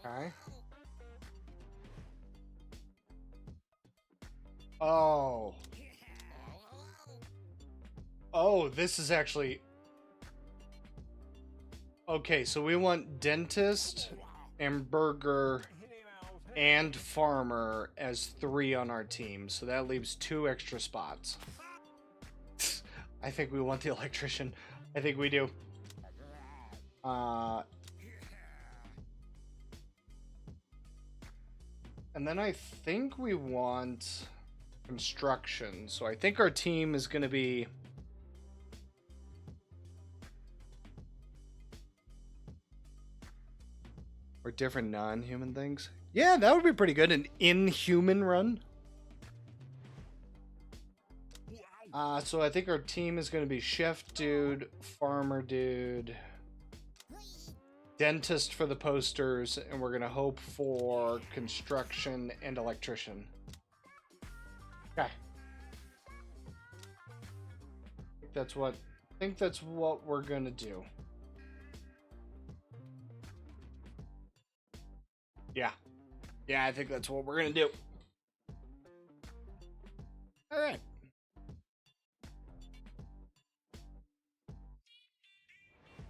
B: Okay. Oh. Oh, this is actually... Okay, so we want dentist, and burger, and farmer as 3 on our team. So that leaves 2 extra spots. I think we want the electrician. I think we do. And then I think we want construction. So I think our team is going to be... Or different non-human things. Yeah, that would be pretty good. An inhuman run. So I think our team is going to be chef dude, farmer dude, dentist for the posters, and we're going to hope for construction and electrician. Okay. I think that's what we're going to do. Yeah. Yeah, I think that's what we're going to do. All right.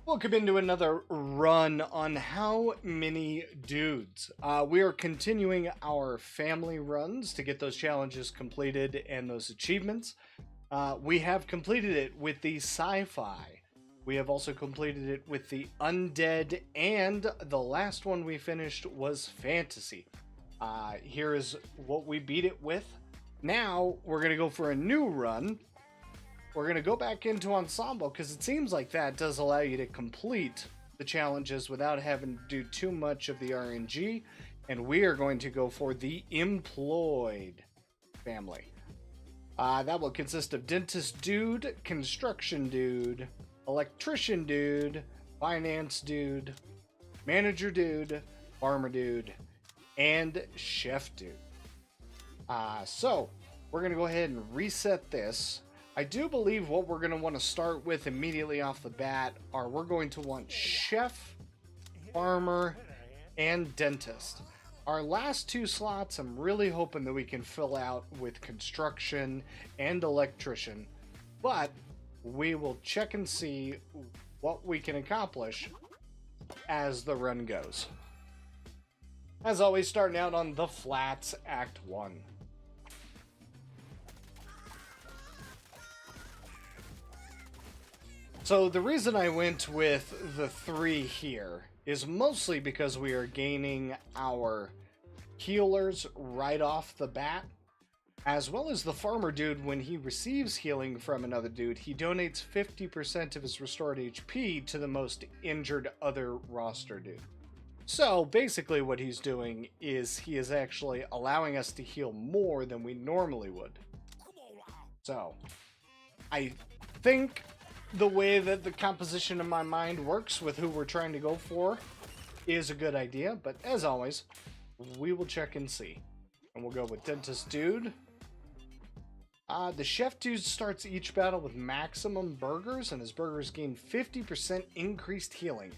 B: Welcome into another run on How Many Dudes. We are continuing our family runs to get those challenges completed and those achievements. We have completed it with the sci-fi. We have also completed it with the undead, and the last one we finished was fantasy. Here is what we beat it with. Now we're going to go for a new run. We're going to go back into ensemble because it seems like that does allow you to complete the challenges without having to do too much of the RNG. And we are going to go for the employed family. That will consist of dentist dude, construction dude, electrician dude, finance dude, manager dude, farmer dude, and chef dude. So we're going to go ahead and reset this. I do believe what we're going to want to start with immediately off the bat are we're going to want chef farmer, and dentist. Our last 2 slots, I'm really hoping that we can fill out with construction and electrician, but we will check and see what we can accomplish as the run goes. As always, starting out on the Flats, Act 1. So the reason I went with the 3 here is mostly because we are gaining our healers right off the bat, as well as the farmer dude. When he receives healing from another dude, he donates 50% of his restored HP to the most injured other roster dude. So basically what he's doing is he is actually allowing us to heal more than we normally would. So I think the way that the composition in my mind works with who we're trying to go for is a good idea, but as always, we will check and see. And we'll go with Dentist Dude. The Chef Dude starts each battle with maximum burgers, and his burgers gain 50% increased healing.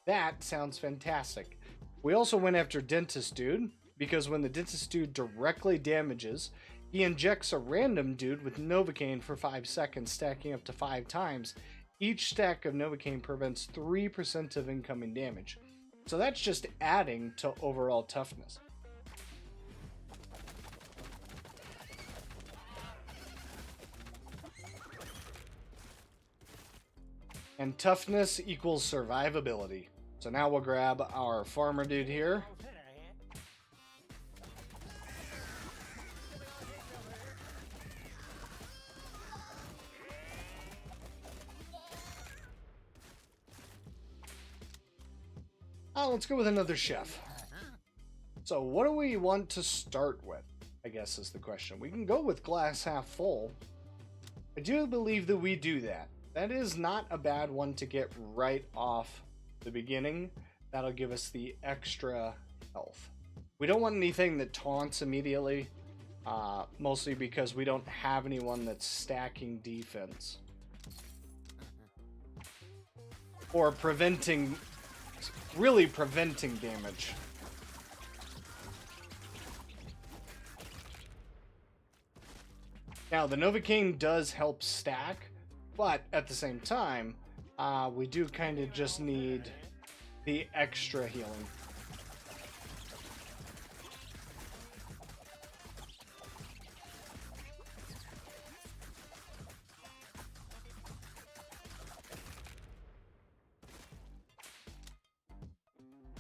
B: That sounds fantastic. We also went after Dentist Dude, because when the Dentist Dude directly damages, he injects a random dude with Novocaine for 5 seconds, stacking up to 5 times. Each stack of Novocaine prevents 3% of incoming damage. So that's just adding to overall toughness. And toughness equals survivability. So now we'll grab our farmer dude here. Let's go with another chef. So what do we want to start with, I guess is the question. We can go with glass half full. I do believe that we do that. That is not a bad one to get right off the beginning. That'll give us the extra health. We don't want anything that taunts immediately, mostly because we don't have anyone that's stacking defense. Or really preventing damage. Now, the Novocaine does help stack, but at the same time, we do kind of just need the extra healing.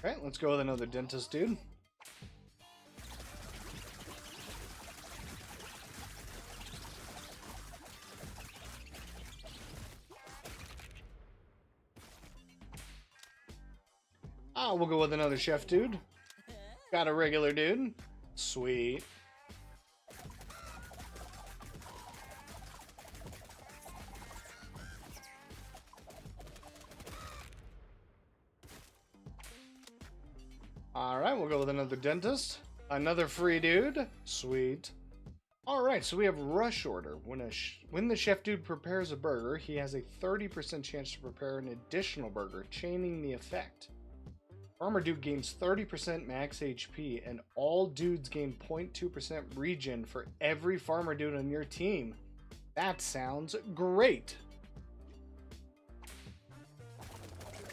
B: Alright, let's go with another dentist dude. We'll go with another chef dude. Got a regular dude. Sweet. Alright, we'll go with another dentist. Another free dude. Sweet. Alright, so we have rush order. When the chef dude prepares a burger, he has a 30% chance to prepare an additional burger, chaining the effect. Farmer dude gains 30% max HP, and all dudes gain 0.2% regen for every farmer dude on your team. That sounds great.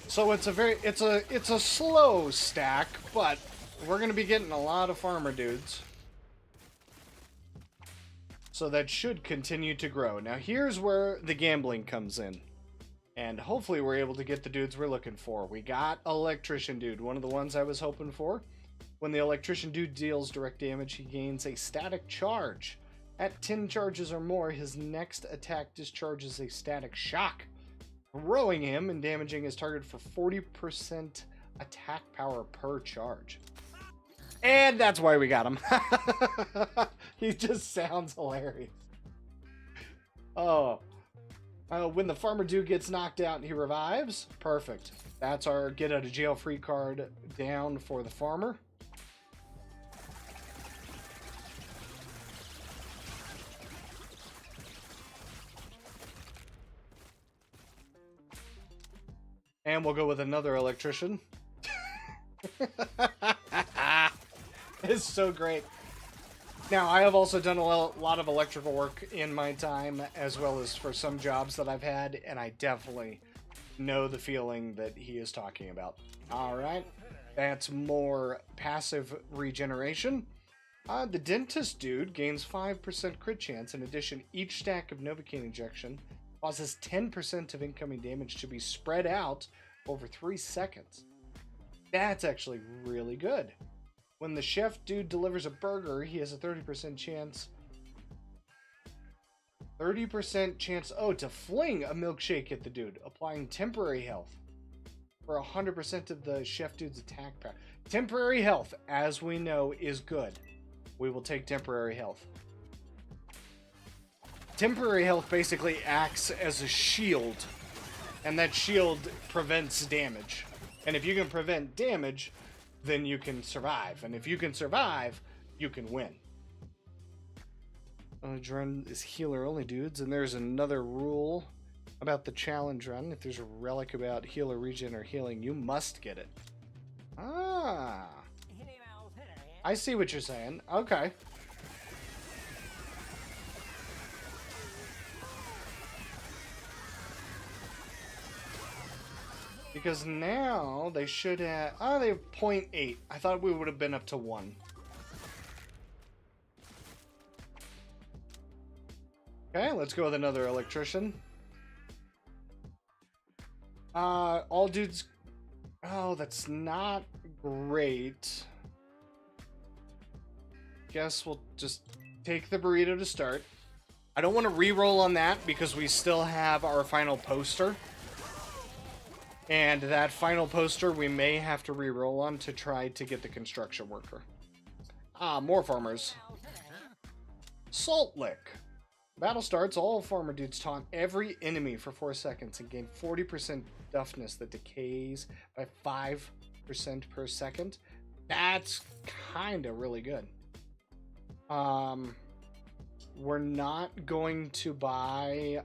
B: So it's a slow stack, but we're gonna be getting a lot of farmer dudes. So that should continue to grow. Now here's where the gambling comes in. And hopefully we're able to get the dudes we're looking for. We got Electrician Dude, one of the ones I was hoping for. When the Electrician Dude deals direct damage, he gains a static charge. At 10 charges or more, his next attack discharges a static shock, throwing him and damaging his target for 40% attack power per charge. And that's why we got him. He just sounds hilarious. Oh. When the farmer dude gets knocked out and he revives, perfect. That's our get out of jail free card down for the farmer. And we'll go with another electrician. It's so great. Now, I have also done a lot of electrical work in my time, as well as for some jobs that I've had, and I definitely know the feeling that he is talking about. Alright, that's more passive regeneration. The dentist dude gains 5% crit chance. In addition, each stack of Novocaine injection causes 10% of incoming damage to be spread out over 3 seconds. That's actually really good. When the chef dude delivers a burger, he has a 30% chance. 30% chance, to fling a milkshake at the dude, applying temporary health for 100% of the chef dude's attack power. Temporary health, as we know, is good. We will take temporary health. Temporary health basically acts as a shield, and that shield prevents damage. And if you can prevent damage, then you can survive. And if you can survive, you can win. Challenge run is healer only, dudes. And there's another rule about the challenge run. If there's a relic about healer regen or healing, you must get it. Ah. I see what you're saying. Okay. Because now they should have... they have 0.8. I thought we would have been up to 1. Okay, let's go with another electrician. All dudes... Oh, that's not great. Guess we'll just take the burrito to start. I don't want to re-roll on that because we still have our final poster. And that final poster we may have to re-roll on to try to get the construction worker. More farmers. Salt Lick. Battle starts, all farmer dudes taunt every enemy for 4 seconds and gain 40% duffness that decays by 5% per second. That's kinda really good. We're not going to buy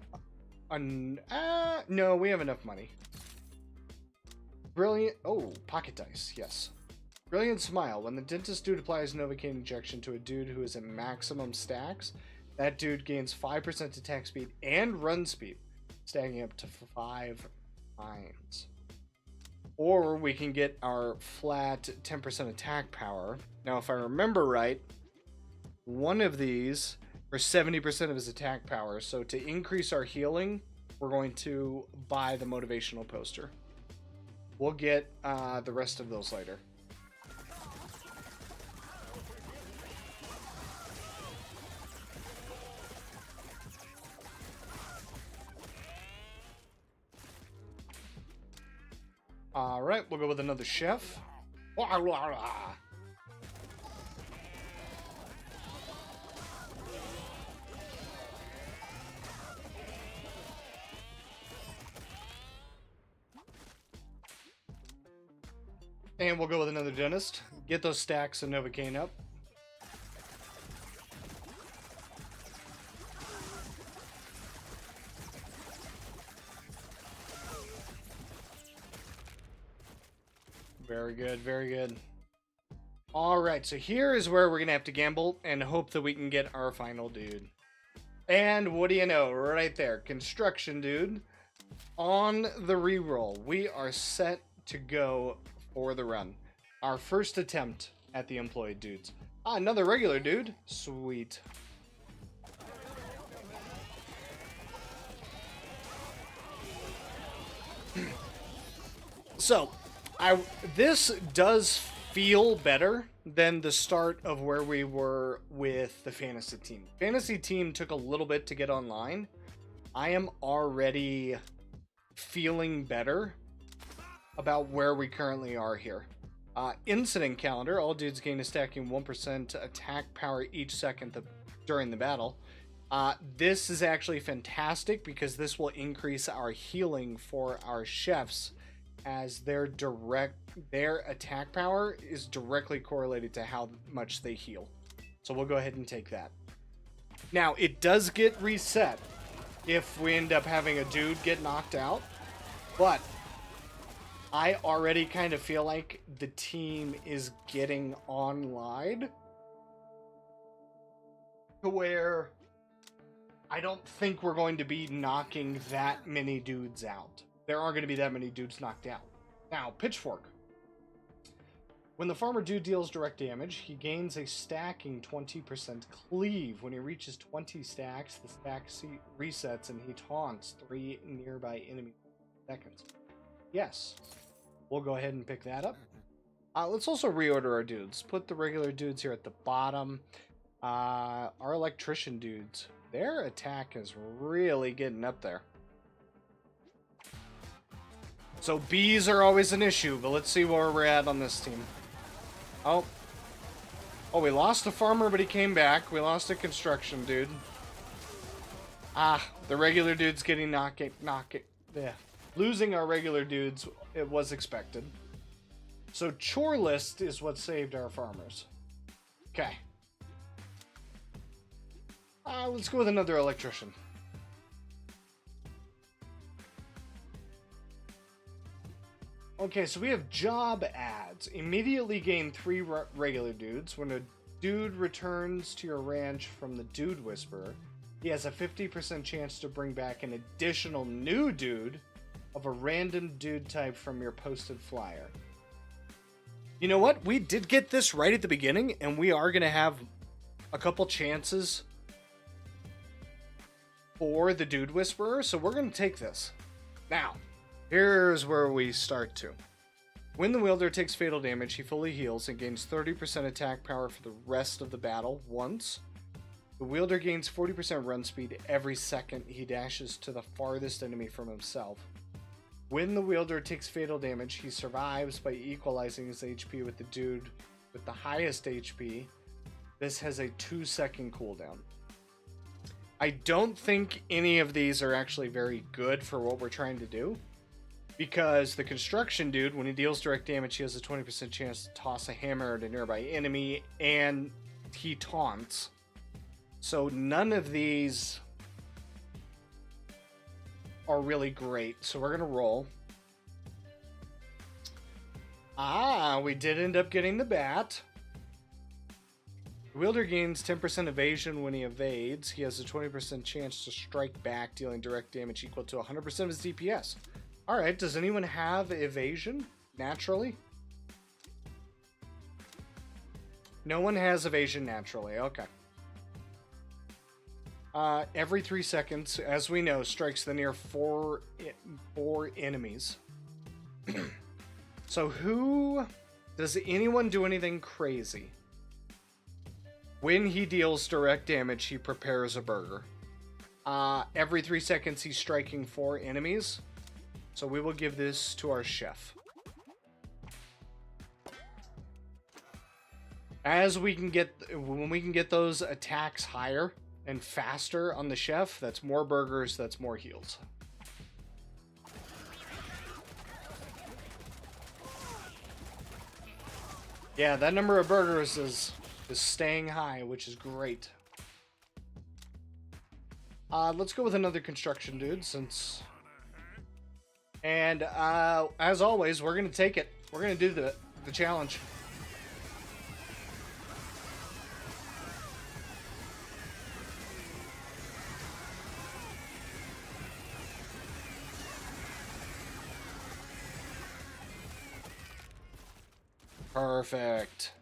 B: no, we have enough money. Brilliant. Oh, pocket dice. Yes. Brilliant Smile. When the dentist dude applies Novocaine injection to a dude who is at maximum stacks, that dude gains 5% attack speed and run speed, stacking up to 5 times. Or we can get our flat 10% attack power. Now, if I remember right, one of these for 70% of his attack power. So to increase our healing, we're going to buy the motivational poster. We'll get the rest of those later. Alright, we'll go with another chef. And we'll go with another dentist. Get those stacks of Novocaine up. Very good, very good. Alright, so here is where we're going to have to gamble and hope that we can get our final dude. And what do you know? Right there, construction dude. On the reroll, we are set to go for the run. Our first attempt at the employed dudes. Another regular dude. Sweet. So, this does feel better than the start of where we were with the fantasy team. Fantasy team took a little bit to get online. I am already feeling better about where we currently are here. Incident calendar. All dudes gain a stacking 1% attack power each second during the battle. This is actually fantastic because this will increase our healing for our chefs, as their attack power is directly correlated to how much they heal. So we'll go ahead and take that. Now, it does get reset if we end up having a dude get knocked out, but I already kind of feel like the team is getting online to where I don't think we're going to be knocking that many dudes out. There aren't going to be that many dudes knocked out. Now, Pitchfork. When the farmer dude deals direct damage, he gains a stacking 20% cleave. When he reaches 20 stacks, the stack resets and he taunts 3 nearby enemies in seconds. Yes, we'll go ahead and pick that up. Let's also reorder our dudes. Put the regular dudes here at the bottom. Our electrician dudes, their attack is really getting up there. So bees are always an issue, but let's see where we're at on this team. Oh, we lost the farmer, but he came back. We lost a construction dude. The regular dude's getting yeah. Losing our regular dudes, it was expected. So chore list is what saved our farmers. Okay. Let's go with another electrician. Okay, so we have job ads. Immediately gain 3 regular dudes. When a dude returns to your ranch from the Dude Whisperer, he has a 50% chance to bring back an additional new dude of a random dude type from your posted flyer. You know what? We did get this right at the beginning, and we are going to have a couple chances for the Dude Whisperer, so we're going to take this. Now, here's where we start to. When the wielder takes fatal damage, he fully heals and gains 30% attack power for the rest of the battle once. The wielder gains 40% run speed every second he dashes to the farthest enemy from himself. When the wielder takes fatal damage, he survives by equalizing his HP with the dude with the highest HP. This has a 2-second cooldown. I don't think any of these are actually very good for what we're trying to do. Because the construction dude, when he deals direct damage, he has a 20% chance to toss a hammer at a nearby enemy, and he taunts. So none of these are really great. So we're going to roll. We did end up getting the bat. The wielder gains 10% evasion when he evades. He has a 20% chance to strike back, dealing direct damage equal to 100% of his DPS. Alright, does anyone have evasion naturally? No one has evasion naturally, okay. Every 3 seconds, as we know, strikes the near 4 enemies. So does anyone do anything crazy? When he deals direct damage, he prepares a burger. Every 3 seconds, he's striking 4 enemies. So we will give this to our chef. When we can get those attacks higher and faster on the chef, that's more burgers, that's more heals. Yeah, that number of burgers is staying high, which is great. Let's go with another construction dude, since... And, as always, we're going to take it. We're going to do the challenge. Perfect.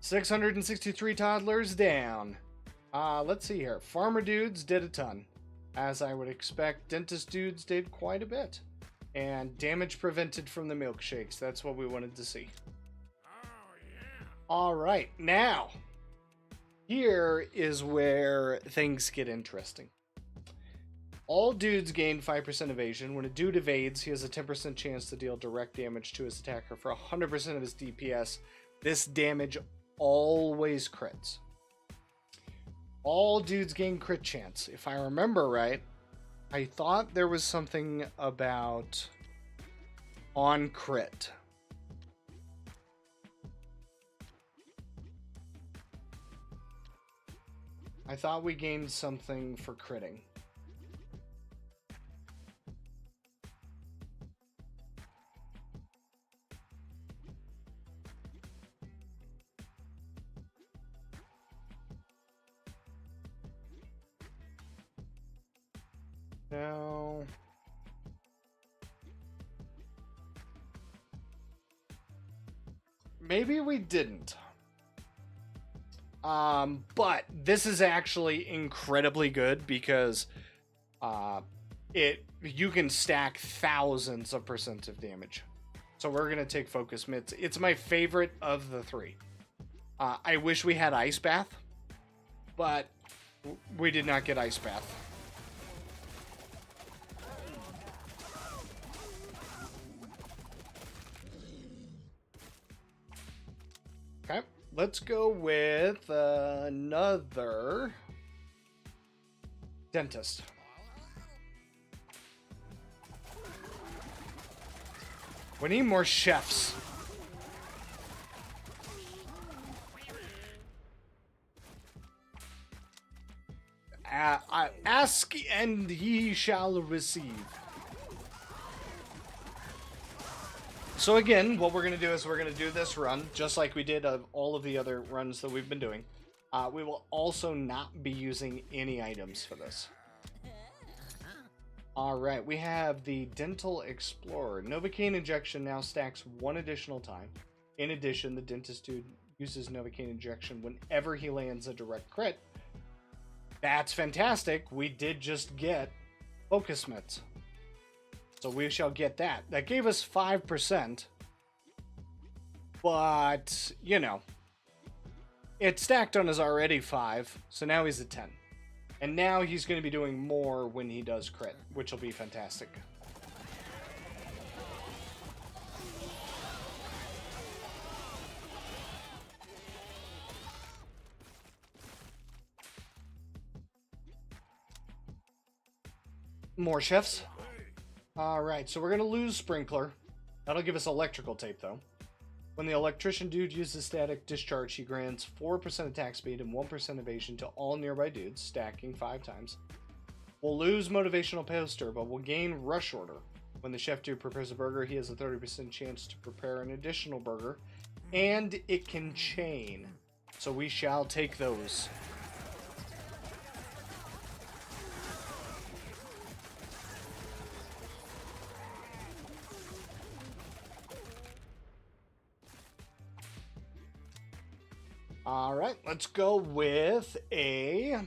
B: 663 toddlers down. Let's see here. Farmer dudes did a ton. As I would expect, dentist dudes did quite a bit. And damage prevented from the milkshakes. That's what we wanted to see. Alright, now, here is where things get interesting. All dudes gain 5% evasion. When a dude evades, he has a 10% chance to deal direct damage to his attacker for 100% of his DPS. This damage always crits. All dudes gain crit chance. If I remember right, I thought there was something about on crit. I thought we gained something for critting. No. Maybe we didn't. But this is actually incredibly good because you can stack thousands of percent of damage. So we're gonna take focus mitts. It's my favorite of the three. I wish we had ice bath, but we did not get ice bath. Okay, let's go with another dentist. We need more chefs. Ask and ye shall receive. So again, what we're going to do is we're going to do this run just like we did of all of the other runs that we've been doing. We will also not be using any items for this. Alright, we have the Dental Explorer. Novocaine injection now stacks one additional time. In addition, the dentist dude uses Novocaine injection whenever he lands a direct crit. That's fantastic. We did just get focus mitts. So we shall get that. That gave us 5%. But, you know, it stacked on his already 5. So now he's at 10. And now he's going to be doing more when he does crit, which will be fantastic. More chefs. Alright, so we're going to lose Sprinkler. That'll give us electrical tape, though. When the electrician dude uses static discharge, he grants 4% attack speed and 1% evasion to all nearby dudes, stacking 5 times. We'll lose motivational poster, but we'll gain rush order. When the chef dude prepares a burger, he has a 30% chance to prepare an additional burger, and it can chain. So we shall take those. Alright, let's go with a...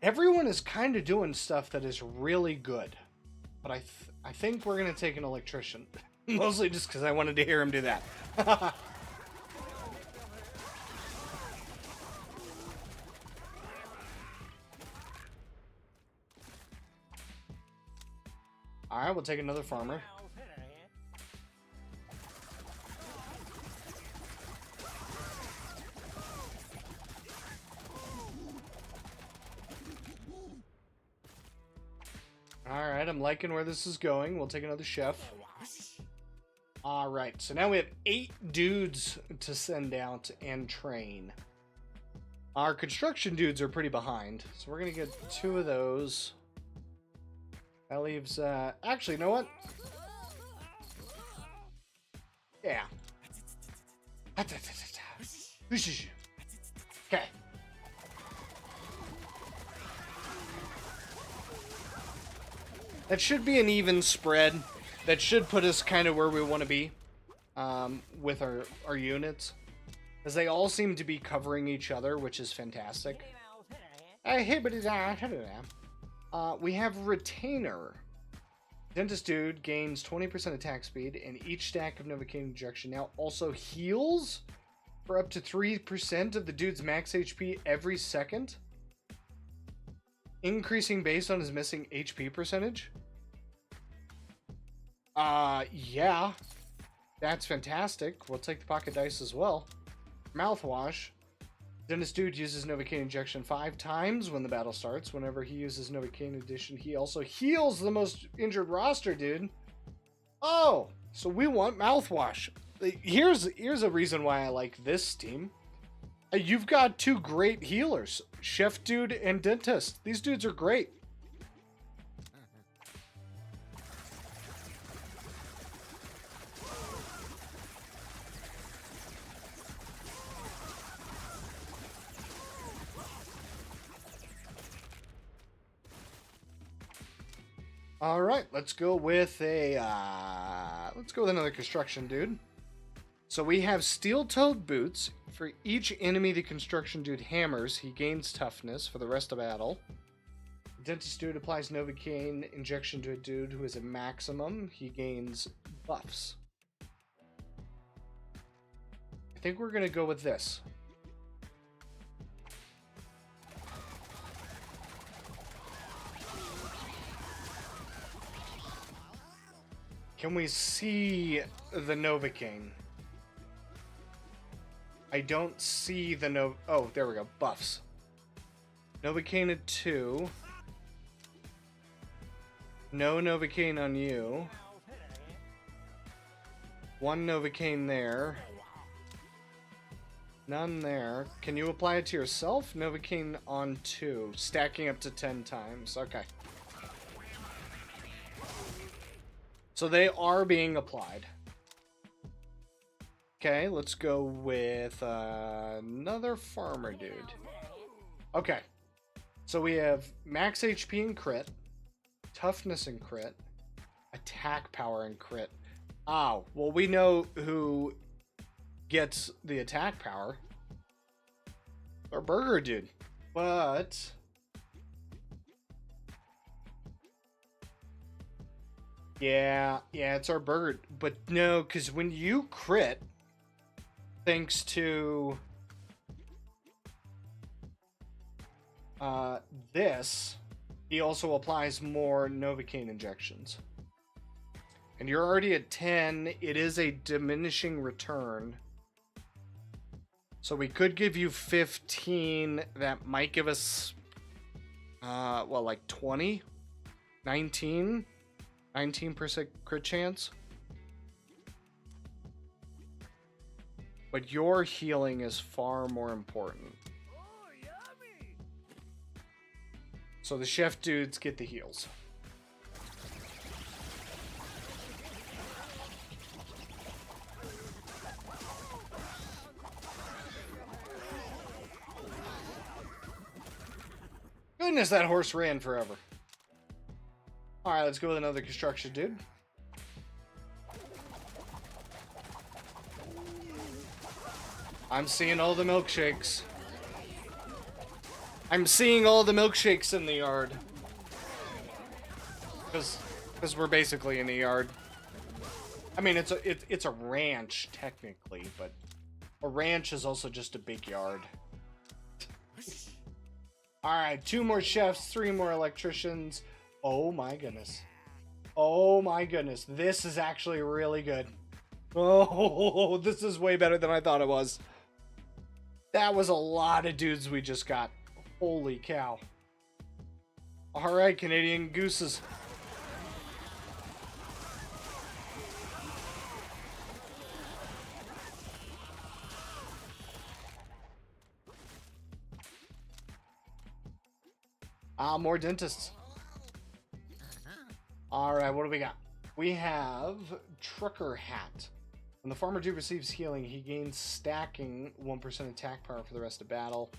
B: Everyone is kind of doing stuff that is really good. But I think we're going to take an electrician. Mostly just because I wanted to hear him do that. Alright, we'll take another farmer. Alright, I'm liking where this is going. We'll take another chef. Alright, so now we have 8 dudes to send out and train. Our construction dudes are pretty behind, so we're going to get 2 of those. That leaves, actually, you know what? Yeah. Okay. That should be an even spread. That should put us kind of where we want to be with our units. Because they all seem to be covering each other, which is fantastic. We have Retainer. Dentist Dude gains 20% attack speed, and each stack of Novocaine injection now also heals for up to 3% of the dude's max HP every second. Increasing based on his missing HP percentage. Yeah. That's fantastic. We'll take the pocket dice as well. Mouthwash. Dentist Dude uses Novocaine injection 5 times when the battle starts. Whenever he uses Novocaine addition, he also heals the most injured roster, dude. Oh, so we want Mouthwash. Here's a reason why I like this team. You've got 2 great healers, Chef Dude and Dentist. These dudes are great. All right, let's go with another construction dude. So we have steel-toed boots. For each enemy the construction dude hammers, he gains toughness for the rest of battle. Dentist dude applies Novocaine injection to a dude who is a maximum. He gains buffs. I think we're gonna go with this. Can we see the Novocaine? I don't see the oh, there we go. Buffs. Novocaine at 2. No Novocaine on you. 1 Novocaine there. None there. Can you apply it to yourself? Novocaine on 2. Stacking up to 10 times. Okay. So they are being applied. Okay, let's go with another farmer dude. Okay. So we have max HP and crit, toughness and crit, attack power and crit. Oh, well, we know who gets the attack power. Our burger dude. But yeah, it's our burger. But no, because when you crit, thanks to this, he also applies more Novocaine injections. And you're already at 10. It is a diminishing return. So we could give you 15. That might give us, well, like 20? 19? 19% crit chance. But your healing is far more important. So the chef dudes get the heals. Goodness, that horse ran forever. Alright, let's go with another construction dude. I'm seeing all the milkshakes. I'm seeing all the milkshakes in the yard. Because we're basically in the yard. I mean, it's a ranch, technically, but a ranch is also just a big yard. Alright, 2 more chefs, 3 more electricians. Oh my goodness. Oh my goodness. This is actually really good. Oh, this is way better than I thought it was. That was a lot of dudes we just got. Holy cow. Alright, Canadian gooses. More dentists. Alright, what do we got? We have Trucker Hat. When the farmer dude receives healing, he gains stacking 1% attack power for the rest of battle.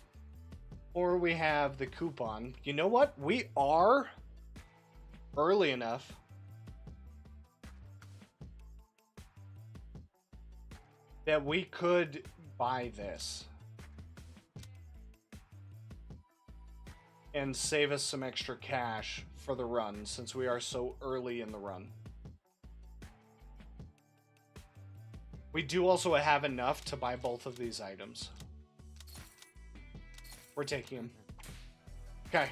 B: Or we have the coupon. You know what? We are early enough that we could buy this and save us some extra cash for the run, since we are so early in the run. We do also have enough to buy both of these items. We're taking them. Okay.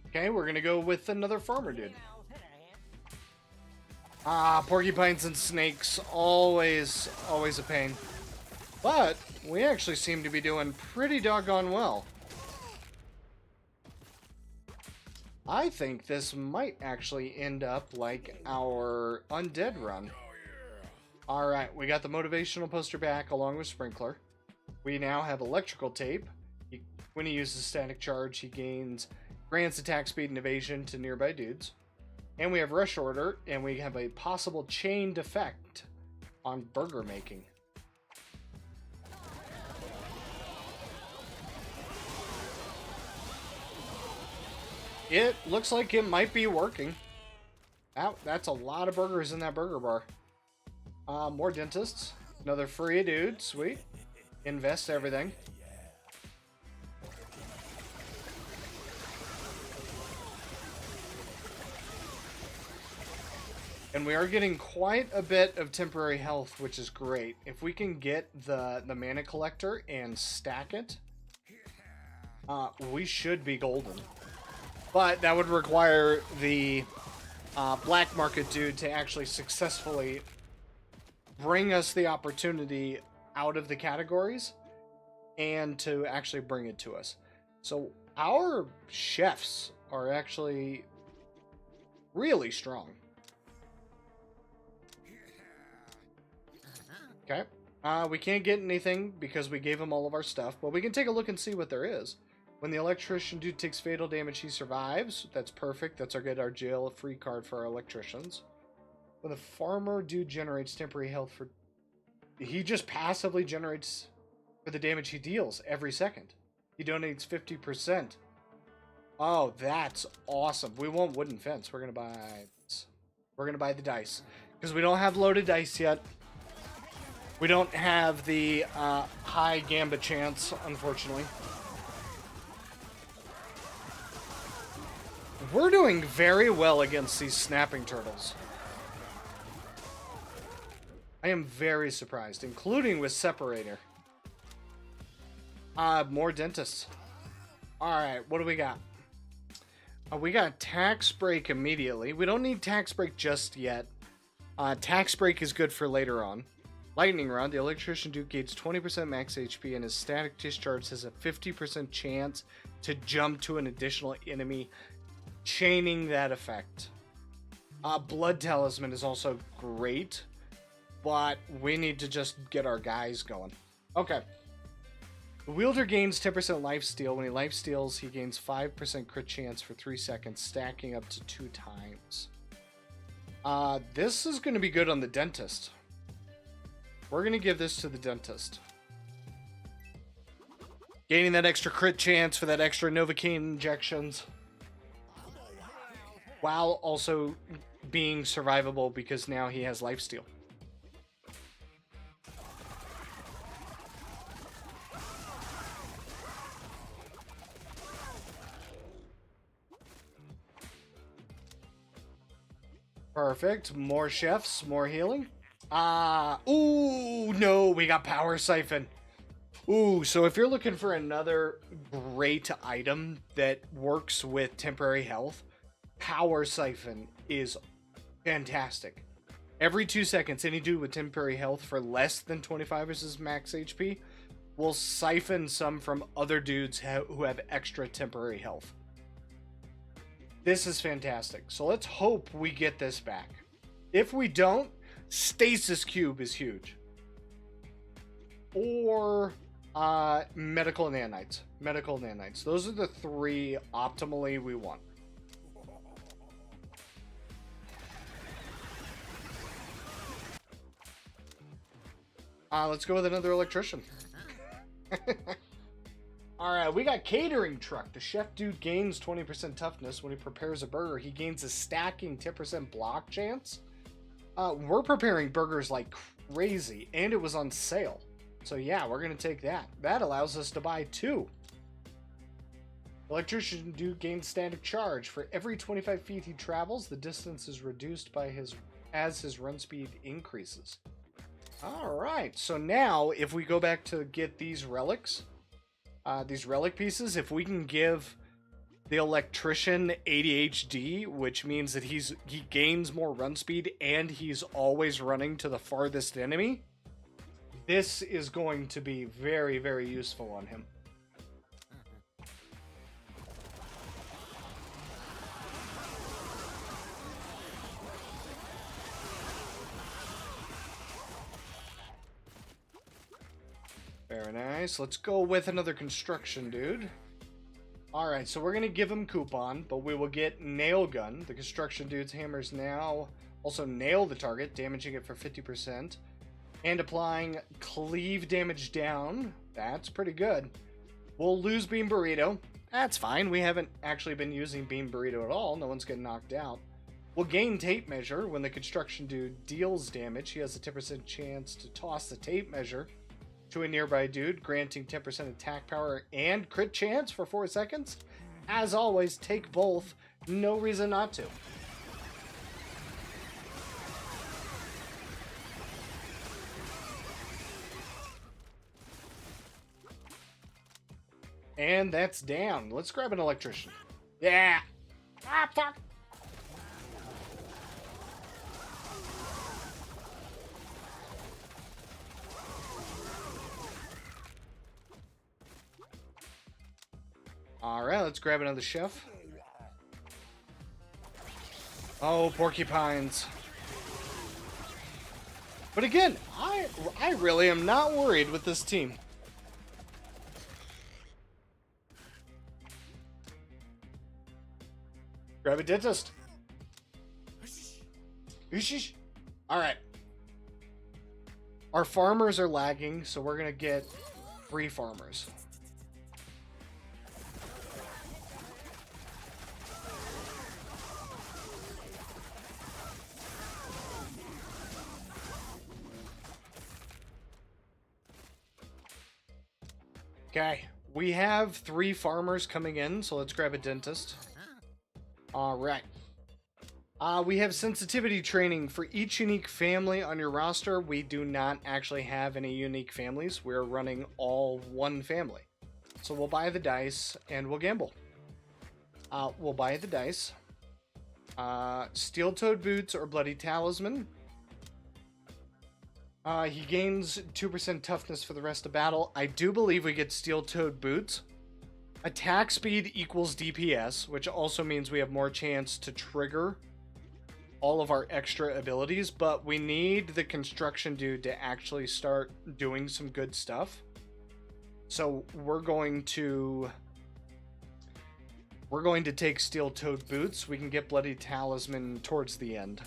B: Okay, we're gonna go with another farmer dude. Porcupines and snakes, always a pain. But we actually seem to be doing pretty doggone well. I think this might actually end up like our undead run. Alright, we got the motivational poster back along with Sprinkler. We now have electrical tape. When he uses static charge, he grants attack speed and evasion to nearby dudes. And we have rush order, and we have a possible chained effect on burger making. it looks like it might be working. That's a lot of burgers in that burger bar. More dentists. Another free dude. Sweet. Invest everything. And we are getting quite a bit of temporary health, which is great. If we can get the mana collector and stack it, we should be golden. But that would require the black market dude to actually successfully bring us the opportunity out of the categories and to actually bring it to us. So our chefs are actually really strong. Okay. We can't get anything because we gave him all of our stuff, but we can take a look and see what there is. When the electrician dude takes fatal damage, he survives. That's perfect. That's our jail-free card for our electricians. When the farmer dude generates temporary health for... He just passively generates for the damage he deals every second. He donates 50%. Oh, that's awesome. We want wooden fence. We're going to buy... We're going to buy the dice. Because we don't have loaded dice yet. We don't have the high gambit chance, unfortunately. We're doing very well against these snapping turtles. I am very surprised, including with Separator. More dentists. Alright, what do we got? We got Tax Break immediately. We don't need Tax Break just yet. Tax Break is good for later on. Lightning Rod, the electrician dude gains 20% max HP and his static discharge has a 50% chance to jump to an additional enemy, chaining that effect. Blood Talisman is also great, but we need to just get our guys going. Okay. The wielder gains 10% lifesteal. When he lifesteals, he gains 5% crit chance for 3 seconds, stacking up to 2 times. This is going to be good on the dentist. We're going to give this to the dentist. Gaining that extra crit chance for that extra Novocaine injections. While also being survivable because now he has lifesteal. Perfect. More chefs, more healing. Ooh, no, we got Power Siphon. Ooh, so if you're looking for another great item that works with temporary health, Power Siphon is fantastic. Every 2 seconds, any dude with temporary health for less than 25 is his max HP will siphon some from other dudes who have extra temporary health. This is fantastic. So let's hope we get this back. If we don't, Stasis Cube is huge. Or Medical Nanites. Medical Nanites. Those are the 3 optimally we want. Let's go with another electrician. Alright, we got Catering Truck. The chef dude gains 20% toughness when he prepares a burger. He gains a stacking 10% block chance. We're preparing burgers like crazy, and it was on sale. So yeah, we're going to take that. That allows us to buy 2. Electrician dude gains static charge. For every 25 feet he travels, the distance is reduced by as his run speed increases. Alright, so now if we go back to get these relics, these relic pieces, if we can give the electrician ADHD, which means that he gains more run speed and he's always running to the farthest enemy, this is going to be very, very useful on him. Very nice. Let's go with another construction dude. Alright, so we're going to give him coupon, but we will get nail gun. The construction dude's hammers now also nail the target, damaging it for 50%. And applying cleave damage down. That's pretty good. We'll lose beam burrito. That's fine. We haven't actually been using Bean Burrito at all. No one's getting knocked out. We'll gain tape measure. When the construction dude deals damage, he has a 10% chance to toss the tape measure to a nearby dude, granting 10% attack power and crit chance for 4 seconds. As always, take both. No reason not to. And that's down. Let's grab an electrician. Yeah. Ah, fuck. Alright, let's grab another chef. Oh, porcupines. But again, I really am not worried with this team. Grab a dentist. Alright. Our farmers are lagging, so we're gonna get 3 farmers. Okay, we have 3 farmers coming in, so let's grab a dentist. Alright. We have sensitivity training for each unique family on your roster. We do not actually have any unique families. We're running all one family. So we'll buy the dice and we'll gamble. We'll buy the dice. Steel-toed boots or bloody talisman. He gains 2% toughness for the rest of battle. I do believe we get steel-toed boots. Attack speed equals DPS, which also means we have more chance to trigger all of our extra abilities, but we need the construction dude to actually start doing some good stuff. So we're going to take steel-toed boots. We can get bloody talisman towards the end.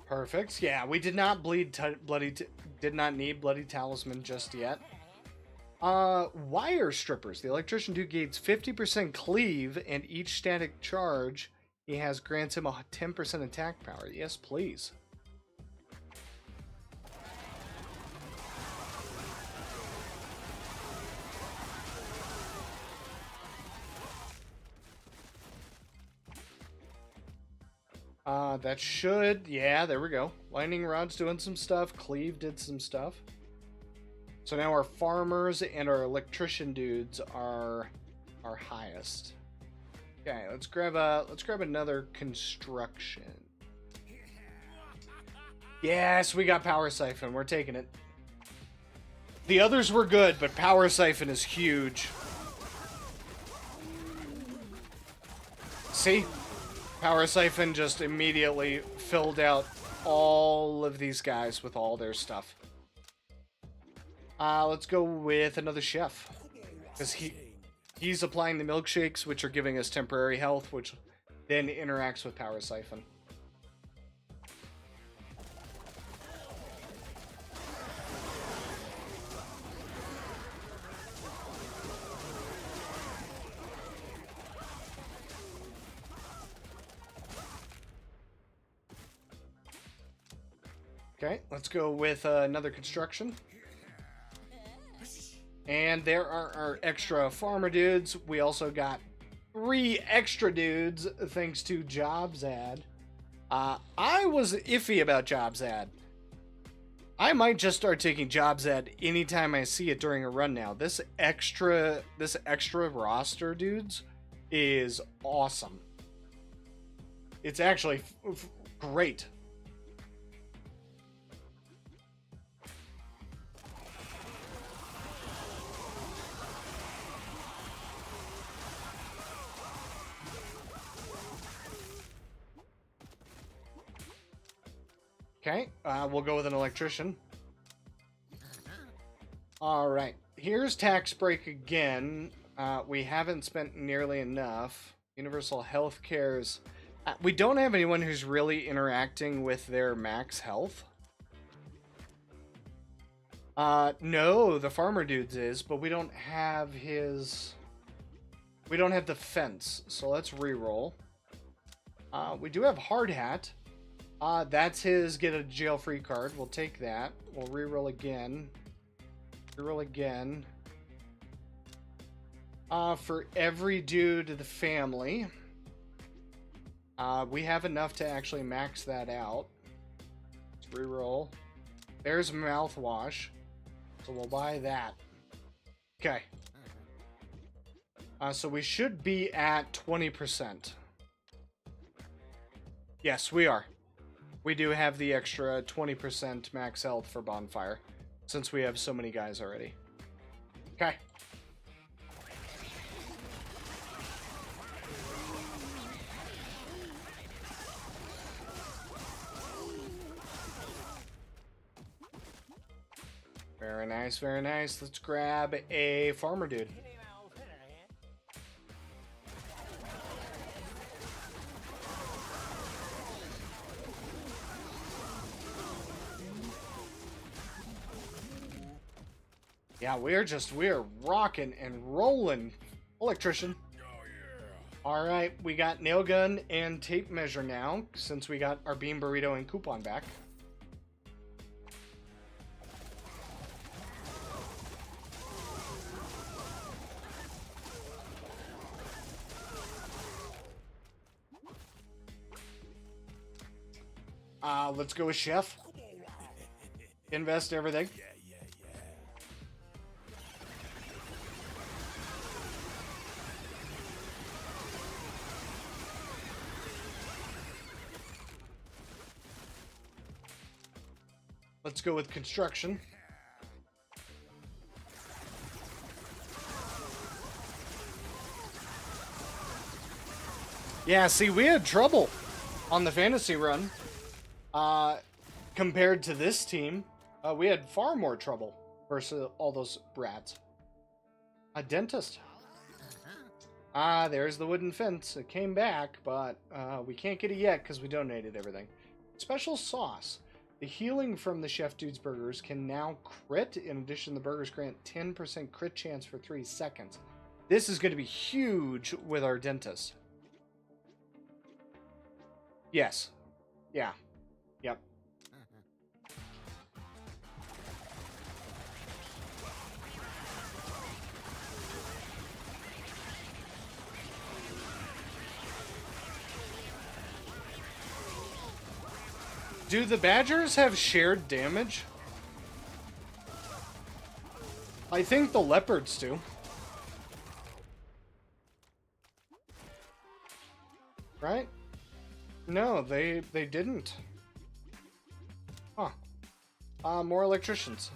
B: Perfect. Yeah, we did not did not need bloody talisman just yet. Wire strippers. The electrician dude gains 50% cleave, and each static charge he has grants him a 10% attack power. Yes, please. That should, yeah, there we go. Lightning Rod's doing some stuff. Cleave did some stuff. So now our farmers and our electrician dudes are our highest. Okay, let's grab another construction. Yes, we got power siphon. We're taking it. The others were good, but power siphon is huge. See? Power siphon just immediately filled out all of these guys with all their stuff. Let's go with another chef. Because he's applying the milkshakes, which are giving us temporary health, which then interacts with power siphon. Okay, let's go with another construction. And there are our extra farmer dudes. We also got 3 extra dudes thanks to Jobs Ad. I was iffy about Jobs Ad. I might just start taking Jobs Ad anytime I see it during a run now. This extra roster dudes is awesome. It's actually great. Okay, we'll go with an electrician. Alright, here's tax break again. We haven't spent nearly enough. Universal health cares. We don't have anyone who's really interacting with their max health. No, the farmer dude's is, but we don't have his... We don't have the fence, so let's re-roll. We do have hard hat. That's his get a jail-free card. We'll take that. We'll re-roll again. Re-roll again. For every dude to the family, we have enough to actually max that out. Let's re-roll. There's mouthwash. So we'll buy that. Okay. So we should be at 20%. Yes, we are. We do have the extra 20% max health for bonfire, since we have so many guys already. Okay. Very nice, very nice. Let's grab a farmer dude. Yeah, we're rocking and rolling. Electrician. Alright, we got nail gun and tape measure now, since we got our bean burrito and coupon back. Let's go with chef. Invest everything. Let's go with construction. Yeah, see, we had trouble on the fantasy run. Compared to this team, we had far more trouble versus all those brats. A dentist. There's the wooden fence. It came back, but we can't get it yet because we donated everything. Special sauce. The healing from the Chef Dude's burgers can now crit. In addition, the burgers grant 10% crit chance for 3 seconds. This is going to be huge with our dentist. Yes. Yeah. Yep. Do the badgers have shared damage? I think the leopards do. Right? No, they didn't. Huh. More electricians.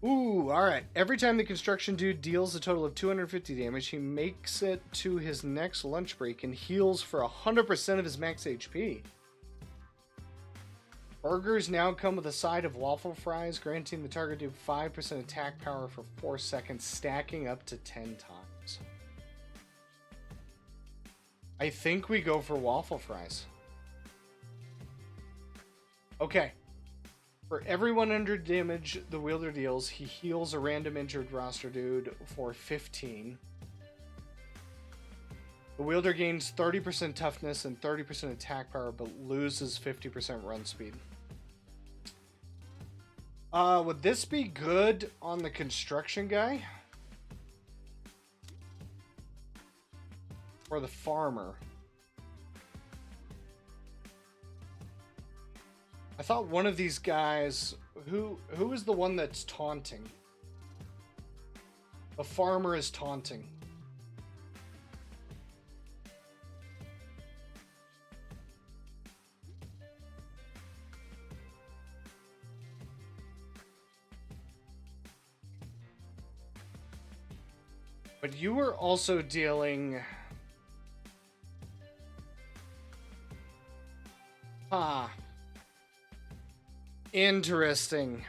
B: Ooh, alright. Every time the construction dude deals a total of 250 damage, he makes it to his next lunch break and heals for 100% of his max HP. Burgers now come with a side of waffle fries, granting the target dude 5% attack power for 4 seconds, stacking up to 10 times. I think we go for waffle fries. Okay. For every 100 damage the wielder deals, he heals a random injured roster dude for 15. The wielder gains 30% toughness and 30% attack power, but loses 50% run speed. Would this be good on the construction guy? Or the farmer? I thought one of these guys... Who is the one that's taunting? The farmer is taunting. But you were also dealing... Ah. Interesting.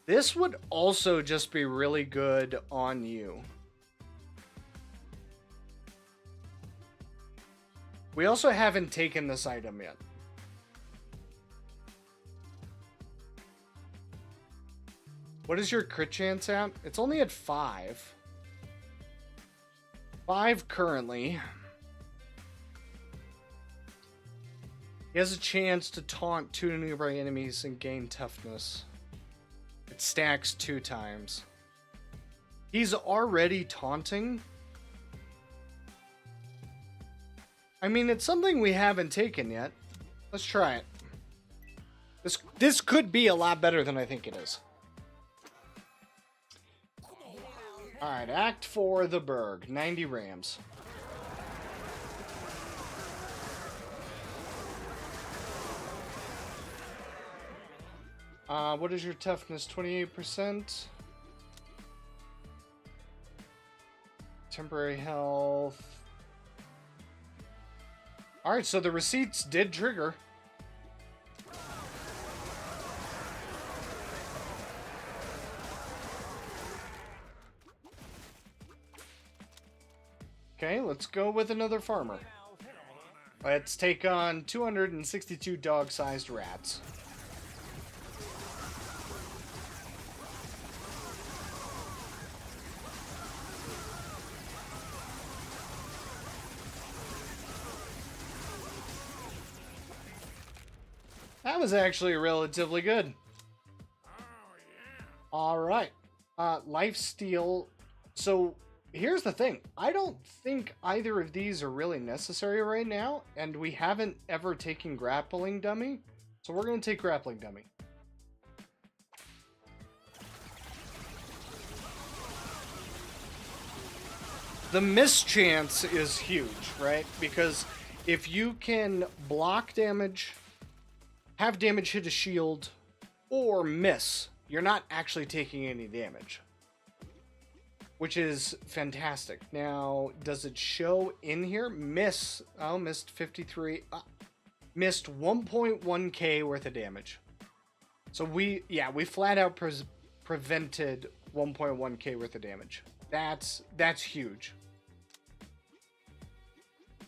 B: This would also just be really good on you. We also haven't taken this item yet. What is your crit chance at? It's only at 5. 5 currently. He has a chance to taunt 2 nearby enemies and gain toughness. It stacks 2 times. He's already taunting. I mean, it's something we haven't taken yet. Let's try it. This could be a lot better than I think it is. Alright, Act 4, the Berg. 90 rams. What is your toughness? 28%. Temporary health. Alright, so the receipts did trigger. Okay, let's go with another farmer. Let's take on 262 dog-sized rats. That was actually relatively good. Alright. Lifesteal. So, here's the thing. I don't think either of these are really necessary right now, and we haven't ever taken Grappling Dummy. So we're going to take Grappling Dummy. The miss chance is huge, right? Because if you can block damage, have damage hit a shield, or miss, you're not actually taking any damage. Which is fantastic. Now, does it show in here? Miss. Oh, missed 53. Missed 1.1k worth of damage. So we flat out prevented 1.1k worth of damage. That's huge.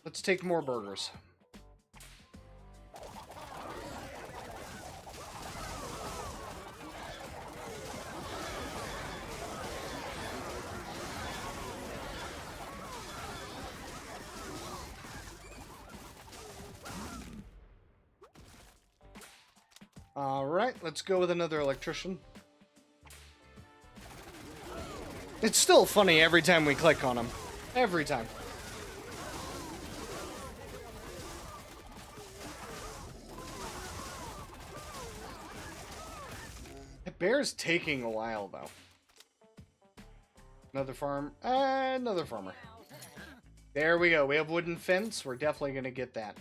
B: Let's take more burgers. Alright, let's go with another electrician. It's still funny every time we click on him. Every time. The bear's taking a while, though. Another farmer. There we go. We have wooden fence. We're definitely going to get that.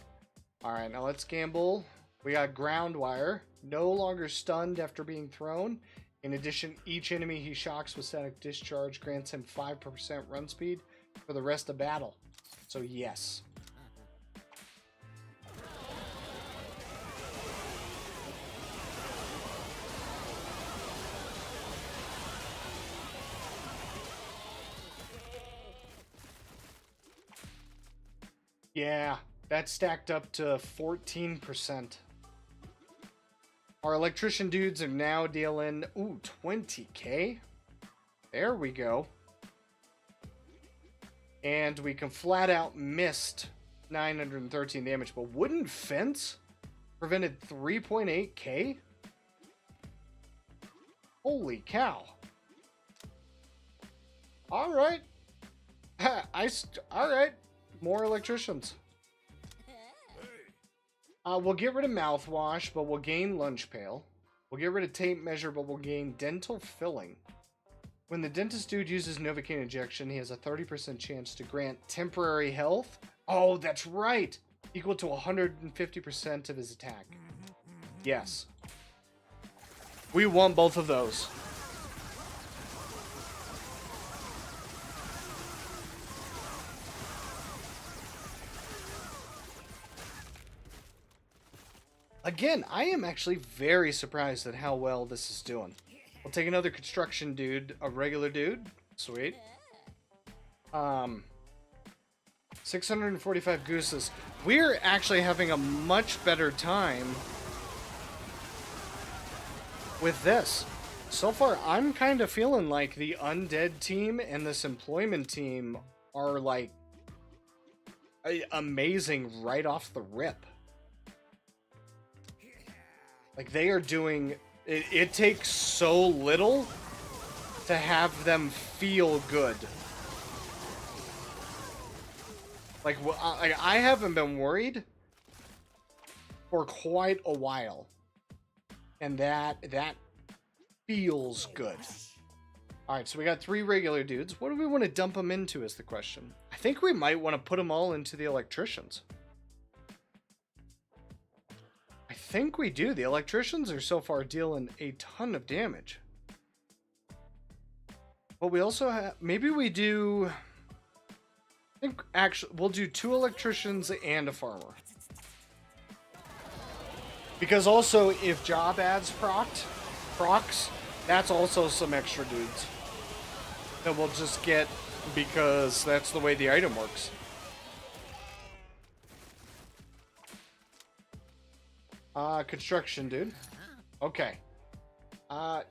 B: Alright, now let's gamble. We got ground wire. No longer stunned after being thrown. In addition, each enemy he shocks with static discharge grants him 5% run speed for the rest of battle. So yes. Yeah, that stacked up to 14%. Our electrician dudes are now dealing, 20k. There we go. And we can flat out missed 913 damage, but wooden fence prevented 3.8k? Holy cow. Alright. Alright. More electricians. We'll get rid of mouthwash, but we'll gain lunch pail. We'll get rid of tape measure, but we'll gain dental filling. When the dentist dude uses Novocaine injection, he has a 30% chance to grant temporary health. Oh, that's right! Equal to 150% of his attack. Yes. We want both of those. Again, I am actually very surprised at how well this is doing. I'll take another construction dude, a regular dude. Sweet. 645 gooses. We're actually having a much better time with this. So far, I'm kind of feeling like the undead team and this employment team are like amazing right off the rip. Like they are doing it. It takes so little to have them feel good. Like I haven't been worried for quite a while, and that feels good. All right, so we got 3 regular dudes. What do we want to dump them into is the question. I think we might want to put them all into the electricians. I think we do. The electricians are so far dealing a ton of damage. But we also have... Maybe we do... I think actually we'll do 2 electricians and a farmer. Because also if job ads procs, that's also some extra dudes that we'll just get because that's the way the item works. Construction dude. Okay.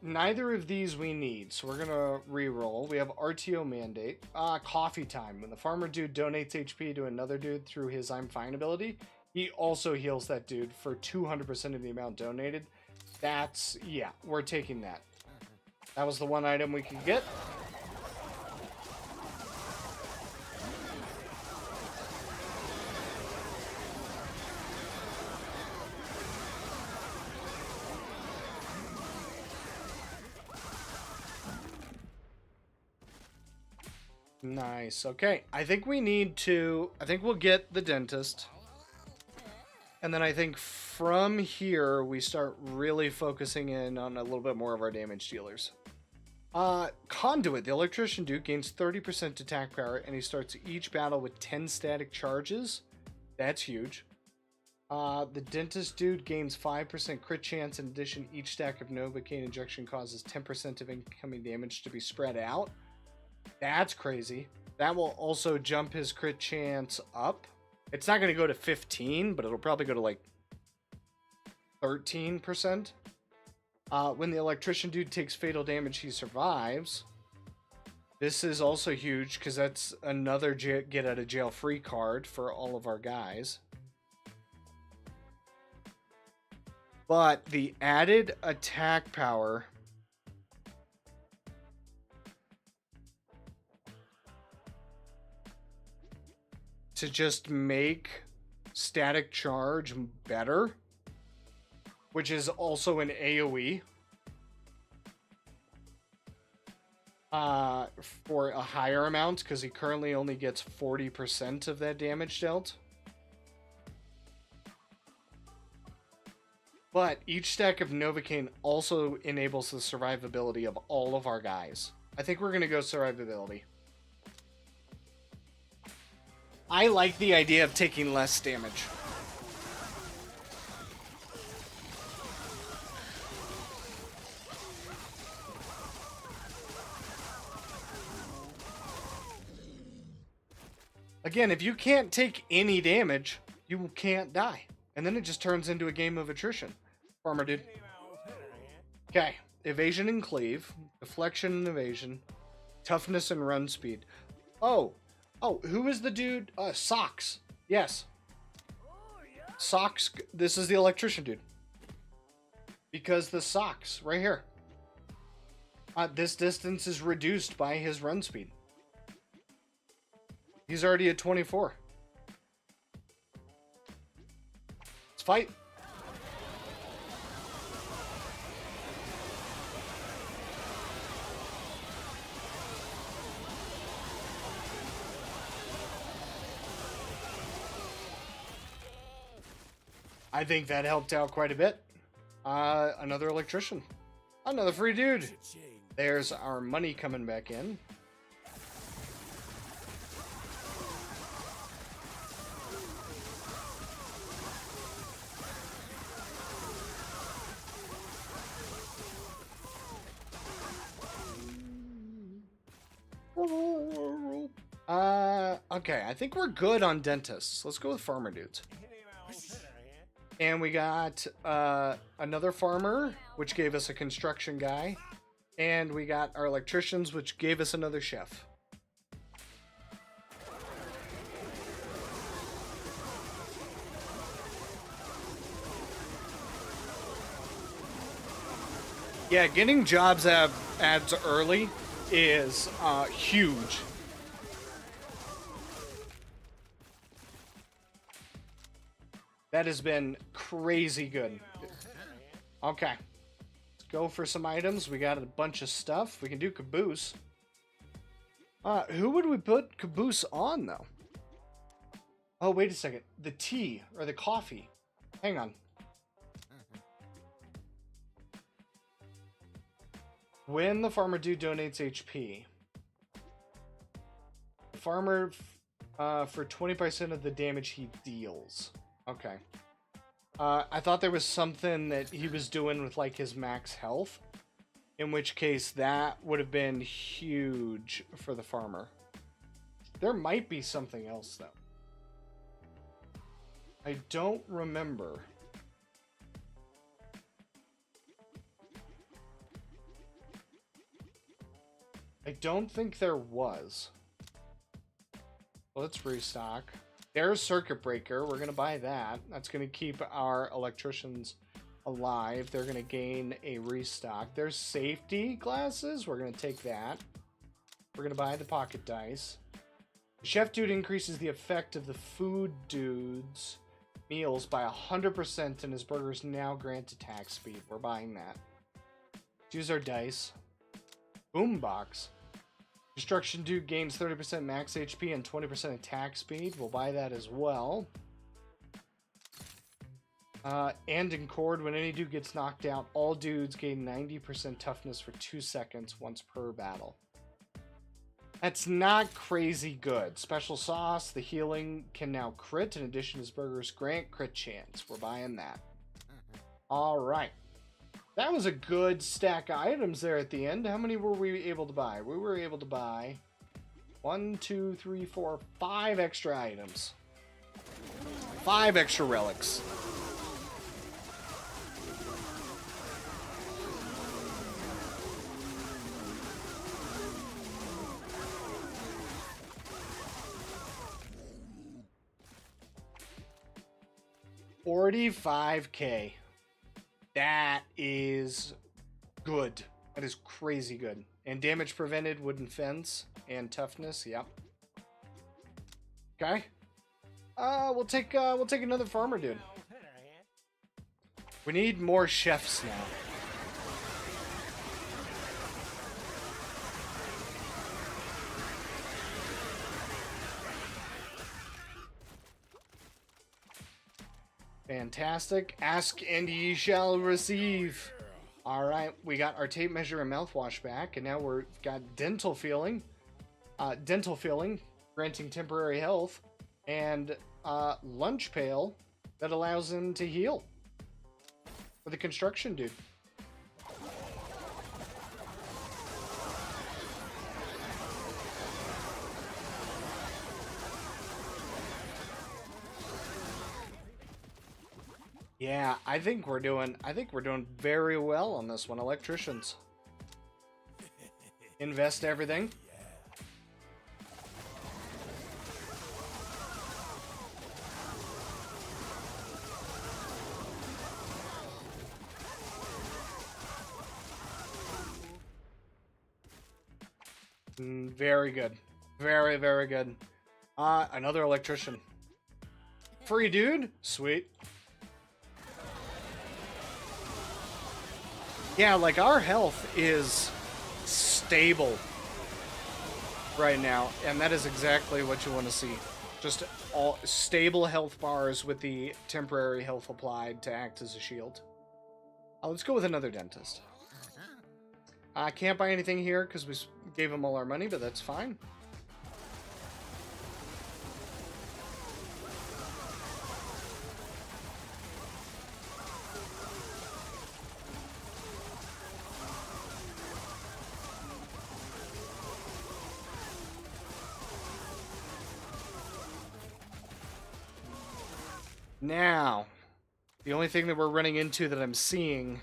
B: Neither of these we need, so we're gonna re-roll. We have RTO mandate. Coffee time. When the farmer dude donates HP to another dude through his I'm Fine ability, he also heals that dude for 200% of the amount donated. That's, yeah, we're taking that. That was the one item we could get. Nice. Okay. I think we need to... I think we'll get the dentist. And then I think from here, we start really focusing in on a little bit more of our damage dealers. Conduit. The electrician dude gains 30% attack power, and he starts each battle with 10 static charges. That's huge. The dentist dude gains 5% crit chance. In addition, each stack of Novocaine injection causes 10% of incoming damage to be spread out. That's crazy. That will also jump his crit chance up. It's not going to go to 15, but it'll probably go to like 13%. When the electrician dude takes fatal damage, he survives. This is also huge because that's another get out of jail free card for all of our guys. But the added attack power... to just make static charge better, which is also an AoE for a higher amount, because he currently only gets 40% of that damage dealt. But each stack of Novocaine also enables the survivability of all of our guys. I think we're going to go survivability. I like the idea of taking less damage. Again, if you can't take any damage, you can't die. And then it just turns into a game of attrition. Farmer dude. Okay. Evasion and cleave. Deflection and evasion. Toughness and run speed. Oh, who is the dude? Socks. Yes. Socks. This is the electrician dude. Because the socks, right here. This distance is reduced by his run speed. He's already at 24. Let's fight. I think that helped out quite a bit. Another electrician. Another free dude. There's our money coming back in. Okay, I think we're good on dentists. Let's go with farmer dudes. And we got another farmer, which gave us a construction guy. And we got our electricians, which gave us another chef. Yeah, getting jobs ads early is huge. That has been crazy good. Okay. Let's go for some items. We got a bunch of stuff. We can do caboose. Who would we put caboose on, though? Oh, wait a second. The tea or the coffee. Hang on. When the farmer dude donates HP, the farmer for 20% of the damage he deals. Okay. I thought there was something that he was doing with like his max health, in which case that would have been huge for the farmer. There might be something else though. I don't remember. I don't think there was. Let's restock. There's circuit breaker. We're gonna buy that. That's gonna keep our electricians alive. They're gonna gain a restock. There's safety glasses. We're gonna take that. We're gonna buy the pocket dice. Chef dude increases the effect of the food dude's meals by 100%, and his burgers now grant attack speed. We're buying that. Use our dice. Boombox. Destruction dude gains 30% max HP and 20% attack speed. We'll buy that as well. And in Cord, when any dude gets knocked out, all dudes gain 90% toughness for 2 seconds once per battle. That's not crazy good. Special sauce, the healing can now crit. In addition, his burgers grant crit chance. We're buying that. Alright. That was a good stack of items there at the end. How many were we able to buy? We were able to buy 1, 2, 3, 4, 5 extra items. 5 extra relics. $45K. That is good. That is crazy good. And damage prevented, wooden fence, and toughness. Yep. Okay. We'll take another farmer dude. We need more chefs now. Fantastic. Ask and ye shall receive. Alright, we got our tape measure and mouthwash back, and now we've got dental filling, granting temporary health, and lunch pail that allows him to heal. For the construction dude. Yeah, I think we're doing very well on this one. Electricians. Invest everything. Very good. Very, very good. Another electrician. Free dude? Sweet. Yeah, like our health is stable right now, and that is exactly what you want to see. Just all stable health bars with the temporary health applied to act as a shield. Let's go with another dentist. I can't buy anything here because we gave him all our money, but that's fine. Now, the only thing that we're running into that I'm seeing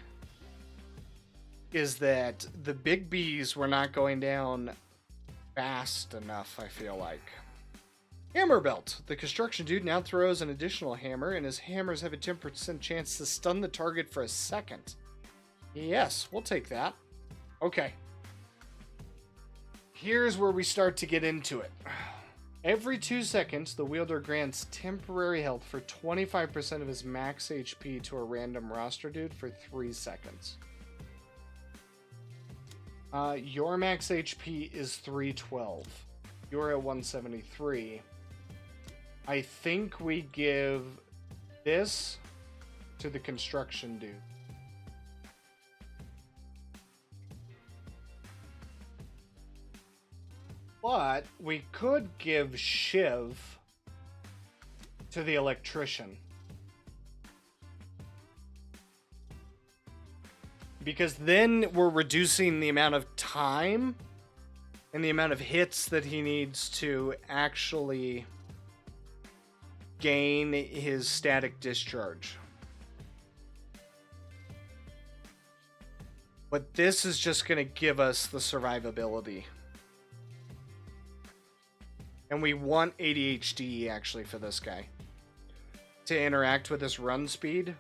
B: is that the big bees were not going down fast enough, I feel like. Hammer belt. The construction dude now throws an additional hammer, and his hammers have a 10% chance to stun the target for a second. Yes, we'll take that. Okay. Here's where we start to get into it. Every 2 seconds, the wielder grants temporary health for 25% of his max HP to a random roster dude for 3 seconds. Your max HP is 312. You're at 173. I think we give this to the construction dude. But we could give Shiv to the electrician. Because then we're reducing the amount of time and the amount of hits that he needs to actually gain his static discharge. But this is just going to give us the survivability. And we want ADHD actually for this guy to interact with his run speed.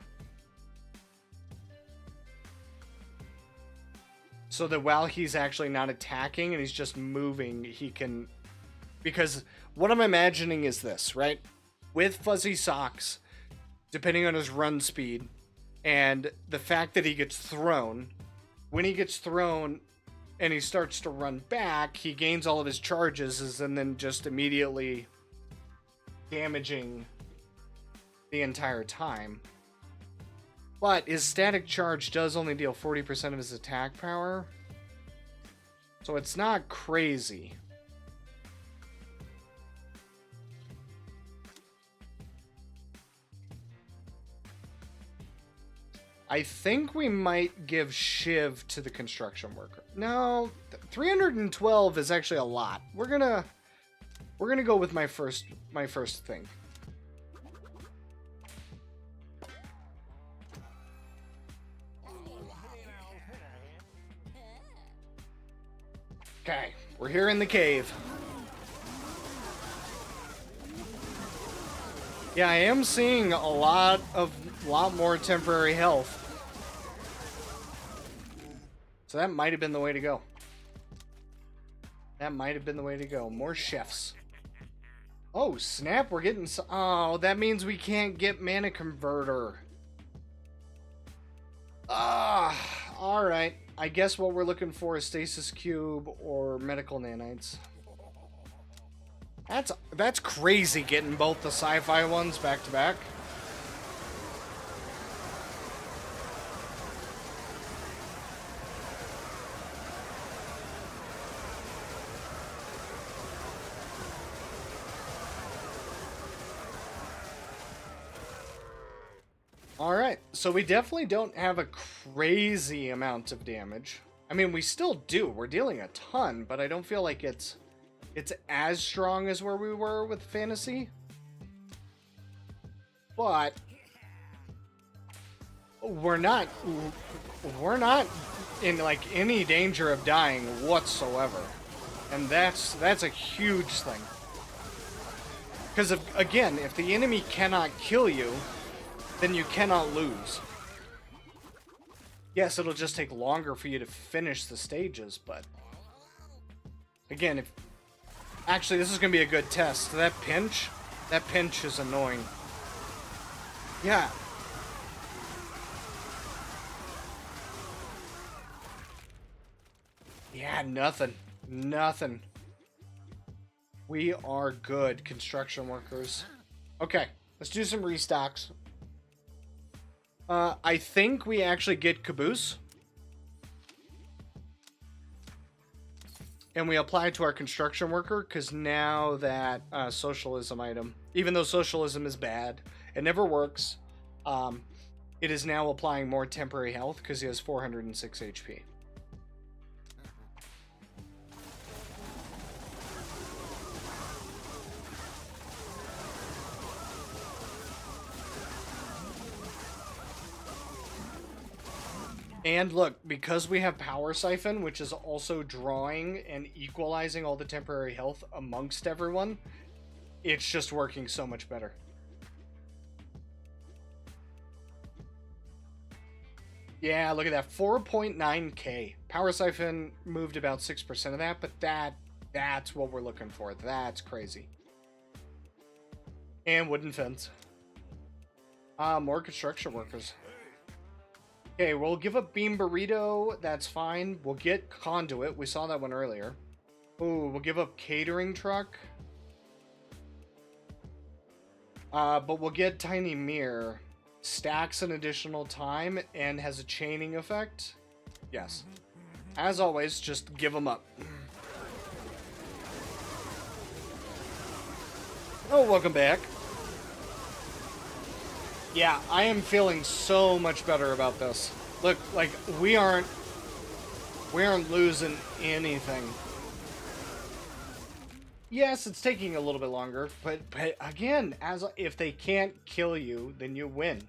B: So that while he's actually not attacking and he's just moving, he can... Because what I'm imagining is this, right? With Fuzzy Socks, depending on his run speed, and the fact that he gets thrown, when he gets thrown and he starts to run back, he gains all of his charges and then just immediately damaging the entire time. But his static charge does only deal 40% of his attack power, so it's not crazy. I think we might give Shiv to the construction worker. No, 312 is actually a lot. We're gonna go with my first thing. Okay, we're here in the cave. Yeah, I am seeing a lot more temporary health. So that might have been the way to go. That might have been the way to go. More chefs. Oh, snap, we're getting... Oh, that means we can't get mana converter. Alright. I guess what we're looking for is stasis cube or medical nanites. That's crazy getting both the sci-fi ones back to back. Alright, so we definitely don't have a crazy amount of damage. I mean, we still do. We're dealing a ton, but I don't feel like it's as strong as where we were with fantasy. But we're not in like any danger of dying whatsoever. And that's a huge thing. Because again, if the enemy cannot kill you, then you cannot lose. Yes, it'll just take longer for you to finish the stages, but again, if actually this is gonna be a good test. That pinch is annoying. Yeah. Yeah, nothing. We are good, construction workers. Okay, let's do some restocks. I think we actually get Caboose. And we apply it to our construction worker, because now that socialism item, even though socialism is bad, it never works, it is now applying more temporary health, because he has 406 HP. And look, because we have Power Siphon, which is also drawing and equalizing all the temporary health amongst everyone, it's just working so much better. Yeah, look at that, 4.9k. Power Siphon moved about 6% of that, but that's what we're looking for. That's crazy. And wooden fence. More construction workers. Okay, we'll give up Beam Burrito. That's fine. We'll get Conduit. We saw that one earlier. Ooh, we'll give up Catering Truck. But we'll get Tiny Mirror. Stacks an additional time and has a chaining effect. Yes. As always, just give them up. Oh, welcome back. Yeah, I am feeling so much better about this. Look, like, we aren't losing anything. Yes, it's taking a little bit longer, but again, if they can't kill you, then you win.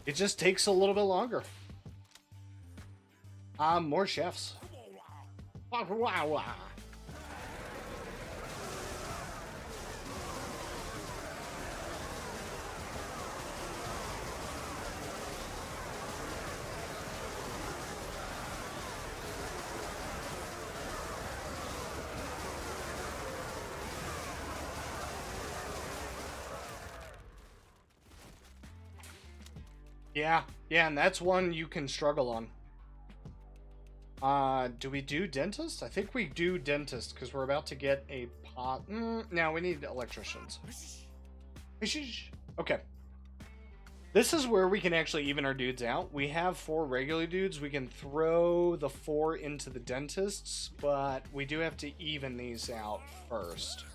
B: It just takes a little bit longer. More chefs. Yeah, and that's one you can struggle on. Do we do dentist? I think we do dentist because we're about to get a pot. No, we need electricians. Okay. This is where we can actually even our dudes out. We have 4 regular dudes. We can throw the 4 into the dentists, but we do have to even these out first.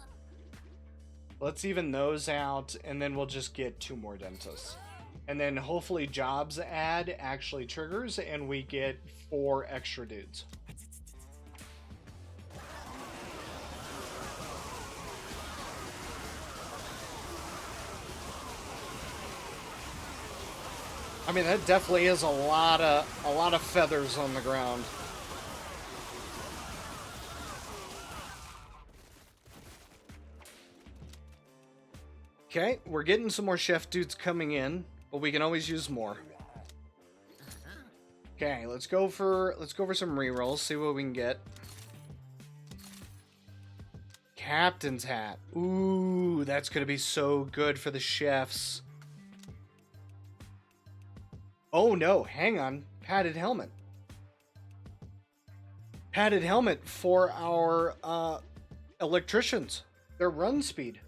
B: Let's even those out, and then we'll just get 2 more dentists. And then hopefully jobs add actually triggers and we get 4 extra dudes. I mean, that definitely is a lot of feathers on the ground. Okay, we're getting some more chef dudes coming in. But we can always use more. Okay, let's go for some rerolls, see what we can get. Captain's hat. Ooh, that's gonna be so good for the chefs. Oh no, hang on. Padded helmet. Padded helmet for our electricians. Their run speed.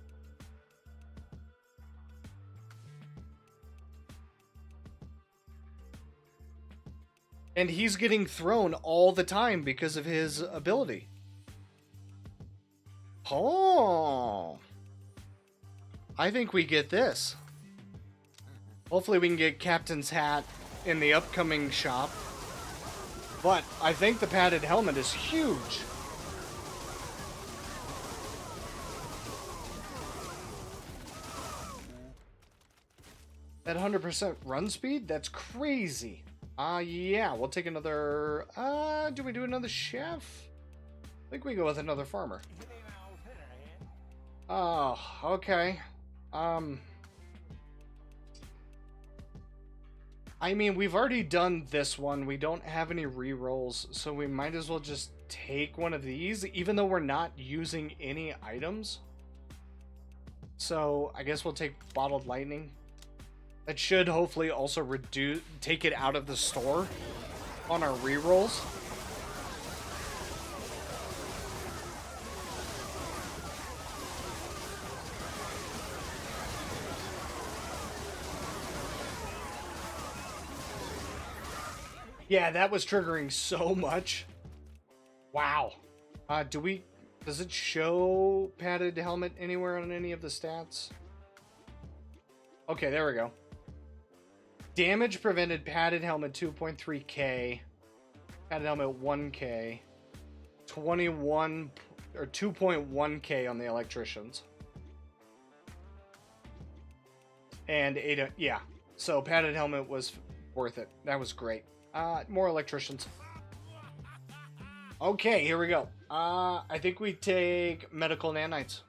B: And he's getting thrown all the time because of his ability. Oh. I think we get this. Hopefully we can get Captain's hat in the upcoming shop. But I think the padded helmet is huge. That 100% run speed? That's crazy. Yeah, we'll take another, do we do another chef? I think we go with another farmer. Oh, okay. I mean, we've already done this one. We don't have any rerolls, so we might as well just take one of these, even though we're not using any items. So, I guess we'll take Bottled Lightning. That should hopefully also take it out of the store on our rerolls. Yeah, that was triggering so much. Wow. Does it show padded helmet anywhere on any of the stats? Okay, there we go. Damage prevented padded helmet 2.3k. Padded helmet 1k. 21 or 2.1k on the electricians. And 8, yeah. So padded helmet was worth it. That was great. More electricians. Okay, here we go. I think we take medical nanites.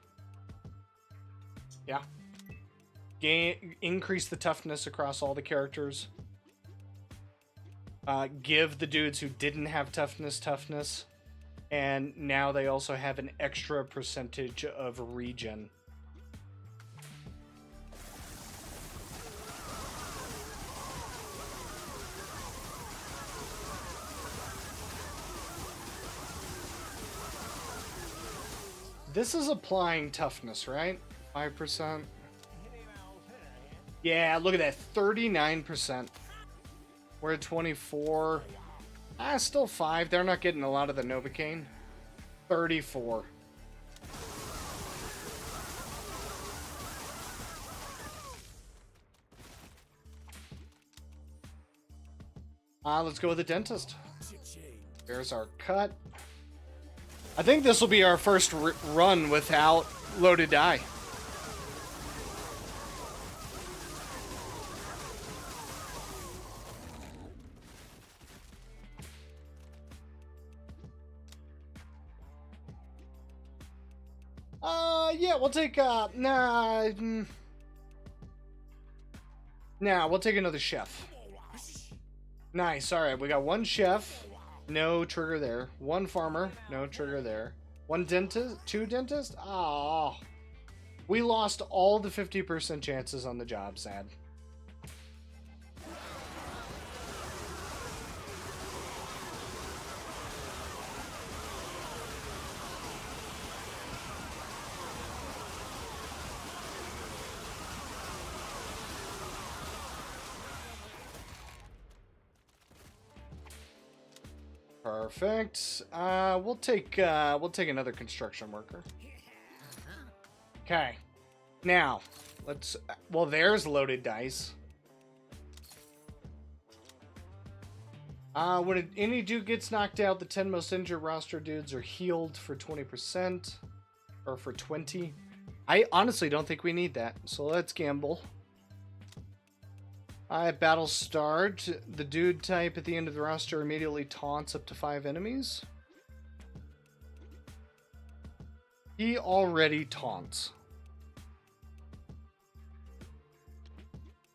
B: Yeah. Increase the toughness across all the characters. Give the dudes who didn't have toughness. And now they also have an extra percentage of regen. This is applying toughness, right? 5%. Yeah, look at that. 39%. We're at 24. Still 5. They're not getting a lot of the Novocaine. 34. Let's go with the dentist. There's our cut. I think this will be our first run without loaded die. Yeah, we'll take, we'll take another chef. Nice, alright, we got one chef, no trigger there. One farmer, no trigger there. One dentist, 2 dentists? Oh, we lost all the 50% chances on the job, sad. Perfect. We'll take another construction worker. Okay. Now, let's. Well, there's loaded dice. When any dude gets knocked out, the 10 most injured roster dudes are healed for 20%, or for 20. I honestly don't think we need that, so let's gamble. At battle start, the dude type at the end of the roster immediately taunts up to 5 enemies. He already taunts.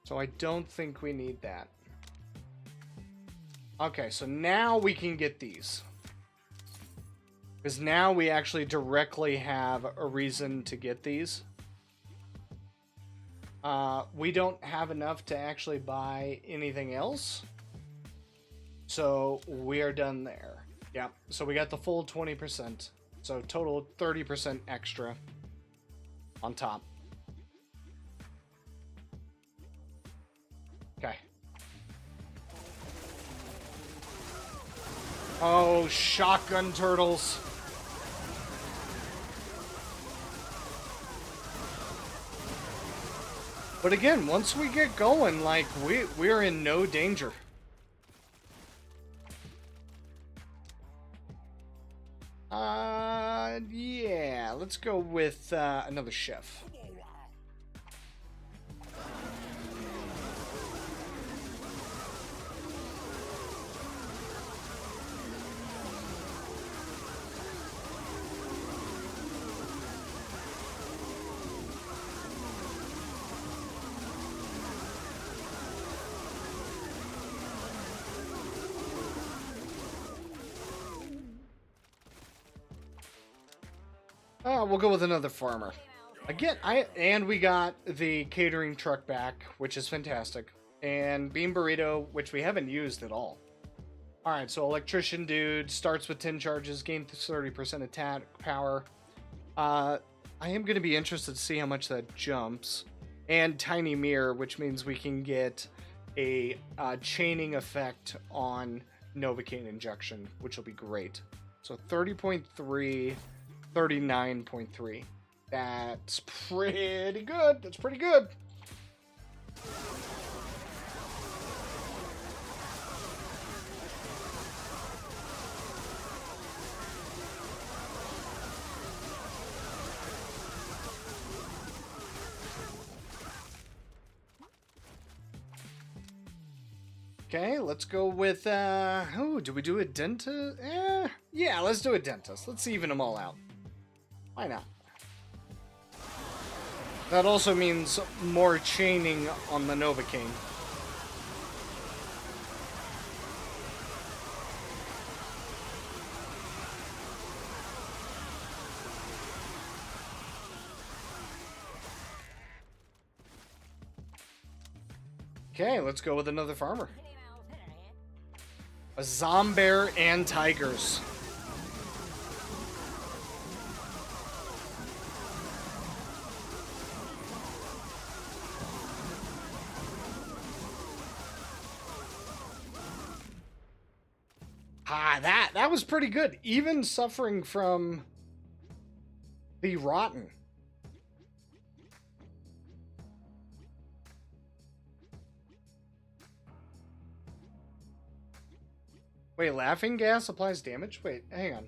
B: So I don't think we need that. Okay, so now we can get these. Because now we actually directly have a reason to get these. We don't have enough to actually buy anything else. So we are done there. Yeah, so we got the full 20%. So total 30% extra on top. Okay. Oh, shotgun turtles. But again, once we get going, like, we're in no danger. Yeah, let's go with another chef. We'll go with another farmer. Again, and we got the catering truck back, which is fantastic. And bean burrito, which we haven't used at all. Alright, so electrician dude starts with 10 charges, gains 30% attack power. I am going to be interested to see how much that jumps. And tiny mirror, which means we can get a chaining effect on Novocaine injection, which will be great. So 30.3... 39.3. That's pretty good. That's pretty good. Okay, let's go with, oh, do we do a dentist? Yeah, let's do a dentist. Let's even them all out. Why not? That also means more chaining on the Novocaine. Okay, let's go with another farmer. A Zombear and Tigers. Ah, that was pretty good. Even suffering from the rotten. Wait, laughing gas applies damage? Wait, hang on.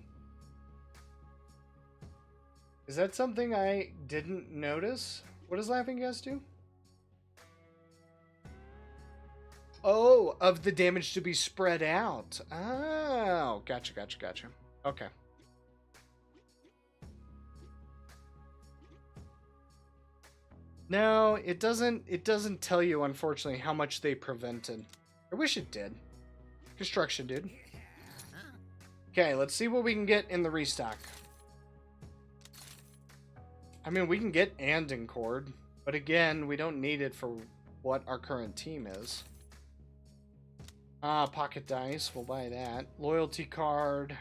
B: Is that something I didn't notice? What does laughing gas do? Oh, of the damage to be spread out. Oh, gotcha. Okay. No, it doesn't tell you, unfortunately, how much they prevented. I wish it did. Construction, dude. Okay, let's see what we can get in the restock. I mean, we can get Anding Cord, but again, we don't need it for what our current team is. Pocket dice, we'll buy that. Loyalty card.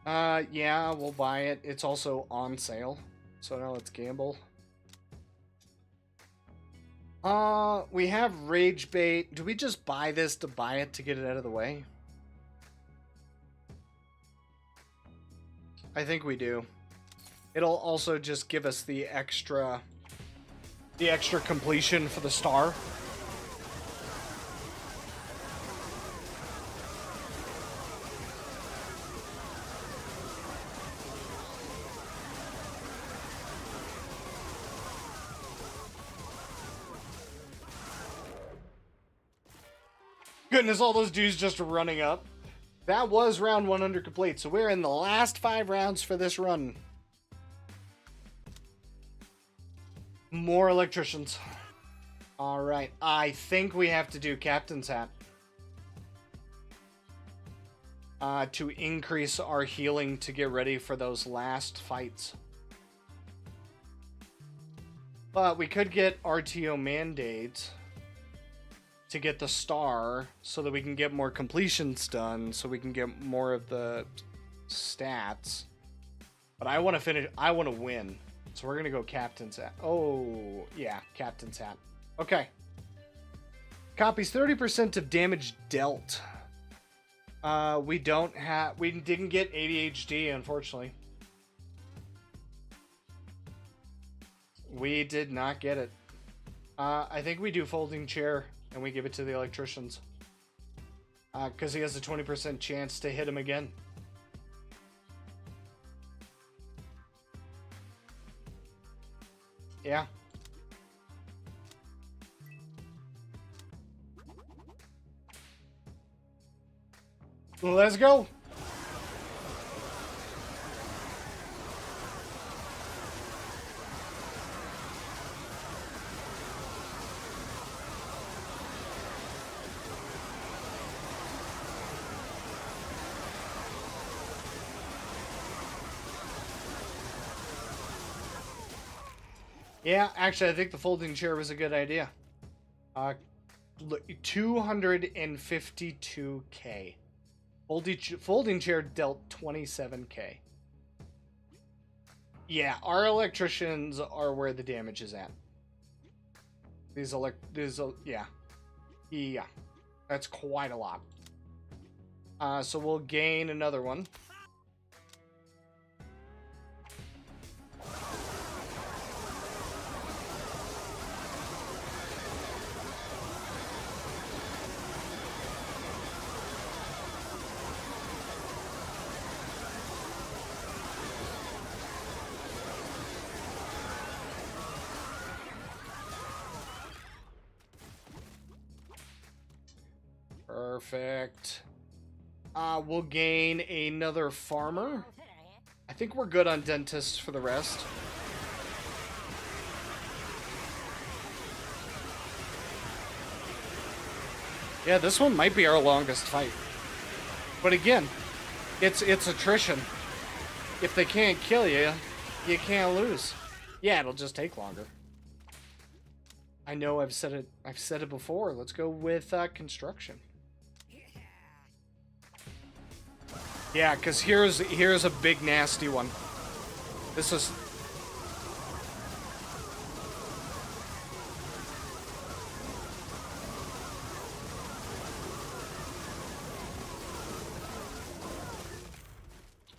B: Yeah, we'll buy it. It's also on sale, so now let's gamble. We have Rage Bait. Do we just buy this to buy it to get it out of the way? I think we do. It'll also just give us the extra completion for the star. Goodness, all those dudes just running up. That was round 100 complete, so we're in the last 5 rounds for this run. More electricians. Alright, I think we have to do Captain's Hat. To increase our healing to get ready for those last fights. But we could get RTO Mandate to get the star so that we can get more completions done, so we can get more of the stats. But I want to finish, I want to win. So we're going to go Captain's Hat. Oh, yeah, Captain's Hat. Okay. Copies 30% of damage dealt. We didn't get ADHD, unfortunately. We did not get it. I think we do Folding Chair and we give it to the electricians. Because he has a 20% chance to hit him again. Yeah. Let's go. Yeah, actually, I think the folding chair was a good idea. 252k. Folding chair dealt 27k. Yeah, our electricians are where the damage is at. Yeah. Yeah. That's quite a lot. So we'll gain another one. Perfect. We'll gain another farmer. I think we're good on dentists for the rest. Yeah, this one might be our longest fight. But again, it's attrition. If they can't kill you, you can't lose. Yeah, it'll just take longer. I know I've said it before. Let's go with construction. Yeah, because here's a big nasty one. This is...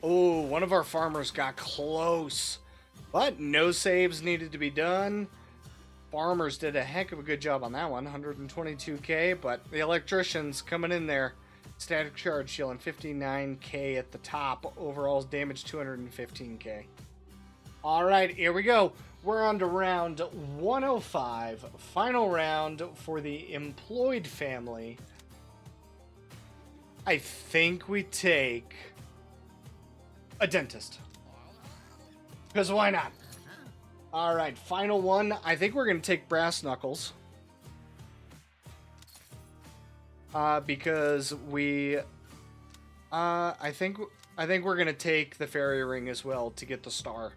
B: Oh, one of our farmers got close. But no saves needed to be done. Farmers did a heck of a good job on that one. 122k, but the electricians coming in there. Static charge dealing 59k at the top. Overall damage 215k. Alright, here we go. We're on to round 105. Final round for the employed family. I think we take a dentist. Because why not? Alright, final one. I think we're going to take brass knuckles. Because we... I think we're going to take the fairy ring as well to get the star.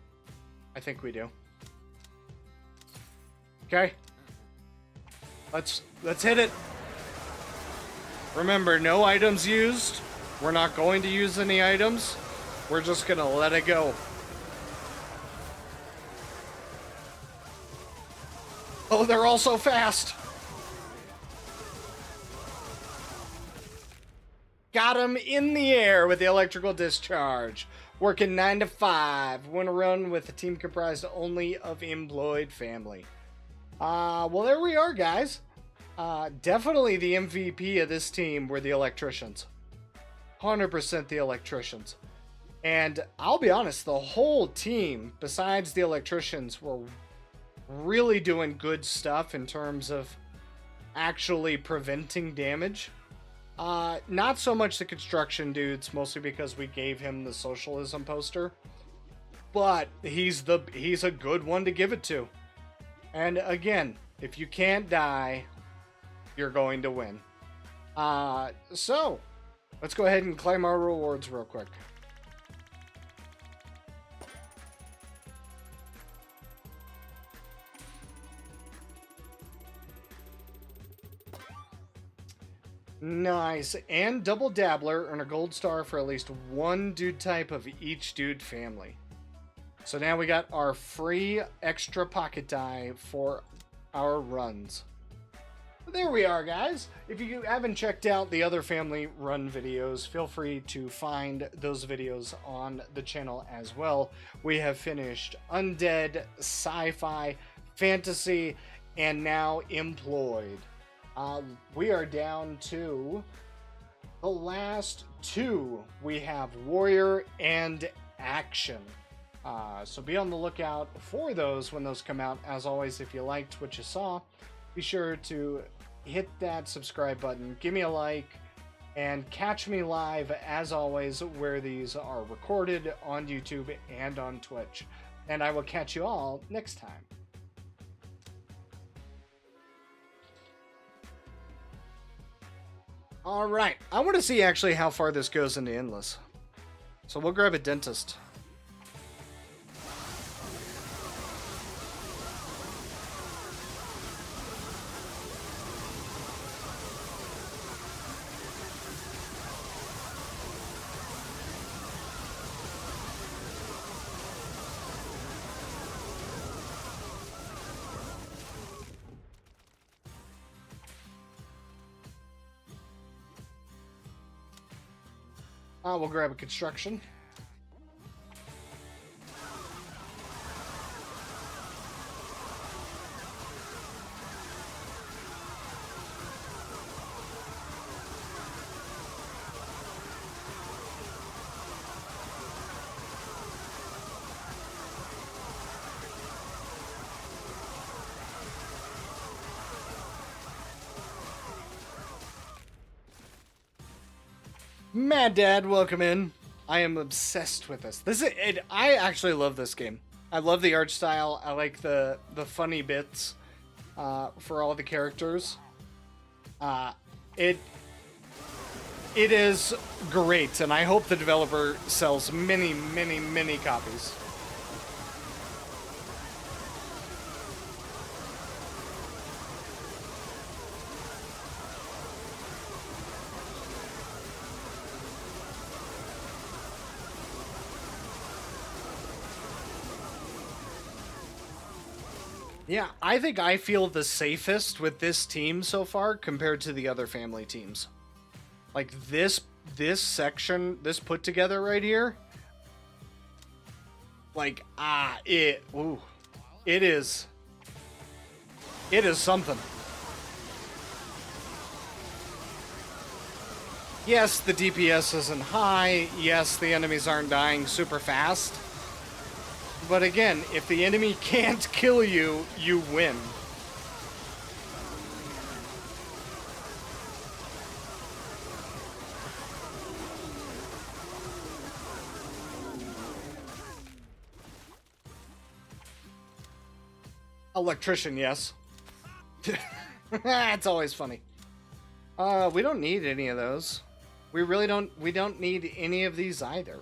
B: I think we do. Okay. Let's hit it. Remember, no items used. We're not going to use any items. We're just going to let it go. Oh, they're all so fast. Got him in the air with the electrical discharge. Working 9 to 5. Win a run with a team comprised only of employed family. Well, there we are, guys. Definitely the MVP of this team were the electricians. 100% the electricians. And I'll be honest, the whole team, besides the electricians, were really doing good stuff in terms of actually preventing damage. Not so much the construction dudes, mostly because we gave him the socialism poster. But he's a good one to give it to. And again, if you can't die, you're going to win. So let's go ahead and claim our rewards real quick. Nice. And Double Dabbler earn a gold star for at least one dude type of each dude family. So now we got our free extra pocket die for our runs. There we are, guys. If you haven't checked out the other family run videos, feel free to find those videos on the channel as well. We have finished Undead, Sci-Fi, Fantasy, and now Employed. We are down to the last two. We have Warrior and Action. So be on the lookout for those when those come out. As always, if you liked what you saw, be sure to hit that subscribe button, give me a like, and catch me live, as always, where these are recorded on YouTube and on Twitch. And I will catch you all next time. Alright, I want to see actually how far this goes into Endless. So we'll grab a dentist. We'll grab a construction. Mad Dad, welcome in. I am obsessed with this. I actually love this game. I love the art style. I like the funny bits for all the characters. It is great, and I hope the developer sells many, many, many copies. Yeah, I think I feel the safest with this team so far compared to the other family teams. Like this section, this put together right here. Like it is something. Yes, the DPS isn't high. Yes, the enemies aren't dying super fast. But again, if the enemy can't kill you, you win. Electrician, yes. It's always funny. We don't need any of those. We really don't. We don't need any of these either.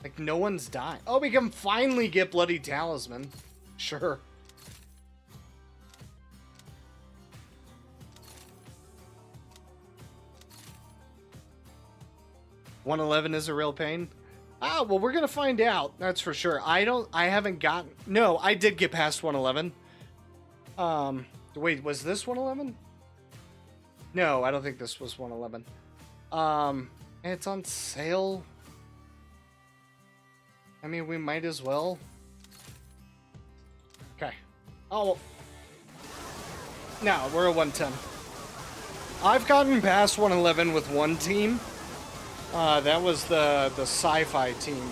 B: Like, no one's dying. Oh, we can finally get Bloody Talisman. Sure. $111 is a real pain. Ah, well, we're gonna find out. That's for sure. I haven't gotten... No, I did get past 111. Wait, was this 111? No, I don't think this was 111. It's on sale. I mean, we might as well. Okay. Oh. No, we're at 110. I've gotten past 111 with one team. That was the sci-fi team.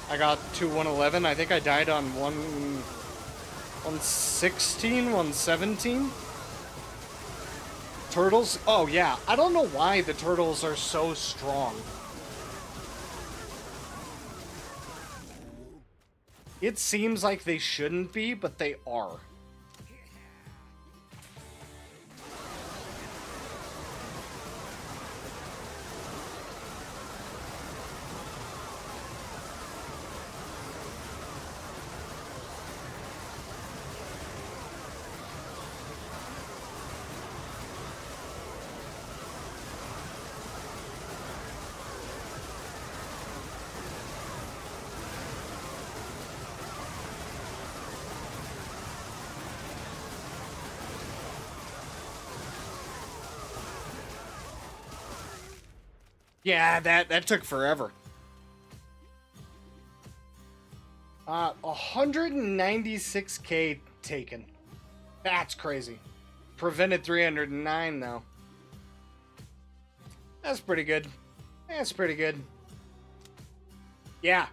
B: I got to 111. I think I died on 116, 117. Turtles? Oh, yeah. I don't know why the turtles are so strong. It seems like they shouldn't be, but they are. Yeah, that took forever. 196k taken. That's crazy. Prevented 309 though. That's pretty good. That's pretty good. Yeah,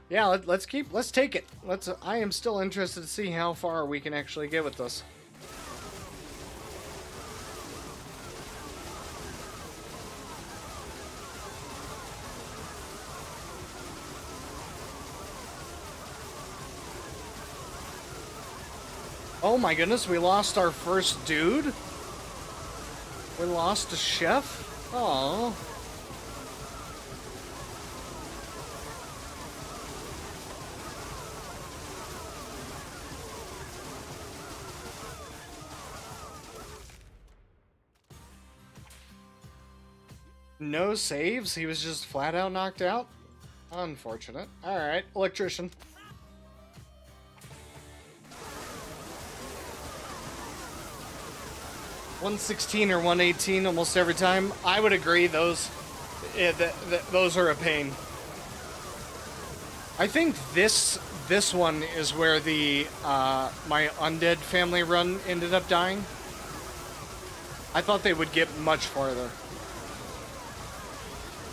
B: let's take it. I am still interested to see how far we can actually get with this. Oh my goodness, we lost our first dude? We lost a chef? Oh. No saves? He was just flat out knocked out? Unfortunate. Alright, electrician. 116 or 118 almost every time. I would agree. Those are a pain. I think this one is where the my undead family run ended up dying. I thought they would get much farther.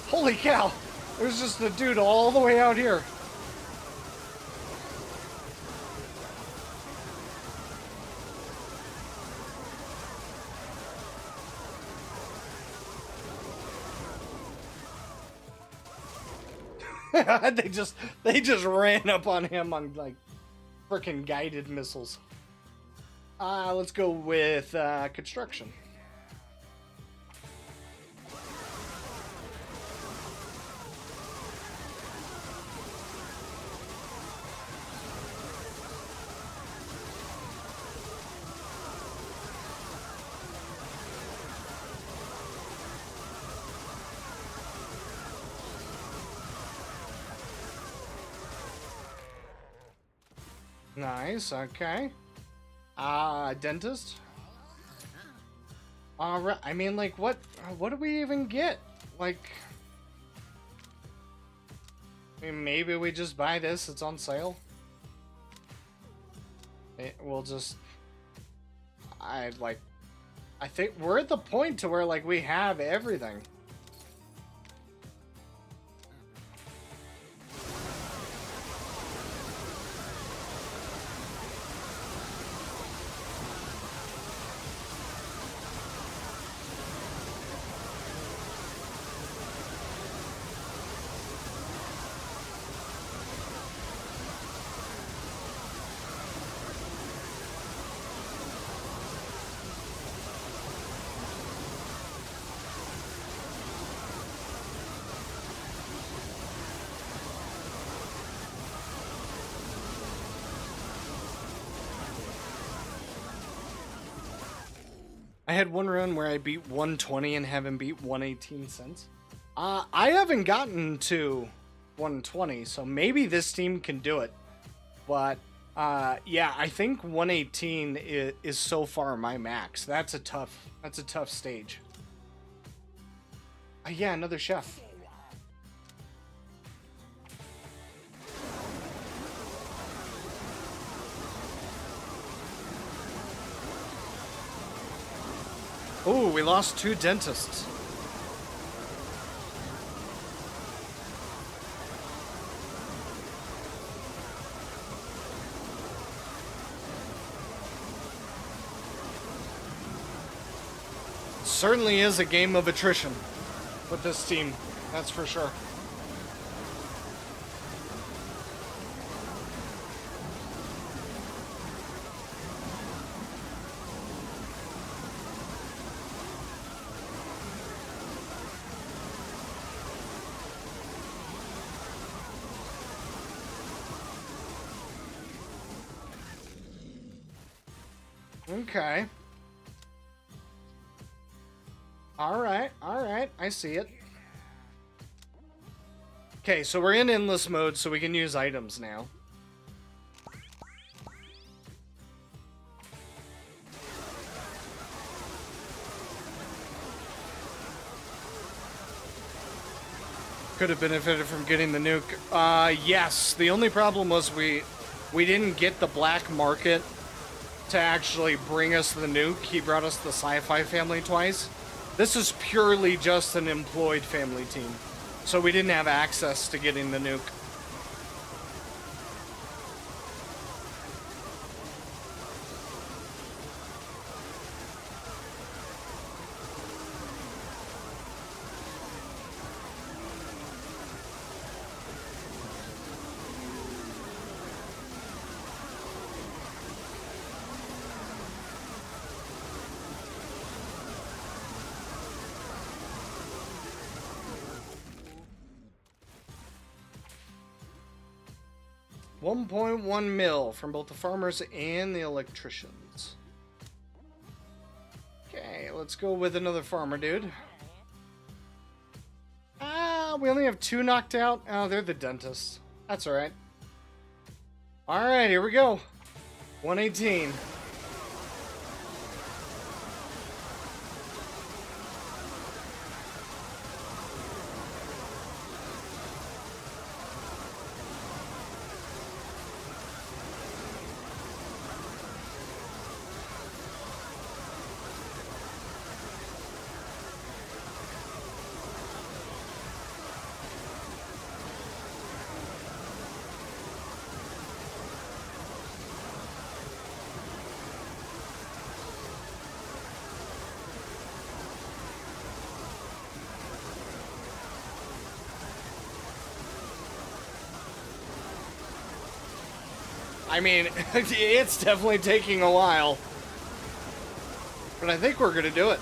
B: Holy cow! There's just a dude all the way out here. they just ran up on him on like freaking guided missiles. Let's go with construction. Nice, okay. Dentist? Alright, I mean, like, what do we even get? Like, I mean, maybe we just buy this, it's on sale. We'll just, I think we're at the point to where, like, we have everything. I had one run where I beat 120 and haven't beat 118 since. I haven't gotten to 120, so maybe this team can do it. But, yeah, I think 118 is so far my max. That's a tough stage. Yeah, another chef. Oh, we lost 2 dentists. Certainly is a game of attrition with this team, that's for sure. Okay. Alright, I see it. Okay, so we're in endless mode, so we can use items now. Could have benefited from getting the nuke. Yes, the only problem was we didn't get the black market to actually bring us the nuke. He brought us the sci-fi family twice. This is purely just an employed family team, so we didn't have access to getting the nuke. $1.1 mil from both the farmers and the electricians. Okay, let's go with another farmer, dude. We only have 2 knocked out. Oh, they're the dentists. That's alright. Alright, here we go. 118. I mean, it's definitely taking a while. But I think we're gonna do it.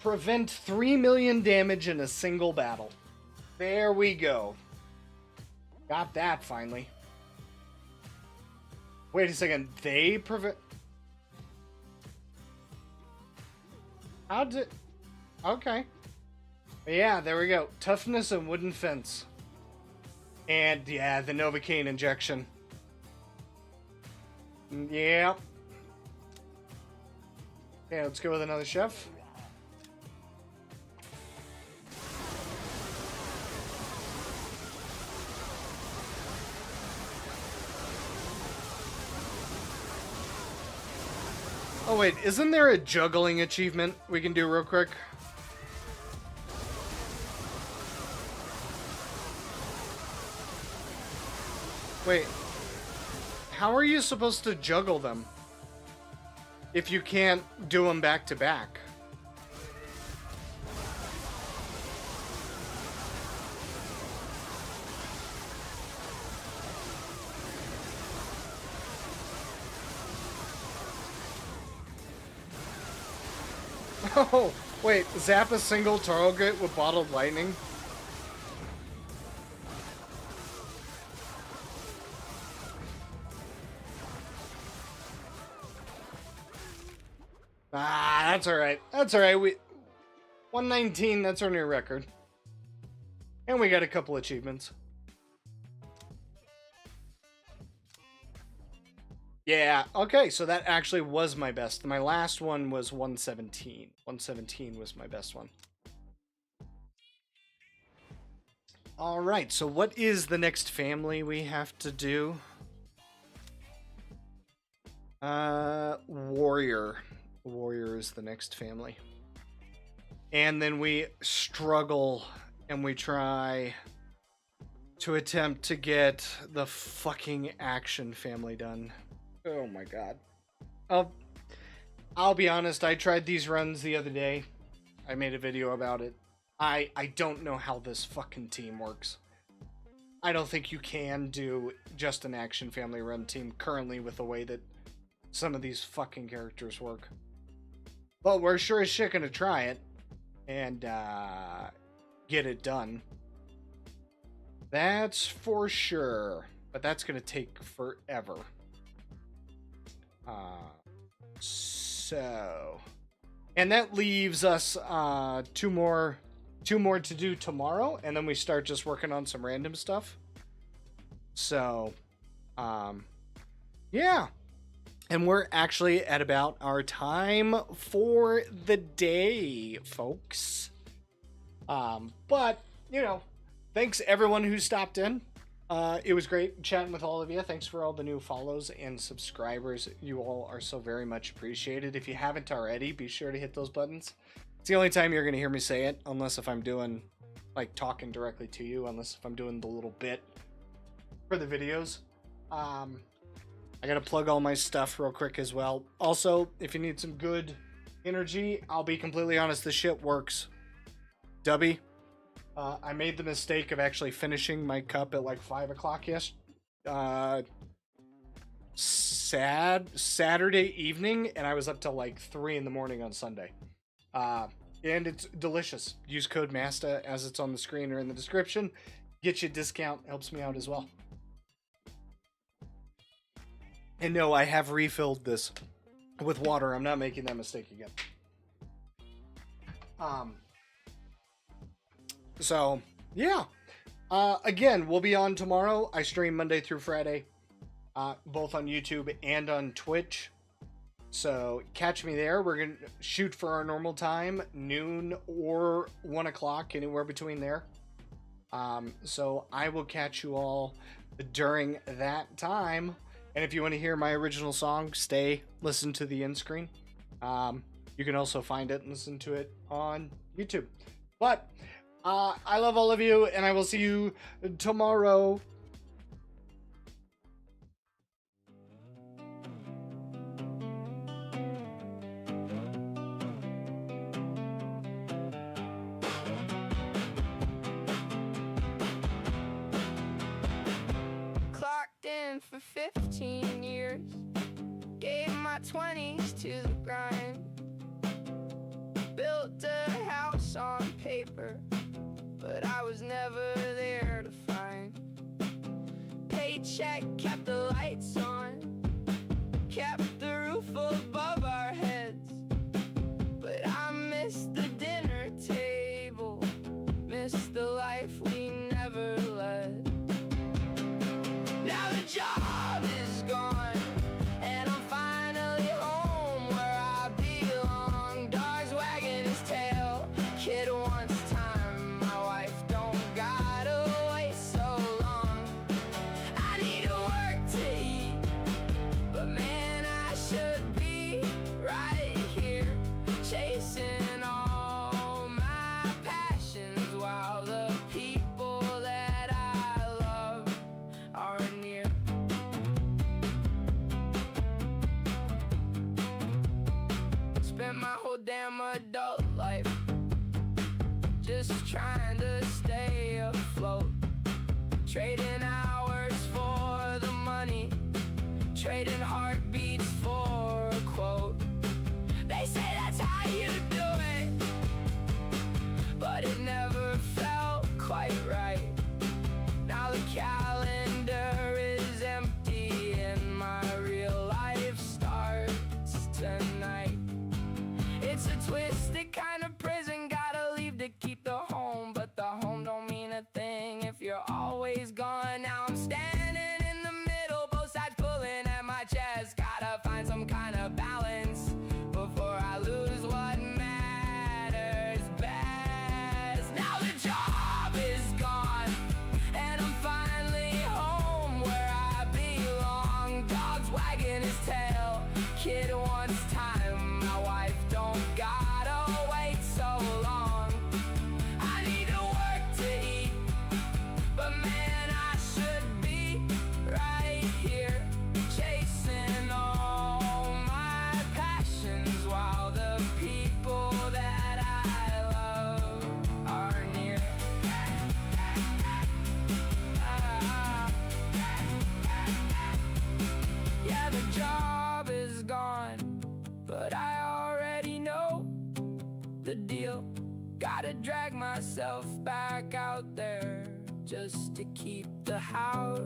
B: Prevent 3 million damage in a single battle. There we go. Got that finally. Wait a second. They prevent... How did... Okay. Yeah, there we go. Toughness and wooden fence. And, yeah, the Novocaine injection. Yeah. Okay, let's go with another chef. Oh wait, isn't there a juggling achievement we can do real quick? Wait, how are you supposed to juggle them if you can't do them back to back? Oh, wait, zap a single target with bottled lightning? Ah, that's alright. That's alright. 119, that's our new record. And we got a couple achievements. Yeah, okay, so that actually was my best. My last one was 117. 117 was my best one. Alright, so what is the next family we have to do? Warrior. Warrior is the next family. And then we struggle and we try to attempt to get the fucking action family done. Oh my god. I'll be honest, I tried these runs the other day. I made a video about it. I don't know how this fucking team works. I don't think you can do just an action family run team currently with the way that some of these fucking characters work. But we're sure as shit gonna try it and get it done. That's for sure. But that's gonna take forever. And that leaves us two more to do tomorrow, and then we start just working on some random stuff. So, yeah. And we're actually at about our time for the day, folks. But, you know, thanks everyone who stopped in. It was great chatting with all of you. Thanks for all the new follows and subscribers. You all are so very much appreciated. If you haven't already, be sure to hit those buttons. It's the only time you're going to hear me say it, unless if I'm doing, like, talking directly to you, unless if I'm doing the little bit for the videos. I got to plug all my stuff real quick as well. Also, if you need some good energy, I'll be completely honest, this shit works. Dubby. I made the mistake of actually finishing my cup at like 5 o'clock Saturday evening, and I was up till like 3 in the morning on Sunday. And it's delicious. Use code MASTA as it's on the screen or in the description. Get you a discount. Helps me out as well. And no, I have refilled this with water. I'm not making that mistake again. So, yeah. Again, we'll be on tomorrow. I stream Monday through Friday, both on YouTube and on Twitch. So, catch me there. We're going to shoot for our normal time, noon or 1 o'clock, anywhere between there. So, I will catch you all during that time. And if you want to hear my original song, listen to the end screen. You can also find it and listen to it on YouTube. But I love all of you, and I will see you tomorrow.
A: Clocked in for 15 years, gave my 20s to the grind. Built a house on paper, but I was never there to find. Paycheck kept the lights on, kept the roof above our heads. But I missed the dinner table, missed the life we never led. Now the job is gone, and I'm finally home where I belong. Dog's wagging his tail, kid wants time. My wife don't gotta wait so long. I need to work to eat, but man, I should be right here chasing all my passions while the people that I love are near. Spent my whole damn adult life just trying to stay afloat, trading hours for the money, trading heartbeats for a quote. They say that's how you do it, but it never felt quite right. Now the calendar is empty and my real life starts tonight. It's a twisted kind of prison, gotta leave to keep the home, but the home don't mean a thing if you're always gone. Now I'm standing in the middle, both sides pulling at my chest. Gotta find some kind of balance before I lose what matters best. Now the job is gone, and I'm finally home where I belong. Dog's wagging his tail, kid wants time. My wife don't gotta wait so long. I need to work to eat, but man, I should be right here chasing all my passions while the people that I love are near. Yeah, the job is gone, but I already know the deal. Gotta drag myself back out there just to keep the house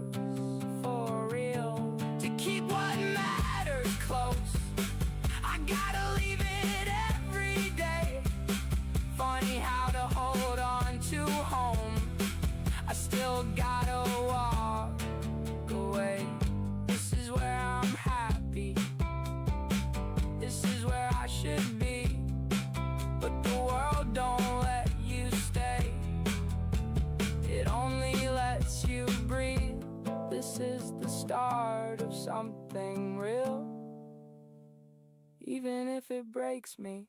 A: for real, to keep what matters close. I gotta leave it every day. Funny how to hold on to home, I still gotta walk away. This is where I'm happy, this is where I should be, but the world don't let you stay, it only lets you breathe. This is the start of something real, even if it breaks me.